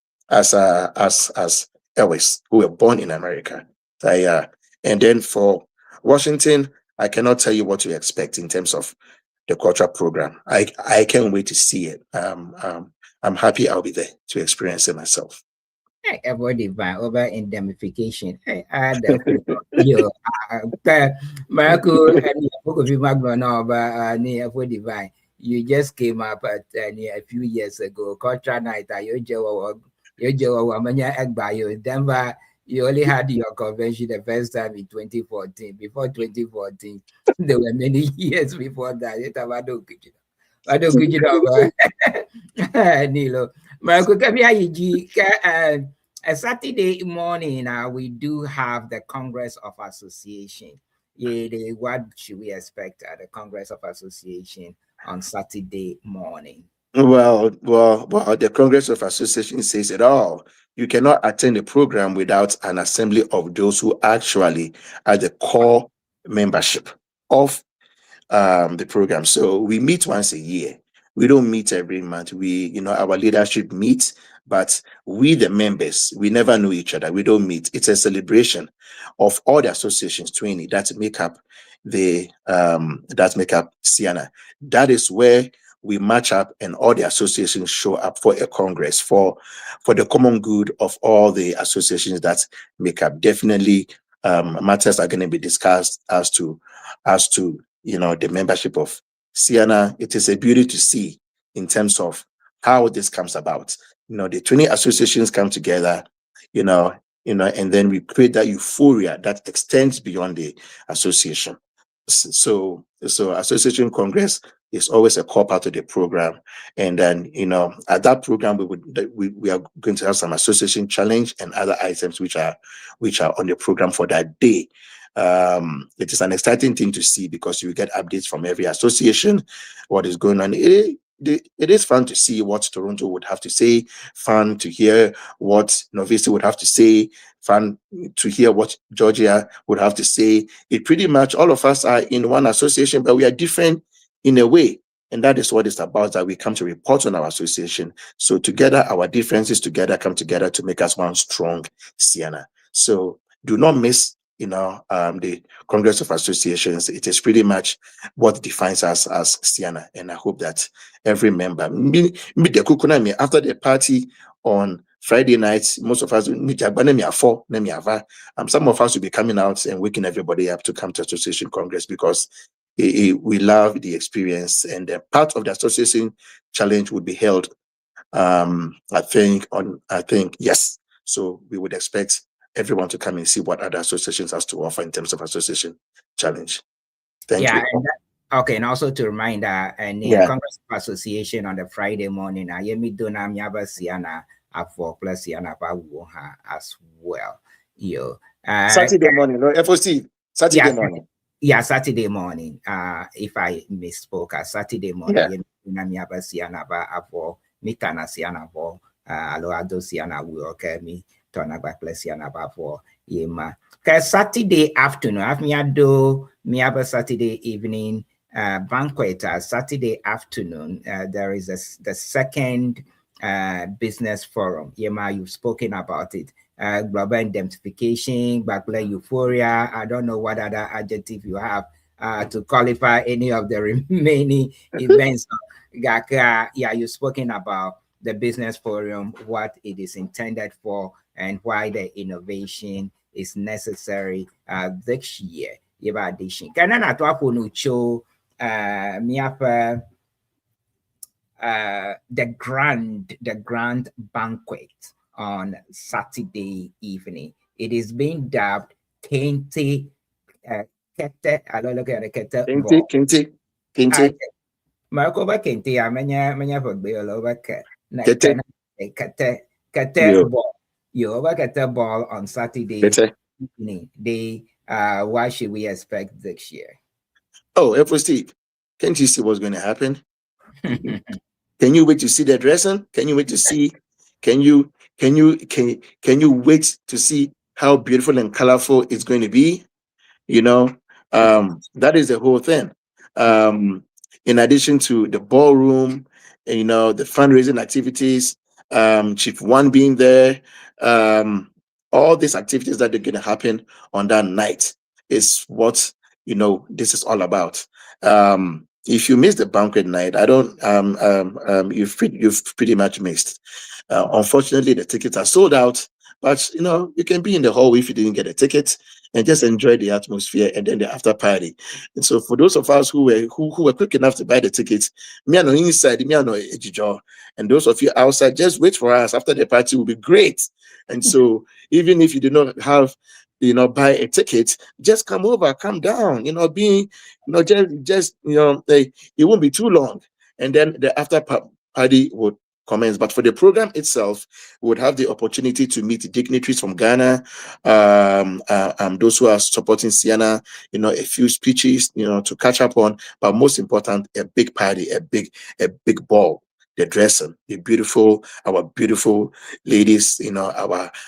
who were born in America. And then for Washington, I cannot tell you what to expect in terms of the cultural program. I can't wait to see it. I'm happy I'll be there to experience it myself. Hey, about divine over indemnification. Hey, Marco, and book of about divine. You just came up at a few years ago. Cultural night, You Denver, you only had your convention the first time in 2014. Before 2014, there were many years before that. I don't get it over. Nilo. Marco, a Saturday morning, we do have the Congress of Association. Yeah, what should we expect at the Congress of Association on Saturday morning? Well, the Congress of Association says it all. You cannot attend a program without an assembly of those who actually are the core membership of the program. So we meet once a year. We don't meet every month. Our leadership meets, but we, the members, we never know each other. We don't meet. It's a celebration of all the associations, 20 that make up Ceana. That is where we match up and all the associations show up for a congress for the common good of all the associations that make up. Definitely matters are going to be discussed as to the membership of Ceana. It is a beauty to see in terms of how this comes about. The 20 associations come together, and then we create that euphoria that extends beyond the association. So Association Congress is always a core part of the program. And then, at that program, we are going to have some association challenge and other items which are on the program for that day. It is an exciting thing to see because you get updates from every association, what is going on. It is fun to see what Toronto would have to say, fun to hear what Novice would have to say, fun to hear what Georgia would have to say. It pretty much all of us are in one association, but we are different in a way. And that is what it's about, that we come to report on our association. So together, our differences together come together to make us one strong Ceana. So do not miss the Congress of Associations. It is pretty much what defines us as Ceana. And I hope that every member, after the party on Friday nights, most of us, some of us will be coming out and waking everybody up to come to Association Congress because we love the experience. And part of the Association Challenge would be held, I think, yes. So we would expect everyone to come and see what other associations has to offer in terms of Association Challenge. Thank you. Okay, and also to remind Congress of Association on the Friday morning, Yemi Donam Yaba Ceana for plus Ceana as well. Saturday morning, no FOC. Saturday morning. Yeah, Saturday morning. If I misspoke, Saturday morning, Yemi Yaba Ceana for Mitana Ceana for Aloado Ceana will me. For Yema. Saturday afternoon, I've Saturday evening banquet. Saturday afternoon, there is the second business forum. Yema, you've spoken about it. Global identification, backplay euphoria. I don't know what other adjective you have to qualify any of the remaining events. You've spoken about the business forum, what it is intended for, and why the innovation is necessary this year. The grand banquet on Saturday evening. It is being dubbed Kente Kete. I don't look at the Kete. Kente. Marco Kente. Manya for Kete ball. You over get the ball on Saturday evening. Why should we expect this year? Oh, FOC, can't you see what's going to happen? Can you wait to see the dressing? Can you wait to see? Can you wait to see how beautiful and colorful it's going to be? That is the whole thing. In addition to the ballroom, the fundraising activities, Chief One being there, all these activities that are going to happen on that night is what this is all about. If you miss the banquet night, you've pretty much missed. Unfortunately, the tickets are sold out, But you can be in the hall if you didn't get a ticket and just enjoy the atmosphere and then the after party. And so for those of us who were quick enough to buy the tickets, me I know inside, me I know Ejijo, and those of you outside, just wait for us. After the party will be great. And so even if you do not have buy a ticket, just come over, come down, just it won't be too long. And then the after party would commence. But for the program itself, we would have the opportunity to meet dignitaries from Ghana, those who are supporting Ceana, a few speeches, to catch up on. But most important, a big party, a big ball. The dressing, our beautiful ladies,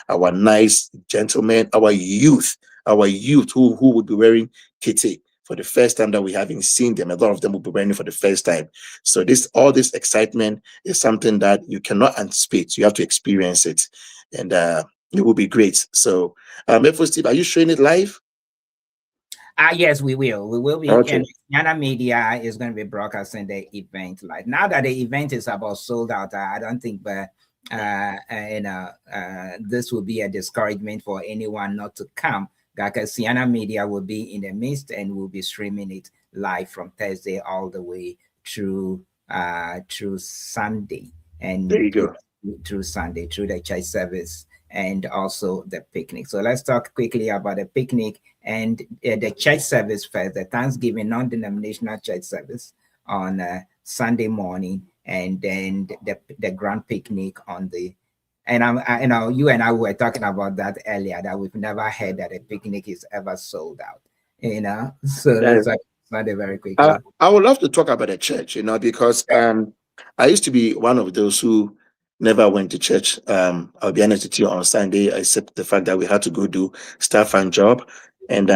our nice gentlemen, our youth who would be wearing KTTEE for the first time that we haven't seen them. A lot of them will be wearing it for the first time. So all this excitement is something that you cannot anticipate. You have to experience it, and it will be great. So, Steve, are you showing it live? Yes, we will. We will be. Okay. And Ceana Media is going to be broadcasting the event live. Now that the event is about sold out, I don't think, but this will be a discouragement for anyone not to come. Because Ceana Media will be in the midst and will be streaming it live from Thursday all the way through Sunday, and there you go. Through Sunday, through the church service and also the picnic. So let's talk quickly about the picnic and the church service first. The Thanksgiving non-denominational church service on Sunday morning, and then the grand picnic on the. And you and I were talking about that earlier, that we've never heard that a picnic is ever sold out. So let's talk about it very quickly. I would love to talk about the church, because I used to be one of those who never went to church. I'll be honest with you, on Sunday, except the fact that we had to go do staff and job. And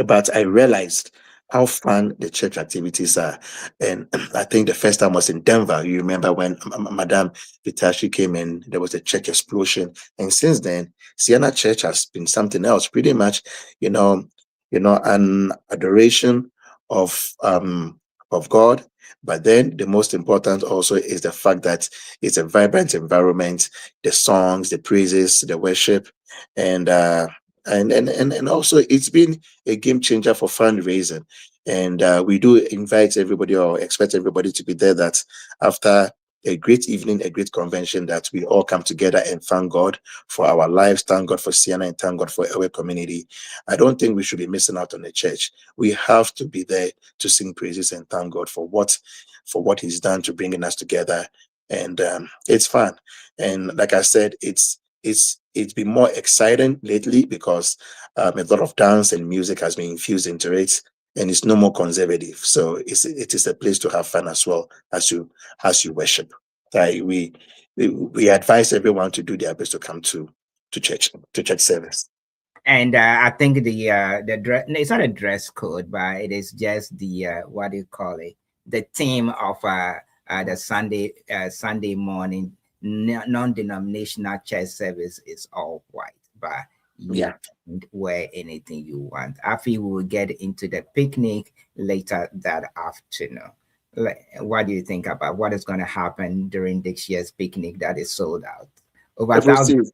but I realized how fun the church activities are. And I think the first time was in Denver. You remember when Madame Vitashi came in, there was a church explosion. And since then, Ceana Church has been something else, pretty much, an adoration of God. But then the most important also is the fact that it's a vibrant environment, the songs, the praises, the worship, and also it's been a game changer for fundraising. And we do invite everybody or expect everybody to be there, that after a great evening, a great convention, that we all come together and thank God for our lives, thank God for Ceana, and thank God for our community. I don't think we should be missing out on the church. We have to be there to sing praises and thank God for what He's done to bringing us together. And it's fun. And like I said, it's been more exciting lately because a lot of dance and music has been infused into it, and it's no more conservative. So it is a place to have fun as well as you worship. We advise everyone to do their best to come to church service. And I think the dress, it's not a dress code, but it is just the what do you call it? The theme of the Sunday morning non-denominational church service is all white, but you can wear anything you want. I feel we will get into the picnic later that afternoon. What do you think about what is going to happen during this year's picnic that is sold out? Over 1,000.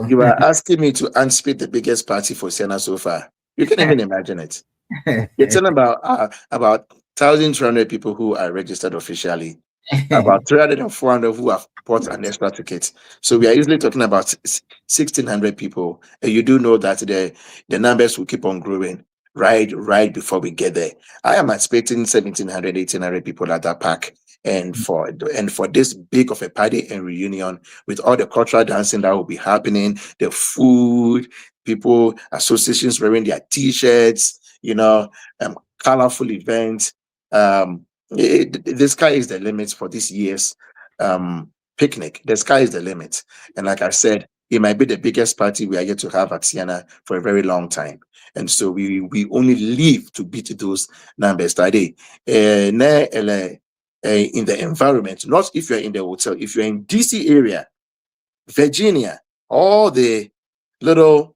You are asking me to anticipate the biggest party for Ceana so far. You can even imagine it. It's about 1,200 people who are registered officially, about 300 and 400 who have bought an extra ticket. So we are easily talking about 1,600 people. And you do know that the numbers will keep on growing right before we get there. I am expecting 1,700, 1,800 people at that park. And for this big of a party and reunion, with all the cultural dancing that will be happening, the food, people, associations wearing their T-shirts, colorful events. The sky is the limit for this year's picnic. The sky is the limit. And like I said, it might be the biggest party we are yet to have at Ceana for a very long time. And so we only live to beat those numbers today. In the environment, not if you're in the hotel, if you're in DC area, Virginia, all the little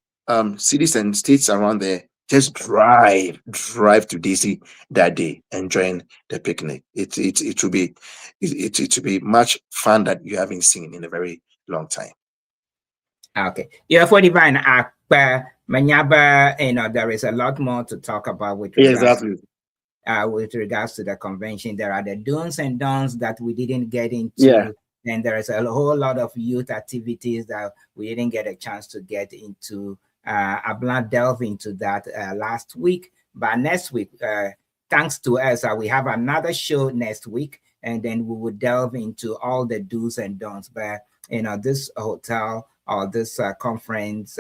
cities and states around there, just drive to DC that day and join the picnic. It will be much fun that you haven't seen in a very long time. Okay. Yeah, for divine Manyaba, there is a lot more to talk about with Yeah, regards exactly. with regards to the convention. There are the do's and don'ts that we didn't get Yeah. into. And there is a whole lot of youth activities that we didn't get a chance to get into. I've not delved into that last week, but next week, thanks to us, we have another show next week, and then we will delve into all the do's and don'ts. But this hotel or this conference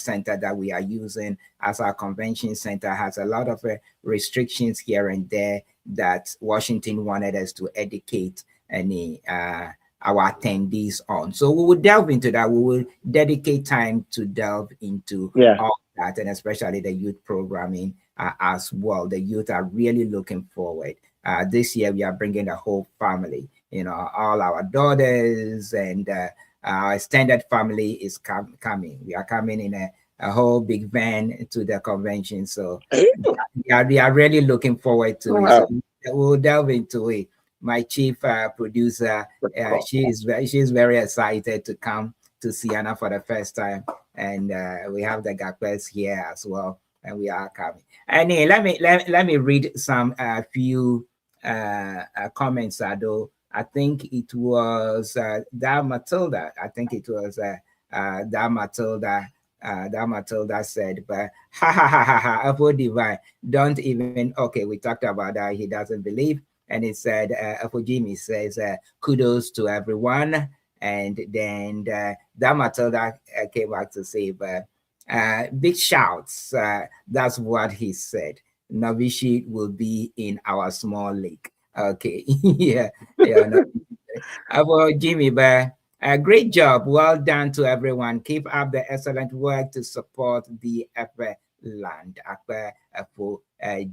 center that we are using as our convention center has a lot of restrictions here and there that Washington wanted us to educate any our attendees on. So we will delve into that. We will dedicate time to delve into all that, and especially the youth programming as well. The youth are really looking forward. This year we are bringing the whole family. All our daughters and our extended family is coming. We are coming in a whole big van to the convention. So we are really looking forward to it. So we'll delve into it. My chief producer, she's very excited to come to Ceana for the first time, and we have the Gakpes here as well, and we are coming. And let me read some few comments. Though I think it was that Matilda. I think it was that Matilda. That Matilda said, but ha ha ha ha ha, Apple Divine, don't even, okay, we talked about that. He doesn't believe. And it said, Apple Jimmy says, kudos to everyone. And then that Matilda came back to say, but big shouts. That's what he said. Navishi will be in our small league. Okay. yeah. No. Apple Jimmy, but great job. Well done to everyone. Keep up the excellent work to support the upper land. Apple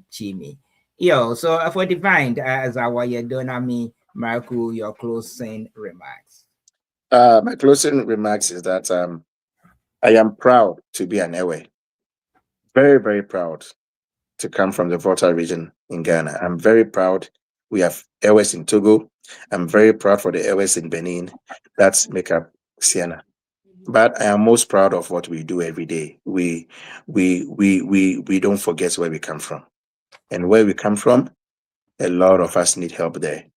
Jimmy. Yo, so for Divine, as our Donami, Marco, your closing remarks. My closing remarks is that I am proud to be an Ewe. Very, very proud to come from the Volta region in Ghana. I'm very proud. We have Ewes in Togo. I'm very proud for the Ewes in Benin. That's make up Ceana. But I am most proud of what we do every day. We don't forget where we come from. And where we come from, a lot of us need help there.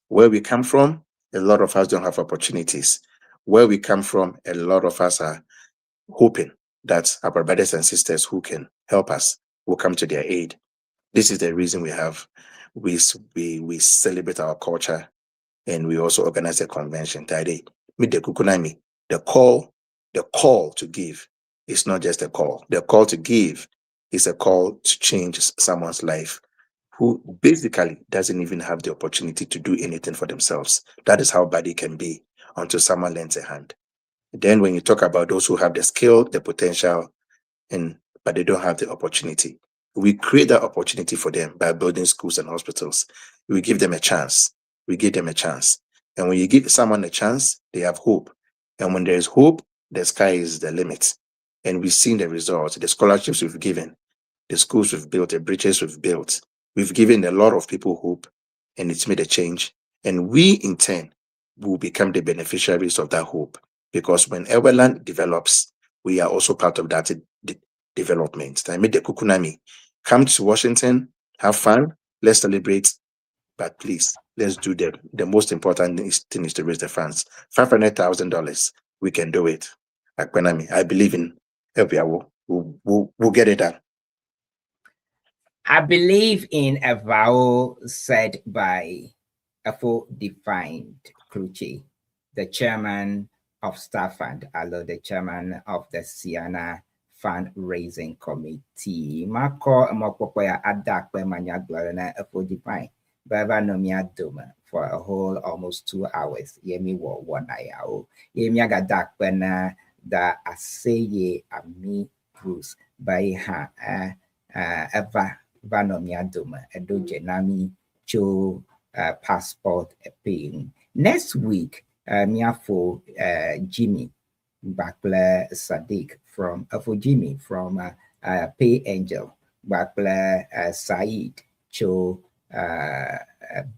Where we come from, a lot of us don't have opportunities. Where we come from, a lot of us are hoping that our brothers and sisters who can help us will come to their aid. This is the reason we celebrate our culture, and we also organize a convention. The call to give is not just a call. The call to give is a call to change someone's life who basically doesn't even have the opportunity to do anything for themselves. That is how bad it can be until someone lends a hand. Then when you talk about those who have the skill, the potential, but they don't have the opportunity, we create that opportunity for them by building schools and hospitals. We give them a chance. We give them a chance. And when you give someone a chance, they have hope. And when there is hope, the sky is the limit. And we've seen the results, the scholarships we've given, the schools we've built, the bridges we've built. We've given a lot of people hope, and it's made a change. And we, in turn, will become the beneficiaries of that hope. Because when Everland develops, we are also part of that development. I made the Kukunami. Come to Washington, have fun, let's celebrate. But please, let's do the most important thing is to raise the funds. $500,000. We can do it. Akpenami, I believe in Elpiawo. We'll get it done. I believe in a vow said by Afo Defined KLUTSE, the chairman of Staff Fund, although the chairman of the Ceana Fundraising Committee. Mako Mopoya Adakwe Manyaglarana Afo Defined, Baba Nomia Doma for a whole almost 2 hours. Yemi wo 1 hour. Yemi Agadakwe da ASEYE Ami Bruce by ha Eva Vanomia Doma, Edo Jenami Cho passport paying. Next week, Miafo Jimmy Bakle Sadiq from for Jimmy from Pay Angel, Bakle Said Cho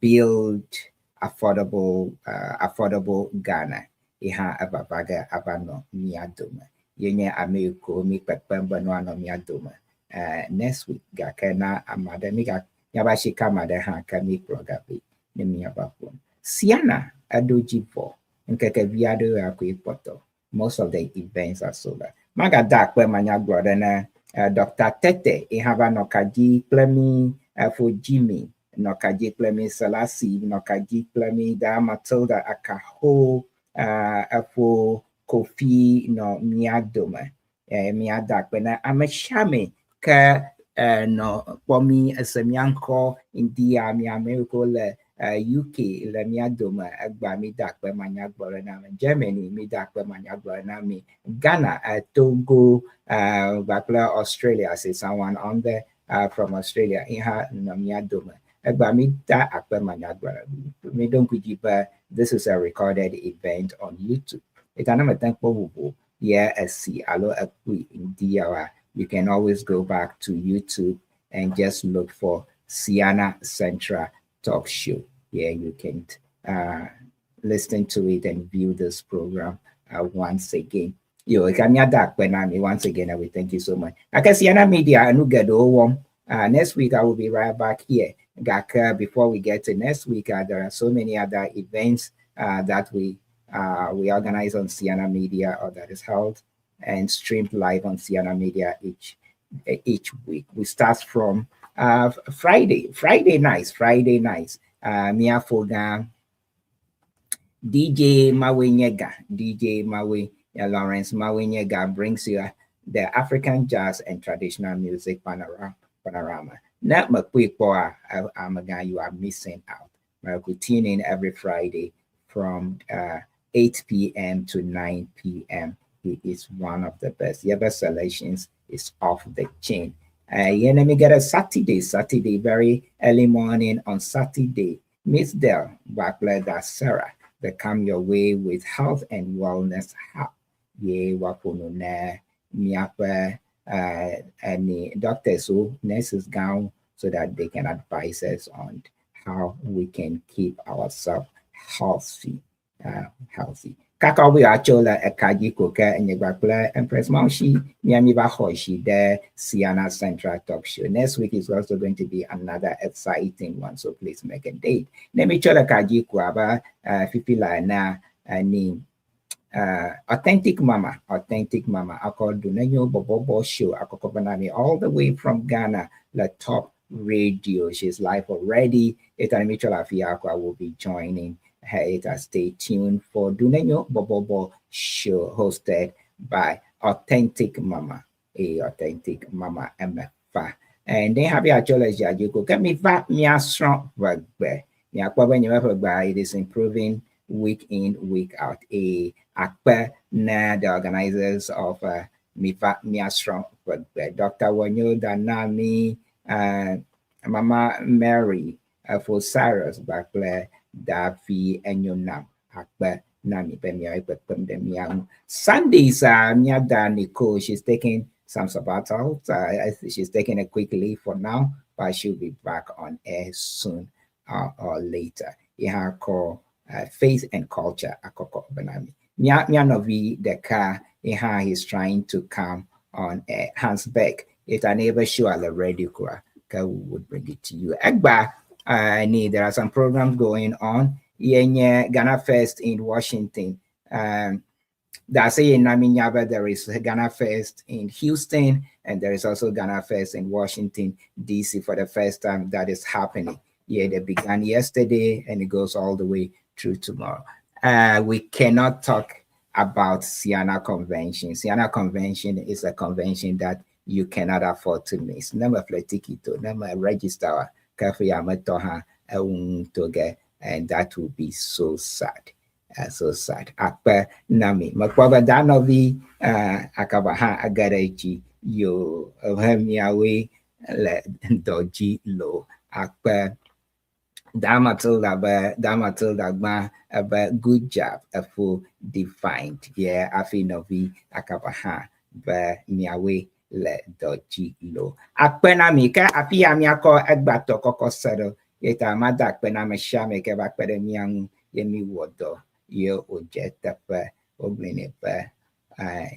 build affordable Ghana. iha ababaga abano miadoma. Yenye Americo mi pepemba no ano miadoma. Next week ga kena amada mi ga yabashi kamada ha kami progabi ni miabapon. Ceana adojivo nkeke viado akwipoto. Most of the events are solar. Maga dakwe manya brother na Dr. Tete ihava nokaji plemi for Jimmy nokaji plemi Selassie nokaji plemi da Matilda akaho for Kofi no miadoma miadakwe na ameshame ka no pomi asemyanko India mi America le UK le miadoma agba mi dakwe manya gbore na Germany mi dakwe manya gbore na mi Ghana Togo Bakla Australia say someone on there from Australia iha no miadoma agba mi da akwe manya gbore mi don't kujiba. This is a recorded event on YouTube. Itanama thankful yeah see alo akui India. You can always go back to YouTube and just look for Ceana Central Talk Show. Yeah, you can listen to it and view this program once again. Yo, once again, I will thank you so much. I can Ceana Media, I get next week I will be right back here. Before we get to next week, there are so many other events that we organize on Ceana Media or that is held and streamed live on Ceana Media each week. We start from Friday nights. Mia Foga, DJ Mawe Lawrence Mawenyega brings you the African jazz and traditional music panorama. Not Makwikwa Amaga, you are missing out. Tune in every Friday from 8 p.m. to 9 p.m. He is one of the best. The best selections is off the chain. Let me get a Saturday, very early morning on Saturday. Miss Del, Bakla Sarah, they come your way with health and wellness. Ye waponuna miapa any doctors who nurses gown so that they can advise us on how we can keep ourselves healthy. Kaka we achola ekaji koka and yebakla Empress Mawusi Miami Bahoshi there Ceana Central Talk Show. Next week is also going to be another exciting one, so please make a date. Let me chola kaji kwaba fipila na ni authentic mama I call Dunenyo Bobo Show Akokobanami all the way from Ghana, the top radio. She's live already. Etanimichola Fiakwa will be joining her. Stay tuned for Dunenyo Bobo Show hosted by Authentic Mama MFA. And then have your jolly you get me back me a strong work there. When you ever buy it is improving week in, week out. Akpe na the organizers of Mia Strong work there. Dr. Wanyo Danami, Mama Mary for Cyrus Bakle Dafi and Yonam Akpe Nami Bemia. Sundays Mia Nicole, she's taking some sabbatical. She's taking a quick leave for now, but she'll be back on air soon or later. Yeah, call Faith and Culture Akoko Benami. Mia Novi the car he's trying to come on Hans Beck. It's a neighbor show at the radio would bring it to you. Egba there are some programs going on. Ghana Fest in Washington. That's in Naminyaba, there is Ghana Fest in Houston, and there is also Ghana Fest in Washington, DC for the first time that is happening. Yeah, they began yesterday and it goes all the way through tomorrow. We cannot talk about Ceana Convention. Ceana Convention is a convention that you cannot afford to miss. Never fletikito, never register, and that will be so sad. So sad. Akpa nami makwaba danovi akabaha agareji yo hemiawe le doji lo akpa Damatilda ba good job for defined. Yeah, afinovi akabaha ba miawe le doji lo akpa nami ka apia miako egbato koko settle yeta madak pename shame ke bakpere miang yemi wodo yo ojetape oblinepe.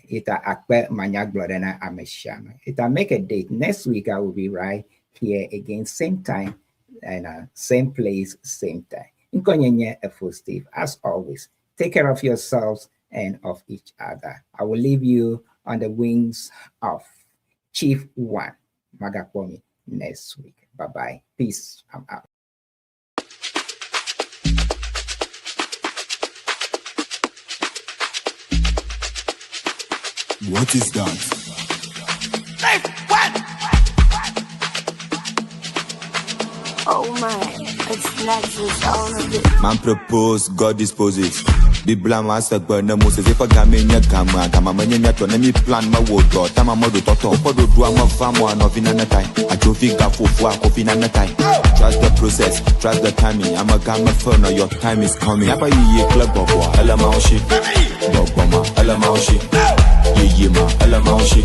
Ita akpe manyak blodena ameshama. Ita make a date. Next week I will be right here again, same time and same place, same time. Nkonyenye Efo Steve, as always, take care of yourselves and of each other. I will leave you on the wings of Chief One Magapomi next week. Bye-bye. Peace. I'm out. What is that? Oh my, it's Nexus on a bit. Man propose, God disposes. Be blam as a burner Moses if a gamania kama manya to me plan my word or tama modo toto podo do am famo and of in an time. I trophy gafu for coffee in an time. Trust the process, trust the timing. I'm a gamma phone, your time is coming. Yapa ye club of war, Elamaushi, Dogoma, Elamaushi, Yima, Elamaushi.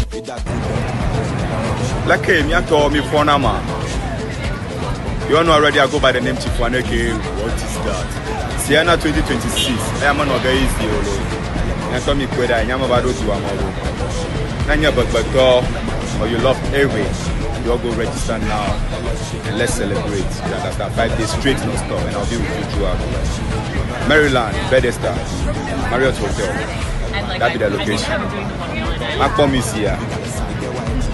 Like me, I told me for Nama. You know already I go by the name Chifuaneke. What is that? Ceana 2026. I am an organized yolo. And come me queda, I am about to do a model. Nanya but or you love every. You all go register now and let's celebrate. You understand? 5 days straight no stop, and I'll be with you throughout. Maryland, Bethesda, Marriott Hotel. That be the location. I promise here.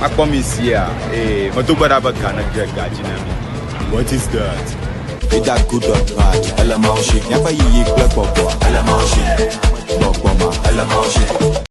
I promise here. But do whatever kind of drug gajinami. What is that? With that good or bad, Elamaushi. Yapa ye club of war, Elamaushi, Dogoma, Elamaushi.